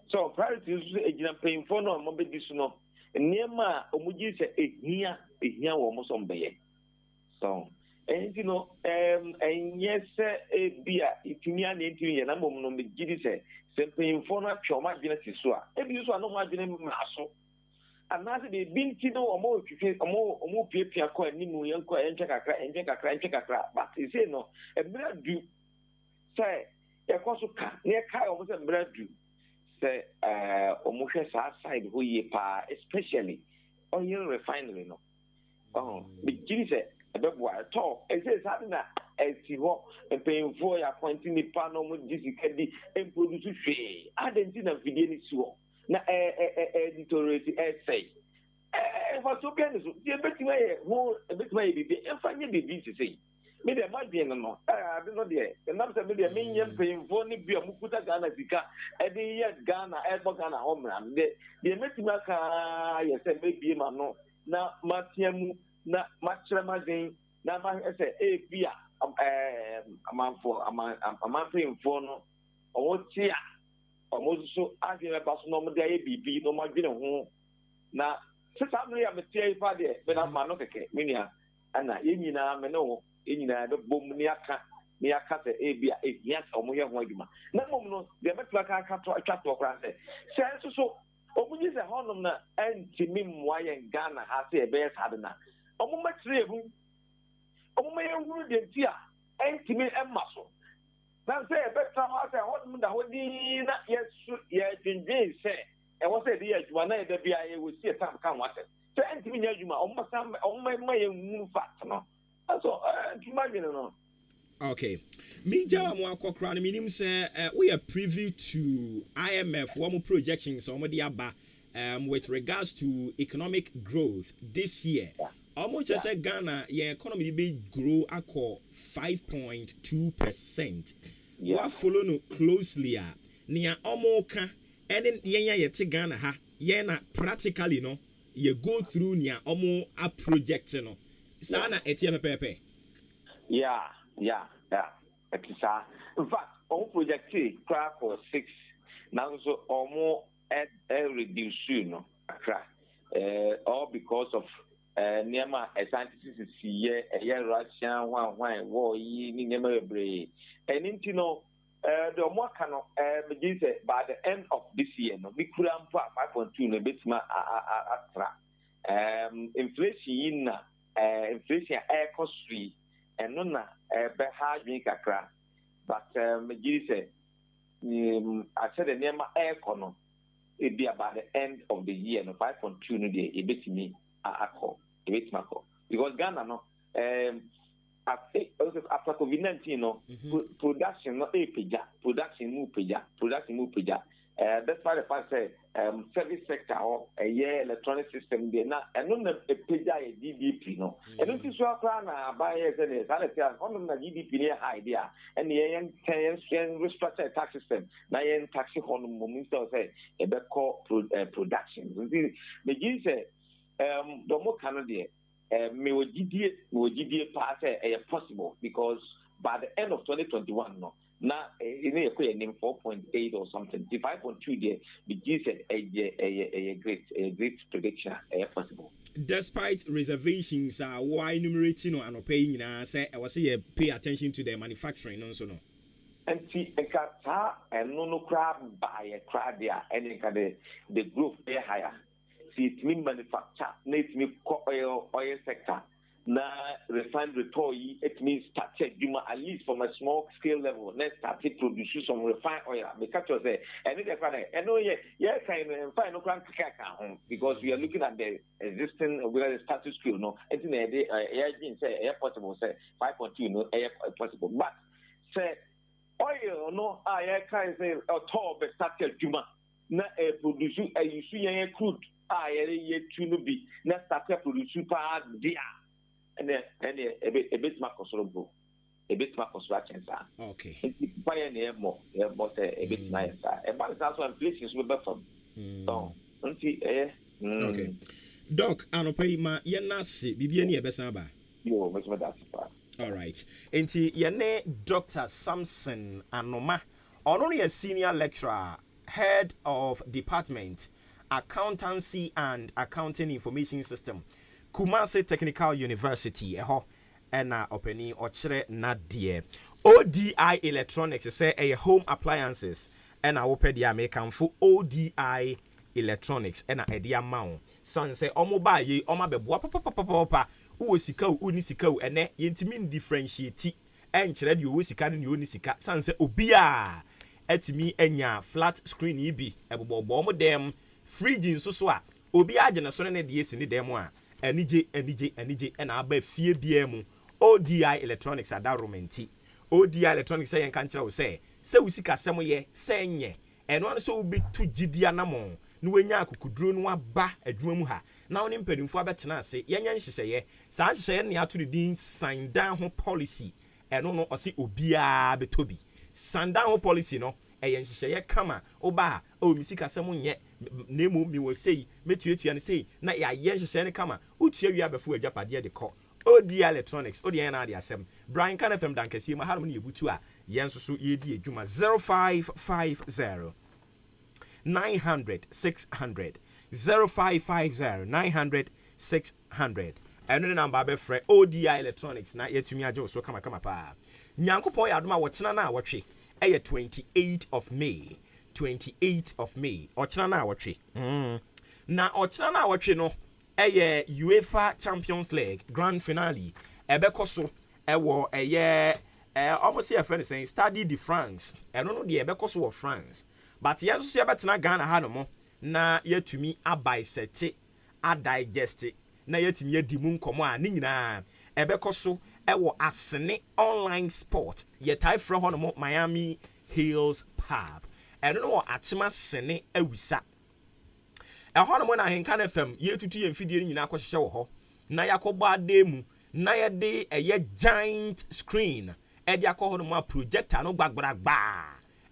so priority is ejina penfo no mo be disu no niema omuji se ehia wo mo so mbeye so and you know, and yes, beer, if you are into your number of Giddy say, simply inform up your marginality. If you are not marginal muscle, and now they been to know or more if you more people are Nimu, and check a crap, but you say no, a bread do say, a cost of near Kai almost a bread do say, almost outside who ye pa, especially on your refinery. No, oh, but Giddy said. Talk. It says having a SEO and paying for appointing the panel with this and produce fee. I didn't see a video so. Now, editorial essay. For so can you bet me more a bit maybe and find your baby to say. Maybe I might be in a month. I don't know there. And I'm saying maybe a million paying for Nibi Mukuta Ghana Zika, every year Ghana, Elba Ghana homeland. The Metimaka, yes, maybe no. Now, Matiamu. Na machira magin na ma say bia amanfo info no o tia o so adwe ba so no mo dey bibi no ma dwene ho na sesa no ya metia ifa de be na ma no keke minia ana yenyina me no yenyina be bom ni aka say bia ehia o mo ye ho adwuma na mom no de metwa ka to atwa kra say so o munyi se honom na antimi mwa ye Ghana ha say be sade na omo matregu omo mayewuru de tia entimi emmaso na say e betra ma say honom da hodi na yesu ye dwendwen say e wo say de ye adwuma na e da bia ye wo sie tam kan wase say entimi nya adwuma omo sam omo mayewuru fat no so adwuma dwene no Okay. Me jawa mo akokra no minim say we are privy to IMF one projections already aba with regards to economic growth this year. Almost just say Ghana your economy be grow akọ 5.2%. What follow no closely near omoka and then yete Ghana ha yena practically no you go through near omo a project no. Sana etie pepe. Yeah. In fact, all project crack for 6. Now so almost reduce all because of Nema a scientist is here, a year Russian one war never brave. And you know, the more can by the end of this year, no, we could have 5.2 a bit inflation air cost free. And no na hard drink akra but me say I said the name air kono it be about the end of the year no 5.2 no dey e betimi akọ e betimi akọ because Ghana no after COVID-19 no production no production move peja that's why the fact say service sector or a year electronic system there now and no peja GDP no and no so akra na buy say salary on na GDP near high there and the restructure tax system na yen tax on minister say e be call production me say the more Canada me wo GDP pass possible because by the end of 2021 no now in a 4.8 or something. The 5.2 there, the said a great prediction possible. Despite reservations, why enumerating or paying say I was say pay attention to the manufacturing also no. And see a car and no crab buy a crab there and the growth there higher. See it mean manufacture, needs me oil sector. Na refined toy, it means started at least from a small scale level. Let's start to produce some refined oil. Because say, and I know kind of find no grand because we are looking at the existing the status quo. No, it's in say possible say 5.2 no possible, but say oil no I kind say a tall but started juma na produce you see crude to be na started produce power there. And a bit more considerable, a bit more construction. Okay. Pioneer more, but a bit nicer. And but that's why inflation will be from. So, okay. Doc, Anope, ma yenasi, Bibiani Besaba. Yo, Miss Madassa. All right. Enti yene Dr. Samson Anoma, only a senior lecturer, head of department, accountancy and accounting information system. Kumasi Technical University ena openi ochre na die ODI Electronics say a home appliances ena opedia American for ODI Electronics ena edia maun san say omoba ye oma beboa papa uwo sika uni sika ene yentimi differentiate enkyere de uwo sika ne oni sika san say obia etimi enya flat screen ibi ebobo mo dem fridge nso so a obi agye so ne de esi ne dem a NJ and Abba Fie BM ODI Electronics at that romanti. ODI Electronics say and can't say we see Casamo ye say and one so be to Gidianamo. Nuenya could drone one ba a drumuha. Now in impeding for better say yan say Sans say any to the dean sign down policy and no or see Obia Betobi. Sign down policy no. Ayen say kama oba o misika semo nye nemu mi wo sei metuetua ne sei na ya yen hye ne kama utua wi abefo adwapade de ko ODI Electronics odi na de asem Brian Can FM dankasi ma harum ne yebutu a yen so yedi adwuma 0550 900 600 0550 900 600 eno number be frɛ ODI Electronics na yetumi agye so kama pa nyankopon ya adoma wo kyena na wotwe 28th of May. 28th of May. Ochina na watwe. Na ochina na watwe no UEFA Champions League grand finale. Ebekoso ewo almost a friend saying Stade de France. Eno no de ebekoso of France. But yenso se betena Ghana ha no mo na yetumi abaisete adigest na yetumi adi mu nkomo a ni nyina ebekoso ɛwɔ Asene online sport yɛtae frɛ hɔ no Miami Hills Pub ɛno no wɔ Achima Sene awisa ɛhɔ no na Ahenkan FM yɛtutu yɛn fidie no nyinaa akɔhyehyɛ wɔ hɔ na yakɔbɔ ade mu na yɛde ɛyɛ giant screen ɛde akɔ hɔ no a projector no gbagbagba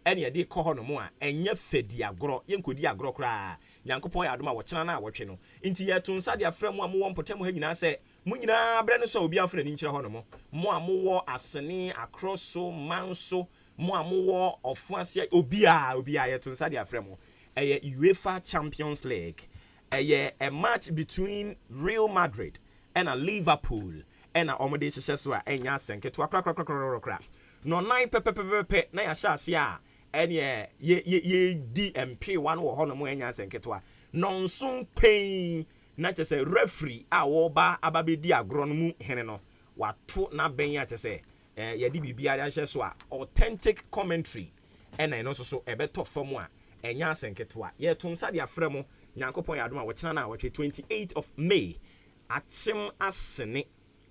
ɛne yɛde kɔ hɔ no a ɛnyɛ fɛdi agorɔ yɛnkɔdi agorɔ koraa nyankopɔn yɛ adom a wɔkyena na wɔtwe no nti yɛto nsa de afrɛ mu a mowɔ mpɔtam ha nyinaa sɛ mo nyinaa brɛ no sɛ obi afrɛ ni nkyerɛ hɔ no mo a mowɔ Asene Akroso Manso mo a mowɔ Ɔfoaseɛ obi a yɛto nsa de afrɛ mu ɛyɛ UEFA Champions League ɛyɛ a match between Real Madrid and Liverpool ɛna ɔmo de hyehyɛ so a ɛnya asɛnketo akrakrakrakrakra no nan pɛpɛpɛpɛ na yɛahyɛ ase a ɛne ye di MP one wɔ hɔ no mo ɛnya asɛnketo a nonso pɛn na kyɛ sɛ referee a wɔba ababɛdi agorɔ no mu hene no wato na bɛn a kyɛ sɛ yɛde biribiara ahyɛ so a authentic commentary ɛna ɛno nso so ɛbɛtɔ fam a ɛnya asɛnketo a yɛto nsa de afrɛ mo nyankopɔn yɛ adom a wɔkyena na wɔtwe 28th of May Achim Asene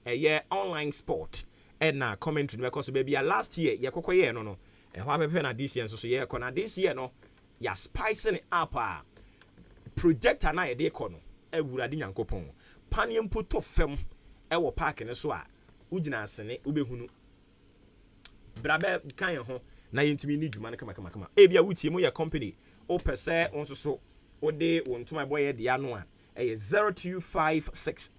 ɛyɛ online sport ɛna commentary no bɛkɔ so baabi a last year yɛkɔkɔ yɛ no ɛhɔ abɛpɛ na this year nso so yɛkɔ na this year no yɛ spicing up a projector na yɛde kɔ no ɛwurade nyankopɔn paneɛ mpo tɔ fam ɛwɔ park no so a wogyina Asene wobɛhunu brabɛ kan ho na yɛntumi ni dwuma no kama ebia wotie mu yɛ company wopɛ sɛ wo nso so wode wo ntoma bɔ yɛ dea no a ɛyɛ 0256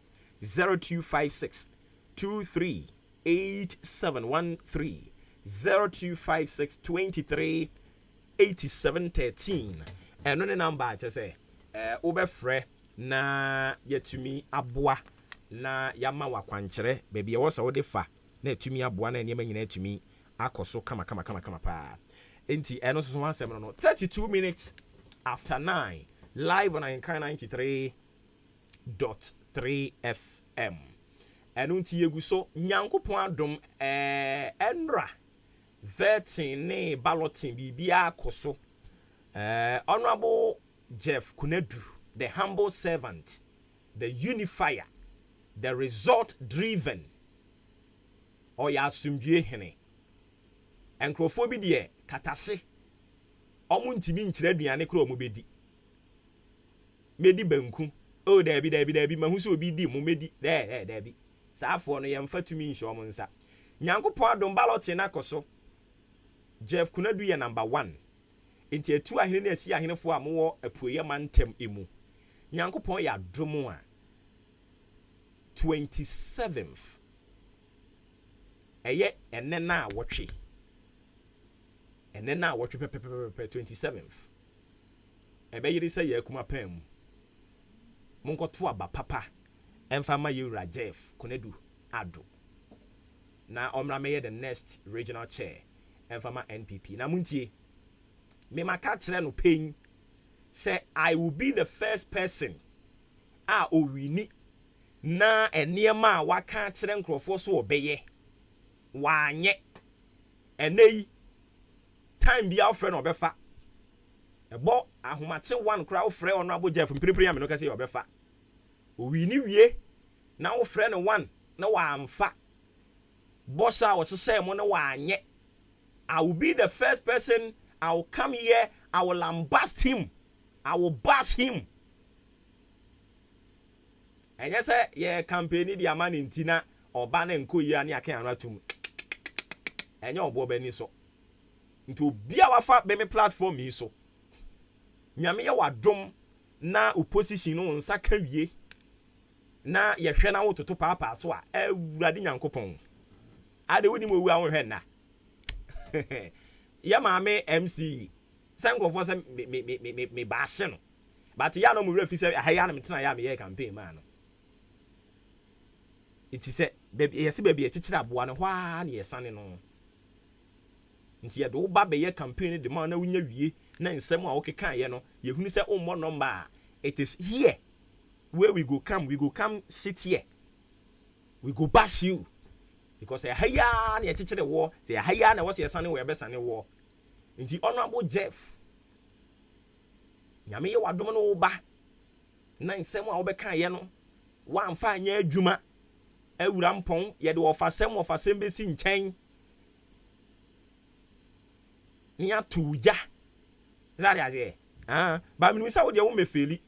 238713 0256 23 8713 ɛno ne number a kyɛ sɛ wobɛfrɛ na yɛtumi aboa na yɛama wakwankyerɛ baabi ɛwɔ sɛ wode fa na yɛtumi aboa na nneɛma nyinaa yɛtumi akɔ so kama paa enti ɛno nso so asɛm no 32 minutes after 9 live on AHENKAN933.3 FM ɛno nti yɛgu so nyankopɔn adom ɛnra vetting ne balloting bibia akɔ so Honorable Jeff Kunadu, the humble servant, the unifier, the result driven ɔyɛ asomdwie hene nkurɔfoɔ bi deɛ katase ɔmo ntimi nkyerɛ aduane kora ɔmo bɛdi medi banku o dabi mahu sɛ obi di mo medi dabi saafoɔ no yɛmfa tumi nhyɛ ɔmo nsa nyankopɔn adom ballot na kɔ so Jeff Kunadu yɛ number 1 nti etu ahene na asi ahenefoɔ a mowɔ apuoyɛ mantem emu nyankopɔn yɛ adom a 27th ɛyɛ ɛnɛ na wɔtwe pɛpɛpɛpɛ 27th ɛbɛyere sɛ yɛ akuma pɛn mu monkɔto aba papa ɛmfa ma yɛwura Jeff Kunadu ado na ɔmmra mɛyɛ the next regional chair ɛmfa ma NPP na muntie me maka kyerɛ no pain say I will be the first person a owini na enema a waka kyerɛ nkrɔfoɔ so obɛyɛ wanyɛ enei time bia ofrɛ no obɛfa ɛbɔ ahomakye one kra ofrɛ Honorable Jeff mpiripiri am no ka sɛ obɛfa owini wie na ofrɛ no one na wamfa bɔsa wo sɛ mo na wanyɛ I will be the first person. I will come here. I will lambast him. I will bash him. And yes, yeah, campaign the man in Tina or Banner and Kuya and Yakan. And your Bob Beniso. To be our fat baby platform, so. Nyamia wa drum na opposition on Sakaye. Na Yashana out to Papa so ready Yankopon. I do him we are on ya maame MC sanko for say me bash no but ya no mu refi say ahaya na metena ya me campaign man no it is say baby yes baby e chichira aboa no hwa na yesane no nti ya do ba be ye campaign de man na wunya wie na nsem a okeka ye no ye hunu say ummo number it is here where we go come sit here we go bash you because ahaya na chichire wo say ahaya na was yesane we be sane wo nti Honorable Jeff nyame ye wadom no ba na nsem a wobɛka ye no wamfa anya adwuma ewura mpon ye de ofasem besi nkyɛn ni atuja zari aze ba mi sa wo de wo mefeli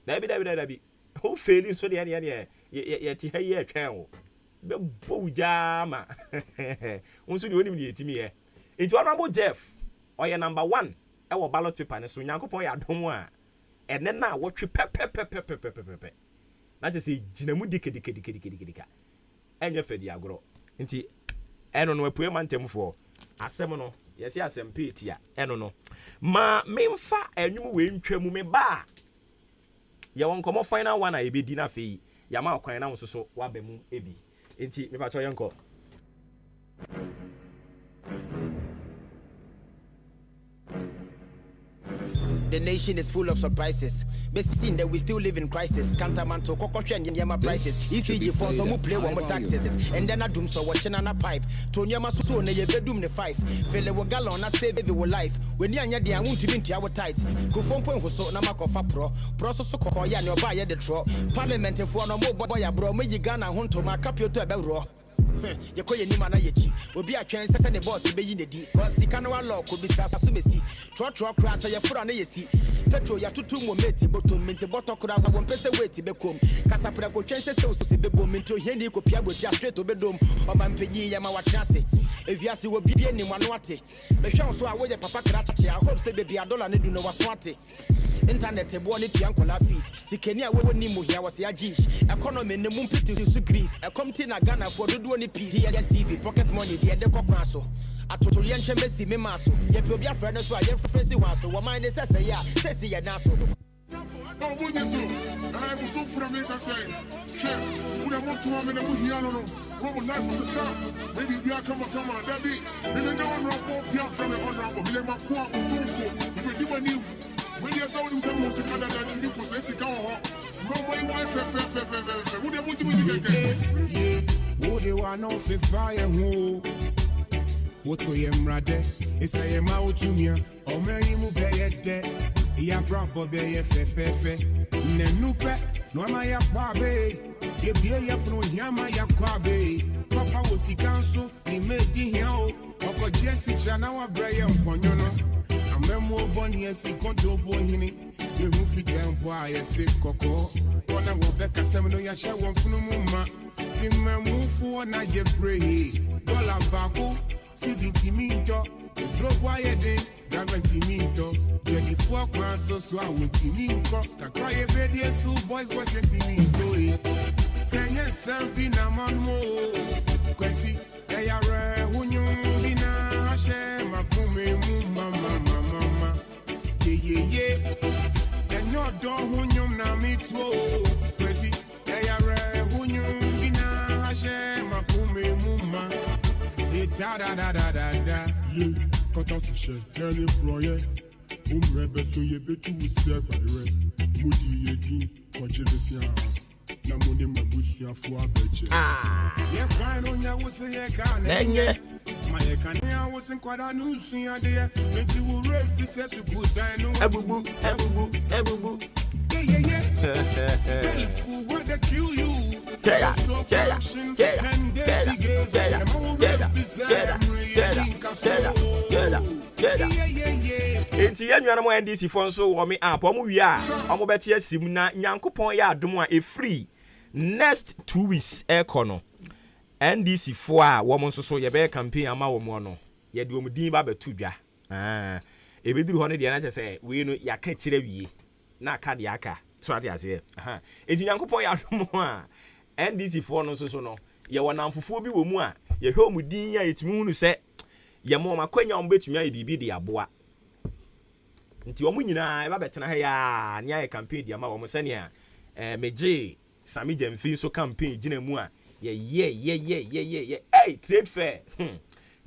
dabi ho feli so de ye ti ha ye twɛn wo be bo jama unso de onim de yetimi ye enti honorable Jeff oye number 1 e wo ballot paper ne so Nyankopɔn ya dom a ene na wo twe pepepepepepepepe na je se ginamu dikadikadikadikadika enye fedi agoro nti eno no apue mantemfo asem no yesi asem petia eno no ma memfa anwum we ntwamu me ba ye won komo final one a ebedi na fei ya ma okwan na nsoso wa ba mu ebi nti me ba cho yenko. The nation is full of surprises. But seeing that we still live in crisis. Cantamanto, Kokoshan, Yama prices. ECG for some who play one more tactics. And then I doom so watching on a pipe. Tonyama Suso, ne bedroom the 5. Fele wa gallon, I save every life. When Yanya, I won't even to our tight. Kufon point was so Namako Pro. Process so Kokoya, no buy the draw. Parliament for no more boy, bro. Me you gonna hunt to my capio to a bell. You call your name and ye obi a chance send the boss be in the D. Cause you can't law could be Sasumesi. Trot crash, you put on a see. Petro, ya 2 more mate, but to mint the bottle could have 1 person wait to become. Casapra go change so to be boom into Henny could be just straight to bedroom or Mampegi Yamawa chance. If you see, will be any manuate. The show so I will papa crash. I hope say baby $1 and do know what 20. Internet a born it young fees. See Kenya we nimu here was ya jish. Economy in the moon pity to Greece. A comtin a Ghana for do any piece. TV pocket money the deco crasso. A total yanch embassy me maso. Ye be your friend so I have fancy one so what mine is say ya says ya naso. Oh, what is it? I was so for me to say, Chef, we don't want to have in a movie. I don't know. What would life was a sound? Maybe we are come on, that be. Maybe no one won't be out from the honorable. Maybe my poor was so full. We do a new. When you saw them, some music that you possess it. Go on. No way, wife, what do you want to get? What do you want to fire? What to him, rather? It's a him out to me. Or may you move a ya brabo be ye fe ne nupe no ma ya kwabe ye bie ya pro nyama ya kwabe papa wo sikanso ni medi hia o okoje si chana wa braye mponyo no amemo boni esi konto bo hini ye hu fi tempo a ye se koko ona wo be kasem no ya hye won funu mu ma timamu fu na ye pray dollar bako si di timinto drop wa ye de Davantimito, 24 crosses, so I will Timinko, Kakaya Bedia, so boys was a Timinko. Can you something among more? Quasi, they are when you dina, share my kume, mama. Yeah. And your dog when you na me too. Quasi, they are when you dina, share my kume, mama. Da. Quand on touche, un employé, me so ye betu serve Moudi yedi, quand je le sien, la monnaie ma bouche à foi beche. Ye fine on ya was a can. My can was in quite a new sing idea, and you will refuse to put down. Ebubu. Yeah. Ready for what they kill you. Enti ya nwana mo NDC fo nso wo me app omo wi a omo beti asim na Nyankopon ya adom a e free next 2 weeks ekono NDC fo a wo mo nso so ye be campaign ama wo mo no ye de omo din ba betu dwa ebeduru ho ne de na chese we no ya ka kire wie na aka de aka so ade ase enti Nyankopon ya adom a NDC fo no nso so no ye wonamfofo bi wo mu a ye hwe omo din ya yetumi hunu se ye mo makwanya omo betumi ayi bibi de aboa nti omo nyina e ba betena ha ya nya ye campaign dia ma omo sane a meje Sami Jemfi so campaign gina mu a ye hey trade fair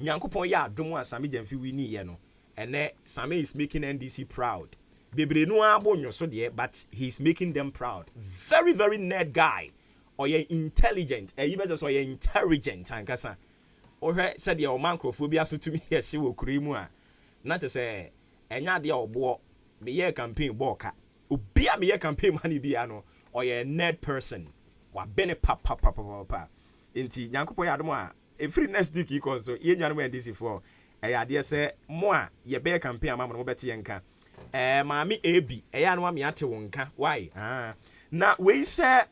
Nyankopon ya adom a Sami Jemfi wini ye no ene Sami is making NDC proud bebre no abonyo so de but he's making them proud very very nerd guy or ye intelligent you better so ye intelligent ankasa ohwe said ye o mankrofobia so tumi ye hye wo kuri mu a na te se enya de obo me ye campaign boka obi a me ye campaign man bia no or ye nerd person wa bene pa Enti nyankopo ya adom a every next week you so ye nwanum NDC for ade se mo a ye be campaign ama mo beti yenka maami ebi anu am ate wonka why na we say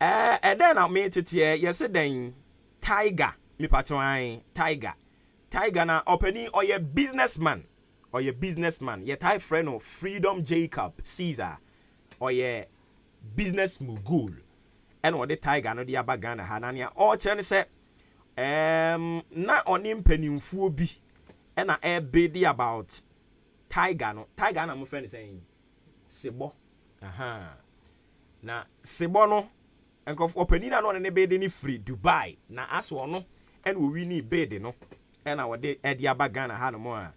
then na me tete ye se den Tiger me patwan Tiger na openi oye businessman ye type friend of Freedom Jacob Caesar oye business mogul and what the Tiger no dia bagana hanania all chen say na oni mpanimfuo bi and na be about Tiger na my friend saying Sebo na Sebo no enkof opani na no ne be de ni free Dubai na aso no and we ni bid no and na wode dia bagana ha no mo a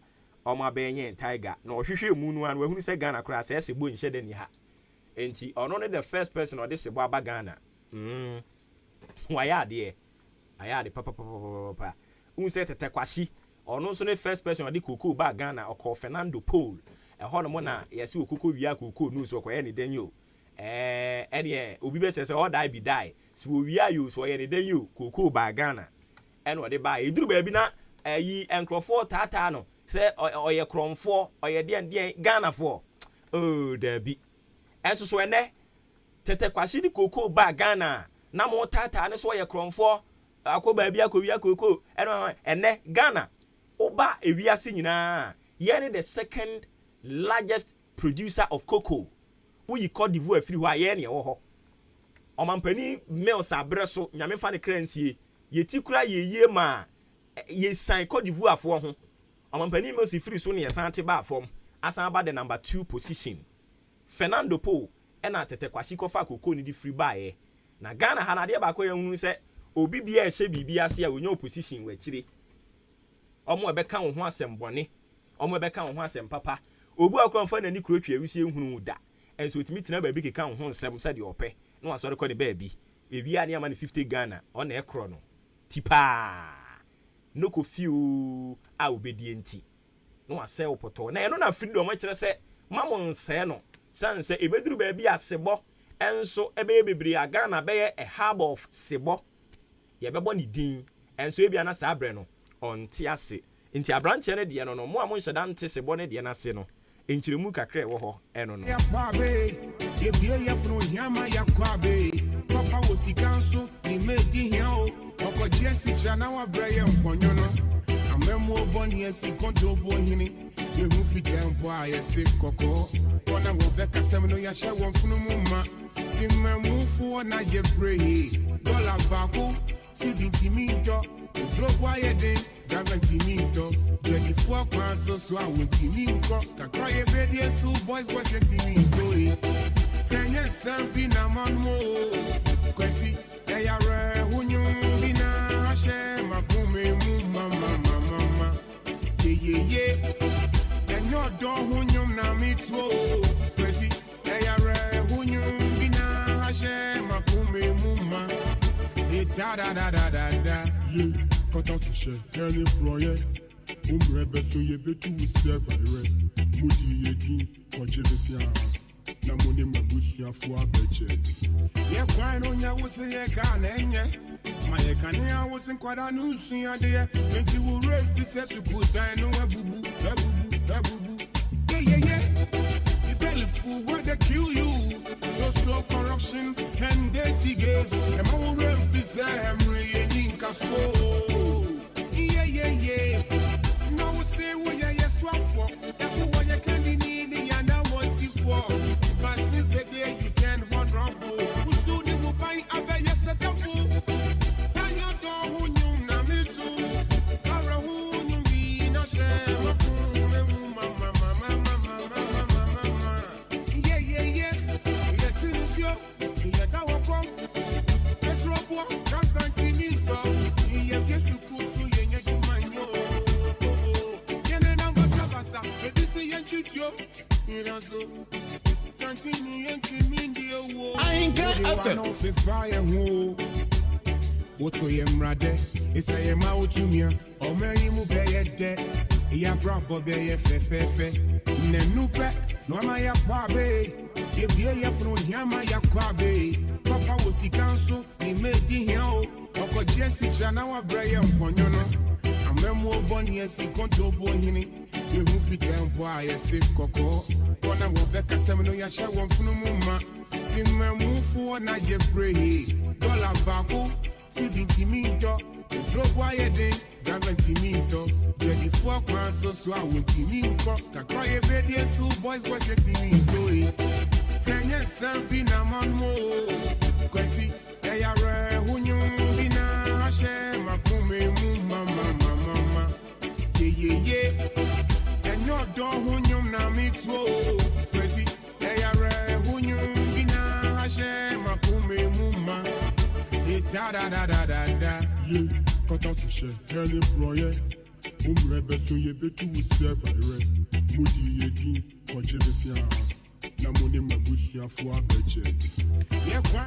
oma be nye Tiger na ohwehwe mu nu an we hunu se Ghana kra se Sebo nhyɛ de ni ha enti ono ne the first person or this Sebo abagana waya de ayade papa unse tete kwashi ono so ne first person or the koko ba Ghana or Fernando Paul hono mo na yesi okoko wia koko news o koye ne den yo obi be say all die be die so wia yo so ye ne den yo koko ba Ghana eno de ba eduru ba bi na yi enkrofo tata no say oye kromfo oye den Ghana for oh there be enso so ene tete kwashi di koko ba Ghana na mo tata ne so oye kromfo akoba bia ko wia koko ene Ghana oba ewiase nyina ye the second largest producer of cocoa we Cote d'Ivoire free wa ye ne wo ho omampani mills abreso nyame fa ne kransie ye tikura ye ma ye san Cote d'Ivoire afo ho omampani mills free so ne ye san te ba afom asan ba the number 2 position Fernando Paul ena tete kwashi kofa cocoa ni di free ba ye na Ghana ha na de ba ko ye hunu se obi bia ehye bibia se a onye opposition wa kire omo ebeka wo ho asem bone omo ebeka wo ho asem papa obu akwanfa na ni kurotwa awisi ehunu da enso otimi tina ba bi keka wo ho nsem se de ope na wasore ko de ba bi ebia ne ama ne 50 Ghana ona ekro no tipa no ko fiu a obedie nti no wase opoto na eno na freedom kire se mamon se no sanse ebeduru ba bi asebo enso ebe bebre a Ghana be a hub of sebo ye bebo ni din enso ebia na sa abre no onti ase nti abrantie ne de no no mo a mo nhyeda nte sebo ne de na se no enchiremu kakra wo ho eno no ya kwabe ye bie ye pro hiama ya kwabe papa wo sikanso ni medi hiao okoje sikra na wa breye mponyo no amemu oboni esi konto bohini ye hu fitempo a ye se koko ona wo beka sem no ya hye won funu mu ma timemu fu na ye pray dollar bako sidi timinto drop wire dey Timinto, 24 pounds, so I will Timinto. Kakroye baby, so boys, Timinto. Kenya Sampina Manmo, Kwesi, Ayare, Hunyum, Bina, Hashe, Makume, Mama, ye, and your door, Hunyum, Namito, Kwesi, Ayare, Hunyum, Bina, Hashe, Makume, Mama, da. Quand on touche, elle est broyée. On me répète, so you bet to serve a red. Moody Yeti, Conjevesia. Namone Mabusia for a budget. Yeah, quite on ya was a can, my canea wasn't quite a new senior there. And you will refuse to put down a boo boo. Yeah. You belly fool, what they kill you. So corruption and dirty games. And my own refuse, I'm really yeah. No say what you swap for. That's what you can't need and I want you for. But since the day you can't run rumble, who soon you will buy a bear set up for? And you don't who you know me too. Or who you be no share. Yeah. Yeah, to the show. Yeah, that will come. The drop one, can't continue. What's your mrade? It's a mouth to me. Oh, may you be a dead. Ya brabo be fefe. Nenupe, no my kwabe. If ye pro yama ya kwabe. papa was he council, he made the hell. Oko Jesse Jana Brian Ponyono. A memo bonny as he control boy in it. You move it down, boy, I say Coco. One of Rebecca Semino Yasha one from Mumma. Tim move for na ye pray. Dollar Baco, Sidi Timinto, drop wire day, Dragon Timinto. 24 crowns so I will Timinto. Cry a baby, so boys was a Timinto. Can you serve in a man more? Kwesi, they are who you bina Hashem, Makume, Mama. Yeah. And your door who you na me too. Kwesi, they are who you bina Hashem, Makume, Mama. Da. Yeah, cut out to share. Any project. Umrebe so ye betu usia bayre. Mudi yedi, konjebesia.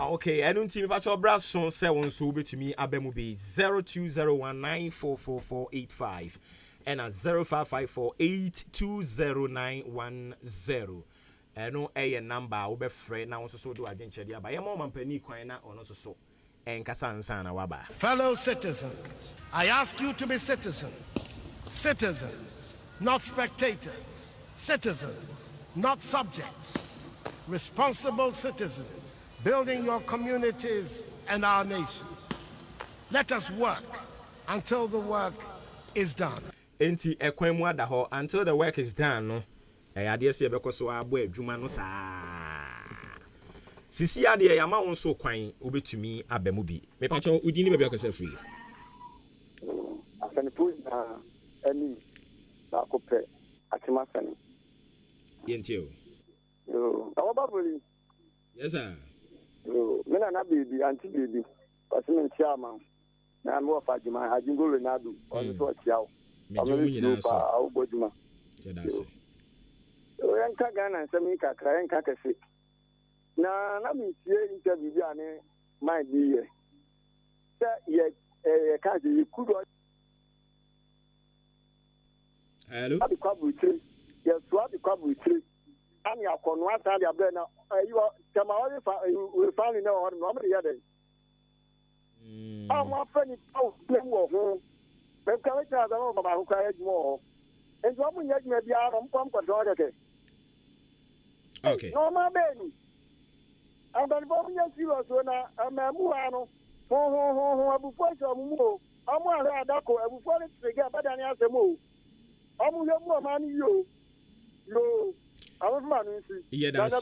Okay, I don't see me patch your brass son 7 so be to me abemu be 0201944485 and a 0554820910. No a number will be free now so do adventure dia by a moment penny coin or no so and kasansana waba. Fellow citizens, I ask you to be citizens, not spectators, citizens, not subjects, responsible citizens, building your communities and our nation. Let us work until the work is done. Enti ekwemu ada ho until the work is done no. Ade se bekoso abo adwuma no saa. Sisi ade yama won so kwan obetumi abemu bi. Me pa cho udi ni be akasa free. Asanipu na ani ba ko pe atima sani. Yentio. Yo, awababuli. Yes sir. Yo, mina na baby, anti baby. Pasimi ntiama. Na mo fa juma, ajingo Ronaldo, on so tiawo. Me jo nyina so. Awu boduma. Jedase. Yo, yanka Ghana nsemi kakra, yanka kese. Na mi tie interview bi ane my bi ye. Se ye ka ji kudo. Hello. Abi kwabutri. Yes, what the kwabutri. Ani akonu asa dia bre na you kama we fa ni na o no me ye dey. Àwọn afẹ́ni tó ń wọ̀ fún bẹ́ẹ̀ káwé tí a sọ bàbá àkókò ayé jùmọ̀ ọ́ ẹ̀jọ̀ ọmọ ìyẹn jùmọ̀ bí ara ń pọ́n pọ̀jọ́ ọ̀dẹ̀kẹ̀. Okay. Ní ọmọ bẹ́ẹ̀ ni àgbàlùfọ́ ọmọ yẹn sí ọ̀ṣọ́ na ẹ̀mẹ̀mú wa no hun ẹ̀bùfọ́ ìṣọ̀ ọmọ mú o ọmọ àrẹ àdàkọ ẹ̀bùfọ́ ní tìrìgẹ́ àbádà ní àṣẹ mú o ọmọ yẹn mú ọmọ ní yìí o yóò àwọn fún màánù sí. Iye da se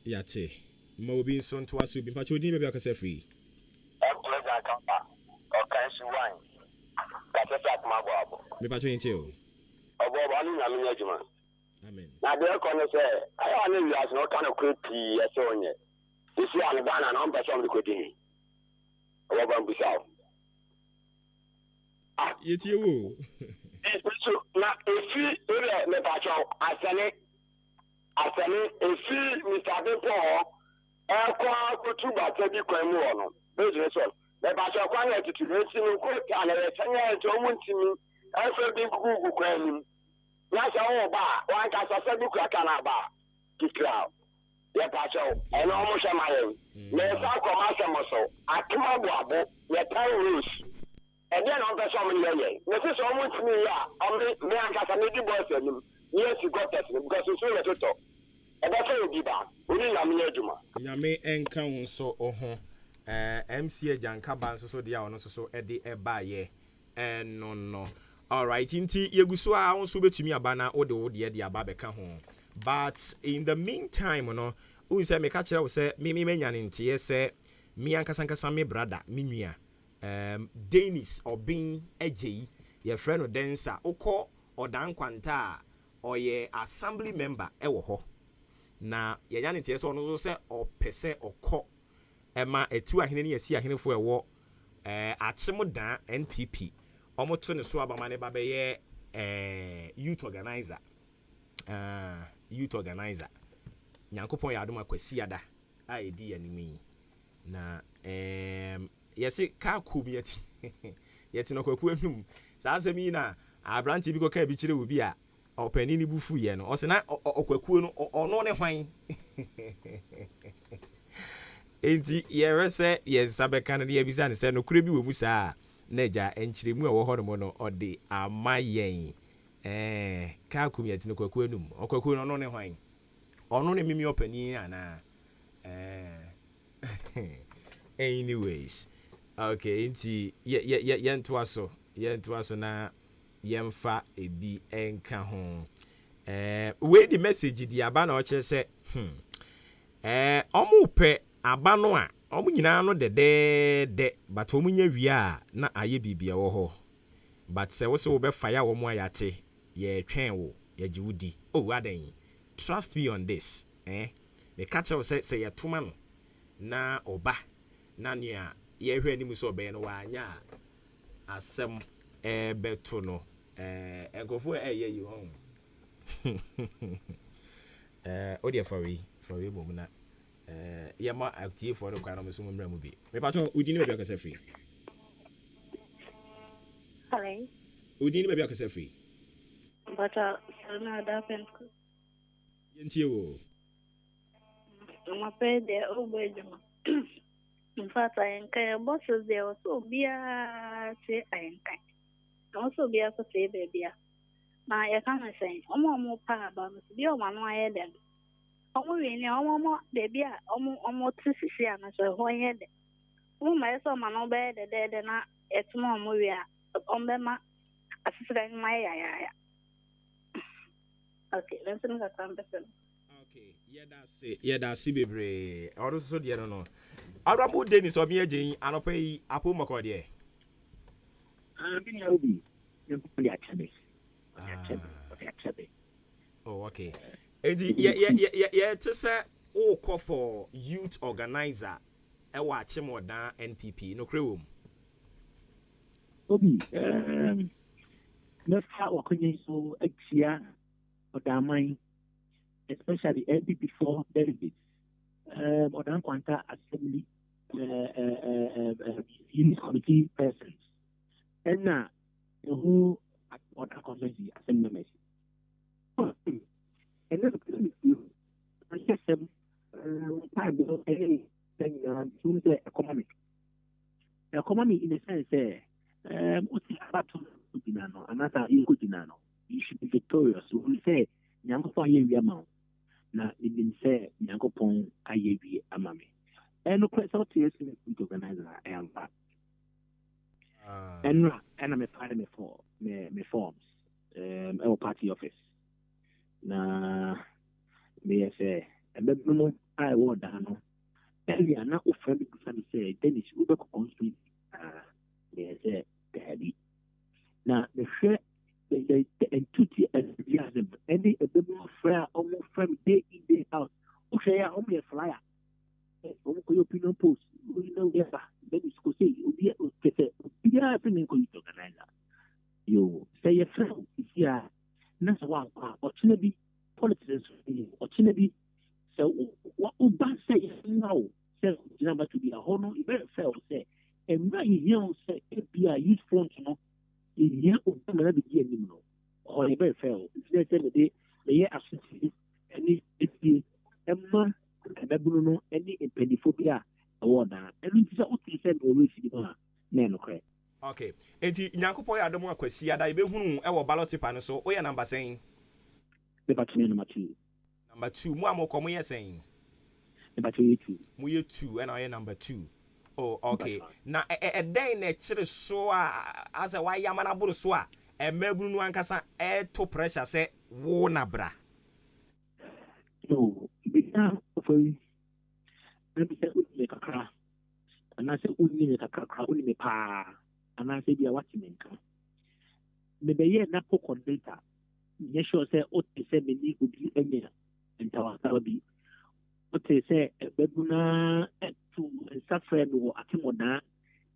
yàtẹ̀ mọ obi nso ntọ́ aṣọ obi mpàtó dín bẹ́ẹ̀ bí akásẹ̀ fìrí. Me pacho yentio. Obuoba ni nyame nyadwuma. Amen. Na de ko no se ayo ane wi as no kan ko pi ese onye. Isi an Ghana na mpa so mko din. Obuoba mbisao. Yetie wo. So na efi ere me pacho asane efi Mr. Depo ekwa kutuba tebi kwemu ono. Beje so. Me pacho kwa na tutu eti nko ta na retanya to muntimi. Aso bi gugu kwenu. Na sha wo ba, wan ka so se bi kwa kana ba. Kikra. Ye pa cho, eno mo sha maye. Me sa ko ma sha mo so. Akima bo abo, ye tan rules. E de na on so mo ye. Me se so mo ntimi ya, me an ka sa me di boss enim. Yes, you got that because you so let to. E ba so di ba. Oni na me adwuma. Nyame enka won so oho. MC Janka ban so dia ono so e de e ba ye. No. All right, inti yeguso a won so betumi aba na wo de de aba beka ho. But in the meantime no, un say me ka kire wo say me manya ne ntie say me ankasankasa me brother me nua Dennis Obin Ejeyi ye friend no dancer ukọ odan kwanta oye assembly member ewo ho. Na ye nya ne ntie so no so say opese okọ ema etu ahene ne yesi ahene fo ewo achemodan NPP omoto ne so abamane ba be ye youth organizer nyankopon ya adoma kwasi ada a edi animi na yesi ka kubi yeti no kwaku anum sa asemi na abranti bi ko ka bi kire obi a opani ni bufu ye no o se na okwaku no ono ne hwan enti yɛrɛ sɛ yɛnsa bɛka no ne yɛbisa ne sɛ nokorɛ bi wɔ mu saa na agya nkyerɛmu a ɛwɔ hɔ nom no ɔde ama yɛn kaa kum yɛte no kwakuo anum ɔkwakuo no ɔno ne hwan ɔno ne mimi ɔpani anaa anyways okay nti yɛntoa so na yɛmfa ebi enka ho wei di message di aba na ɔkyerɛ sɛ ɔmo pɛ aba no a ɔmo nyinaa no dɛdɛɛdɛ but ɔmo nya wie a na ayɛ bibia wɔ hɔ but sɛ wo sɛ wo bɛfa ya wɔ mo ayate yɛtwɛn wo yɛgye wo di adan trust me on this me ka kyerɛ wo sɛ yɛtoma no na ɔba na nea yɛhwɛ anim sɛ ɔbɛyɛ no wanya asɛm bɛto no nkɔfoɔ ɛyɛ yi hɔ ɔdeɛ fa wei bom na yɛma aktiefoɔ no kwa no so mmra mu bi mepatɔ wodini baabi akasɛ firi wodini baabi akasɛ firi yɛntie wo in fact, AHENKAN bosses there was so be a say AHENKAN. Also be a say baby. My I can't say, more power about Miss Bill, one way then. Almost baby, almost to see and I said, why head? My son, man, obey the dead and it's more movie on them. Assistant my okay, let's look at some person. Okay, that's it, baby. Also, dear, no. Arabu Dennis or me again, and I'll pay Apu Macodie. Oh, okay. Yeah, to say, oh, call for youth organizer. I watch him or down NPP, no crew. Obi, let's start working so exia or down especially NPP for delegates. Or down Quanta Assembly Unit Committee persons. And now, who at Water Convention Assembly members. And then I just time because any economic. The economy in the sense, what's about to Dinano, another Dinano. You should be victorious. So we say, Yanko Ye amount. Na ibin say Nyankopon ayebi amame eno kwesa otie se me organizer ayamba ena me file me forms our party office na me say ebebunu I word no earlier na ofra bi kusa me say Dennis ube ko constitute me say daddy na the share the entity enthusiasm any a bit more fair almost from day in day out. Okay, I'm a flyer. Opinion post. You know, yes, then it's go say, be a opinion organizer. You say a friend is here. That's why, opportunity politics, opportunity. So, what Uba say now, says number to be a honor, very fair say, and right here say, be a youth front, you know. Here, another beginning, or a very fair. If they say the year associated, any Emma, Babuno, any impediphobia award, and it's what he said always, man, okay. Okay, and Yanko I don't want to see that I be who our ballot paper, so we are number saying number two. Number two, more come here saying number two, we 2, and I am number 2. Oh, okay. Now, a day nature so as a why Yamana Buruswa, and Melbourne Wankasa air to pressure say, Warner bra. No, because for you, let me say, make a crack, and I said, only make a crack, only me pa, and I said, you're watching me. Maybe you're not on data. Yes, sure, say, what they say, me would be a minute, and Tower be. What they say, Beduna to suffer no Akimoda,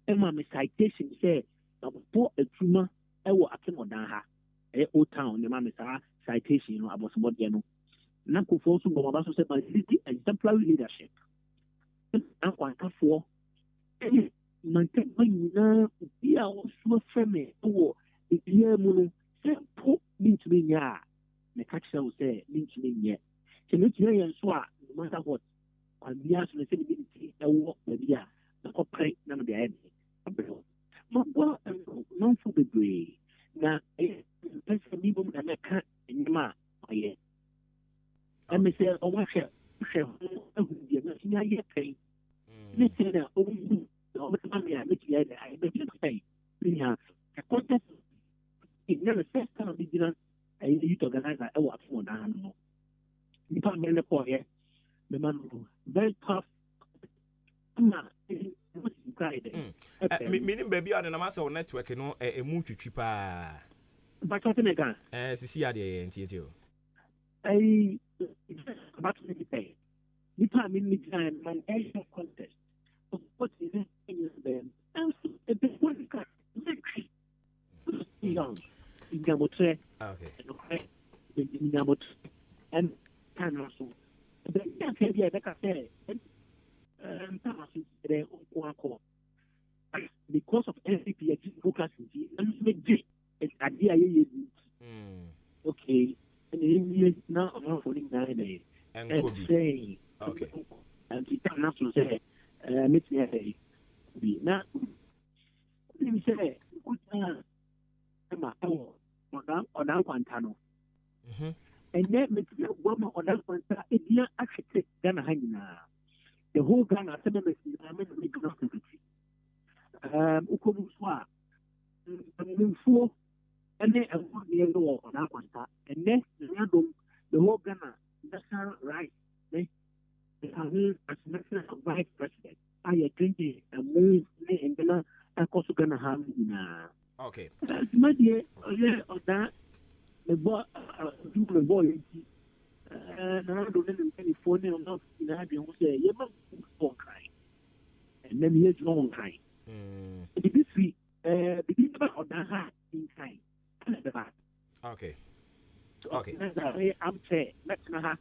Emma, my citation say, for a tumor, I will Akimoda, a old town, the mamma citation about what you know. Nako for also Bobaso said by city exemplary leadership. And quite for any maintain when you be our so family or the clear moon, say, put me to me, ya. The catcher will say, mean to me yet. Can you hear and swat? No matter what, and the answer is ability, amanfo bebree na pɛsɛ mi bom na mɛka nneɛma a ɔyɛ ɛmɛ sɛ ɔwahwɛ hwɛ ho ahu deɛ na nya yɛ pɛn ne sɛ na ɔmu ɔbɛtuma me a mɛtumi ayɛ dɛ ayɛ bɛtumi pɛn nya a contest na the first time we did a youth organizer ɛwɔ afɔ ɔdan no nipa mmerɛ ne kɔɔyɛ bɛma no very tough ama menim baabi a ɔde nam asɛ wo network no ɛmu twitwi paa bakɔte ne ka sisi adeɛ yɛ ntiɛti o bato ne pɛ nipa a mene gyina man ɛyɛ contest ɔkɔte ne ɛnyɛ bɛm ɛnso ɛbɛfɔ ka mɛtwi young Ingamotre, Ingamotre, and Tanaso. The idea that I said, because of NCP, focus and it's idea. Okay, and now I'm for 9 days. And say, okay, and the Tanaso say, meet me now. Let me say, ọ̀dà nkwanta no ẹ̀nẹ́ mẹtìrì ọ̀gbọ́n ọ̀dà nkwanta ẹ̀dìyà ahwẹ̀tẹ̀ Ghana ha nyinaa the whole Ghana asẹ́mẹ́ mẹsì amẹ́nà mi Ghana secretary ukwu so a mmefuo ẹ̀nẹ́ ẹ̀fọ́ ni ẹ̀yẹ wọ ọ̀dà nkwanta ẹ̀nẹ́ ẹ̀yẹ́dọ̀m the whole Ghana national right ẹ̀ ẹ̀hún as national vice president ayẹ drinking ẹ̀mú ní ẹ̀ngẹ́nà ẹ̀kọ́ so Ghana ha nyinaa. Okay. My dear, or that the boy, the boy, and I don't know any phone or not in a radio say, you must go crying. And then here's long crying. This week, the people of that in time. Okay. Okay. I'm saying, let's not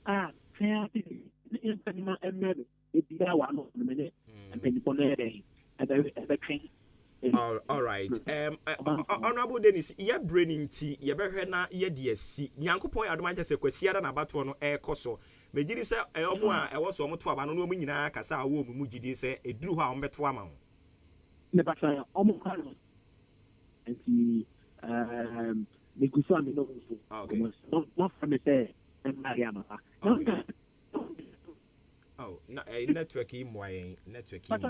have fair and maybe it's the hour of the minute and then upon a day at the train. All right. Honorable Dennis, your brain tea, your better na ye dear see. Yankupon admire say Quesiada na Batono air coso. Majidi say, I was almost 12 and no minna Casa womb Mujidi say, a drew how Metwama. Never try almost and see Nikusami no. Okay. Not from the say, and Mariama. Oh, no, a network in my network. Number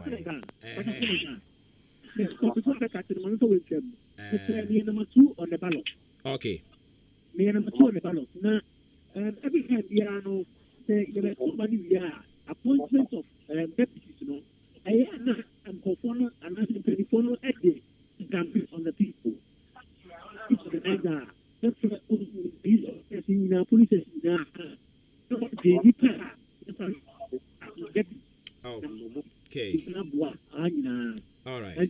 2 on the ballot. Okay. Me number 2 on the ballot. Now, every time we are no, say you company we are appointment of deputies. You know, I am conforming and I'm telephone at the campaign on the people. It's organizer. That's what these in police now. Okay. All right.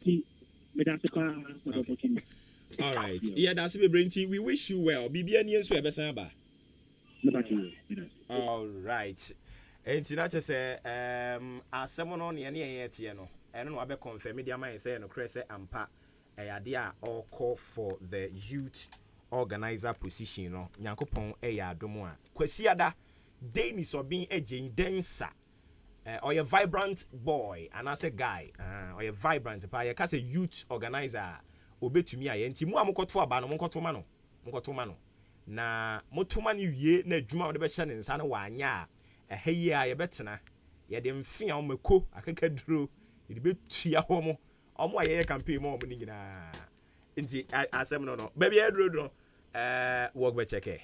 All right. Yeah, that's the brain. We wish you well. BBN so ebesaba. All right. And Tinacha say asemo no ne ye no. Eno no abe confirm media man say no krese ampa eyade all call for the youth organizer position no. Nyankopon eya adomo a. Kwasiada Dennis Obin ejen densa. Or a vibrant boy and as a guy, or a vibrant pa ya kase youth organizer obetumi aye nti mu amokoto aba no mokoto mano na motuma ni wie na adwuma wo de be hye ne nsa no wanya a eheyi a ye betena ye de mfia wo mako akakaduro ye de betua ho mo omo aye campaign mo ni nyina nti asem no ba bia aduro work be check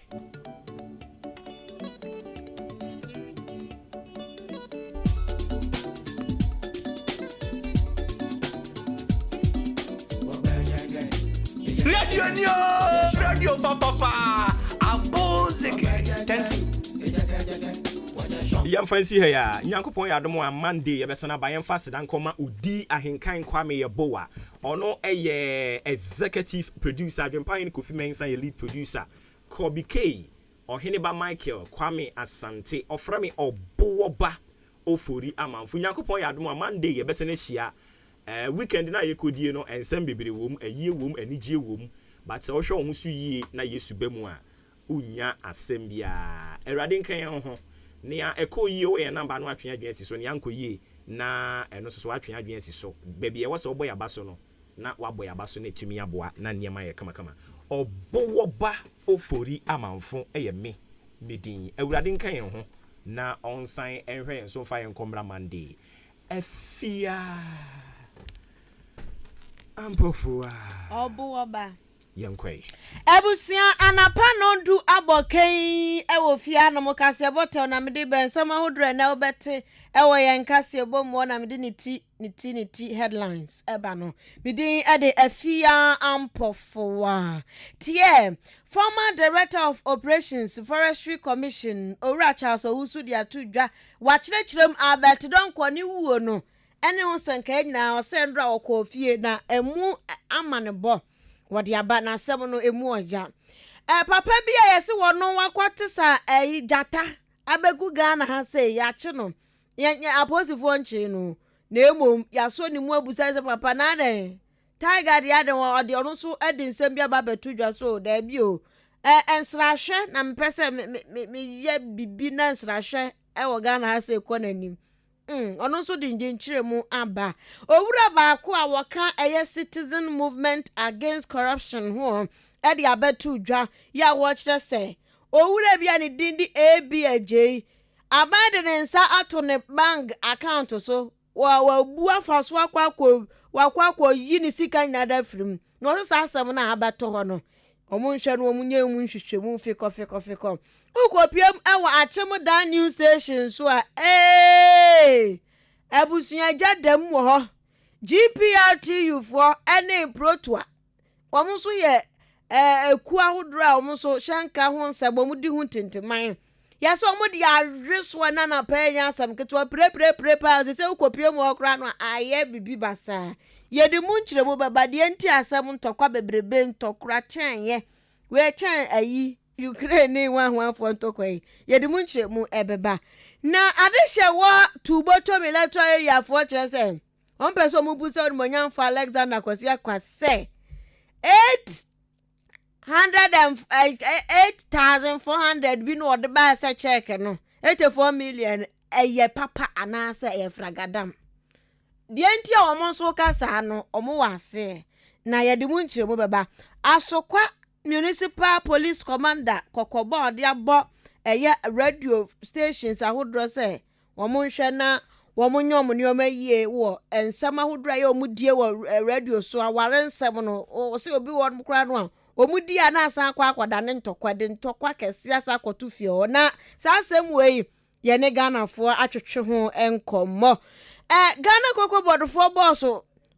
Radio papa abozeke. Thank you. Yam fancy here Nyankopon ya domo a Monday yebesana ba yam fast dan koma odi AHENKAN933 Yeboa ono eye executive producer Adwempan Kofi Mensa ye lead producer Kobi K Oheneba Michael Kwame Asante oframe Obuoba Ofori Amanfo Nyankopon ya domo a Monday yebesana hia weekend na yekodie no ensem bebere wom ayie wom anigye wom but se wo hwe wo so yie na yesu bemu a unya asem bia erade nkan ho nia ekoyie wo ye number no atwe adwen si so nia nkoyie na eno so atwe adwen si so bebie wo se wo boy abaso no na wabɔ yaba so na etumi aboa na nneɛma yɛ kama Obuoba Ofori Amanfo ɛyɛ me medin awurade nka yɛn ho na onsan enhwe yɛn so fa yɛn komra Monday afia ampofua Obuoba yankwe Ebusia anapa no du aboken ewo fia no mokase botel na mede bensama hodre na obete ewo yenkase bomo na mede niti headlines eba no mede ade afia ampofoa tie former director of operations forestry commission Owura Charles Owusu dia tudwa wa kirechirem Albert Donko ni wuo no ene ho sanka nyina o sendra okofie na emu amanebo wodi aba na asem no emu oja papa bia yesi wono wakwate sa jata abegu Ghana ha say ya che no nya aposifo nche no na emom ya so ni mu abusa se papa na de tiger dia de odi ono so edi nsem bia ba betudwa so da bi o ensrahwe na mpese me ye bibi na ensrahwe wo Ghana ha say ko nanim ono so di nchiremu aba owura baako a woka eye citizen movement against corruption ho e di abetu dwa ya wo kire se owura bia ne dindi ABAJ abade ne nsa ato ne bank account so wa bu afaso akwa yi ni sika nyada frim no so asem na abeto ho no omunhwe no omunye mu nhwehwemu fiko ukopiem ewa achemu da news station so a abusunya jadam wo ho GPRTU for ene protoa omunso ye eku ahodro a omunso hyanka ho nsebo mudi hu tintiman ya so omudi ahweso na na pa nya asam keto pre pa se ukopiem wo kra no aye bibi basa yedi munchiremu babade enti asam ntokwa bebrebe ntokra chenye we chen ayi Ukraine wanfo ntokwa yedi munchiremu ebeba na adehye wa tuboto military area for kire se on person mu busa on monyan for Alexander Kwasi akwase 8,400 bi no de ba sa check no 84 million eye papa anasa eye fragadam die nti a omo so kasa no omo wase na yede mu nchiremu beba asokwa municipal police commander kokobo de abo eye radio stations ahodro se omo nhwe na omo nyom ne omaye wo ensama ahodro ye omo die wo radio so aware nsem no o se obi wo kra no a omo die na asa akwa ne ntokwa kese asa akoto fie na sa asem we ye ne Ghana fo atwetwe ho enkomo Ghana Cocoa Board for boss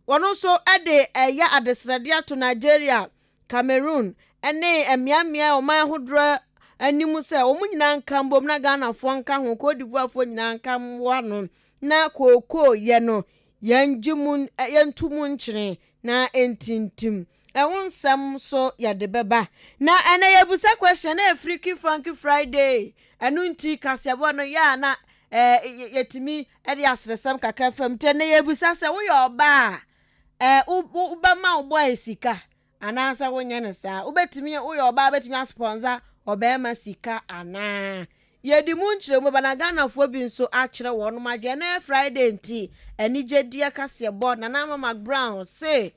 wono so ede ya adesrade to Nigeria Cameroon ene emiamia o man hodro animu se o munyina nka mbom na Ghana fo nka ho ko divu afo nyina nka wano na koko ye no yanjimu yentumu nkyere na entintim ewonsam so ya de beba na ene yebusa question na Freaky Funky Friday enu nti kasebo no ya na yetimi edi asresam kakra fam te na yebusa se wo yo ba ubama ubo esika anasa wonya ne sa ubetimi wo yo ba betimi sponsor obema sika ana yedi munchire mo bana Ghana fo bi nso akire won madwe na Friday nti enije dia kasebo na na Mama Brown say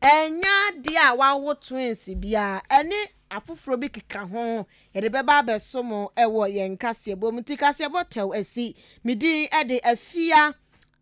enya dia wa wo twins bia ene afoforo bi keka ho yede beba beso mo ewo yen kasebo mti kasebo tew asi midi ede afia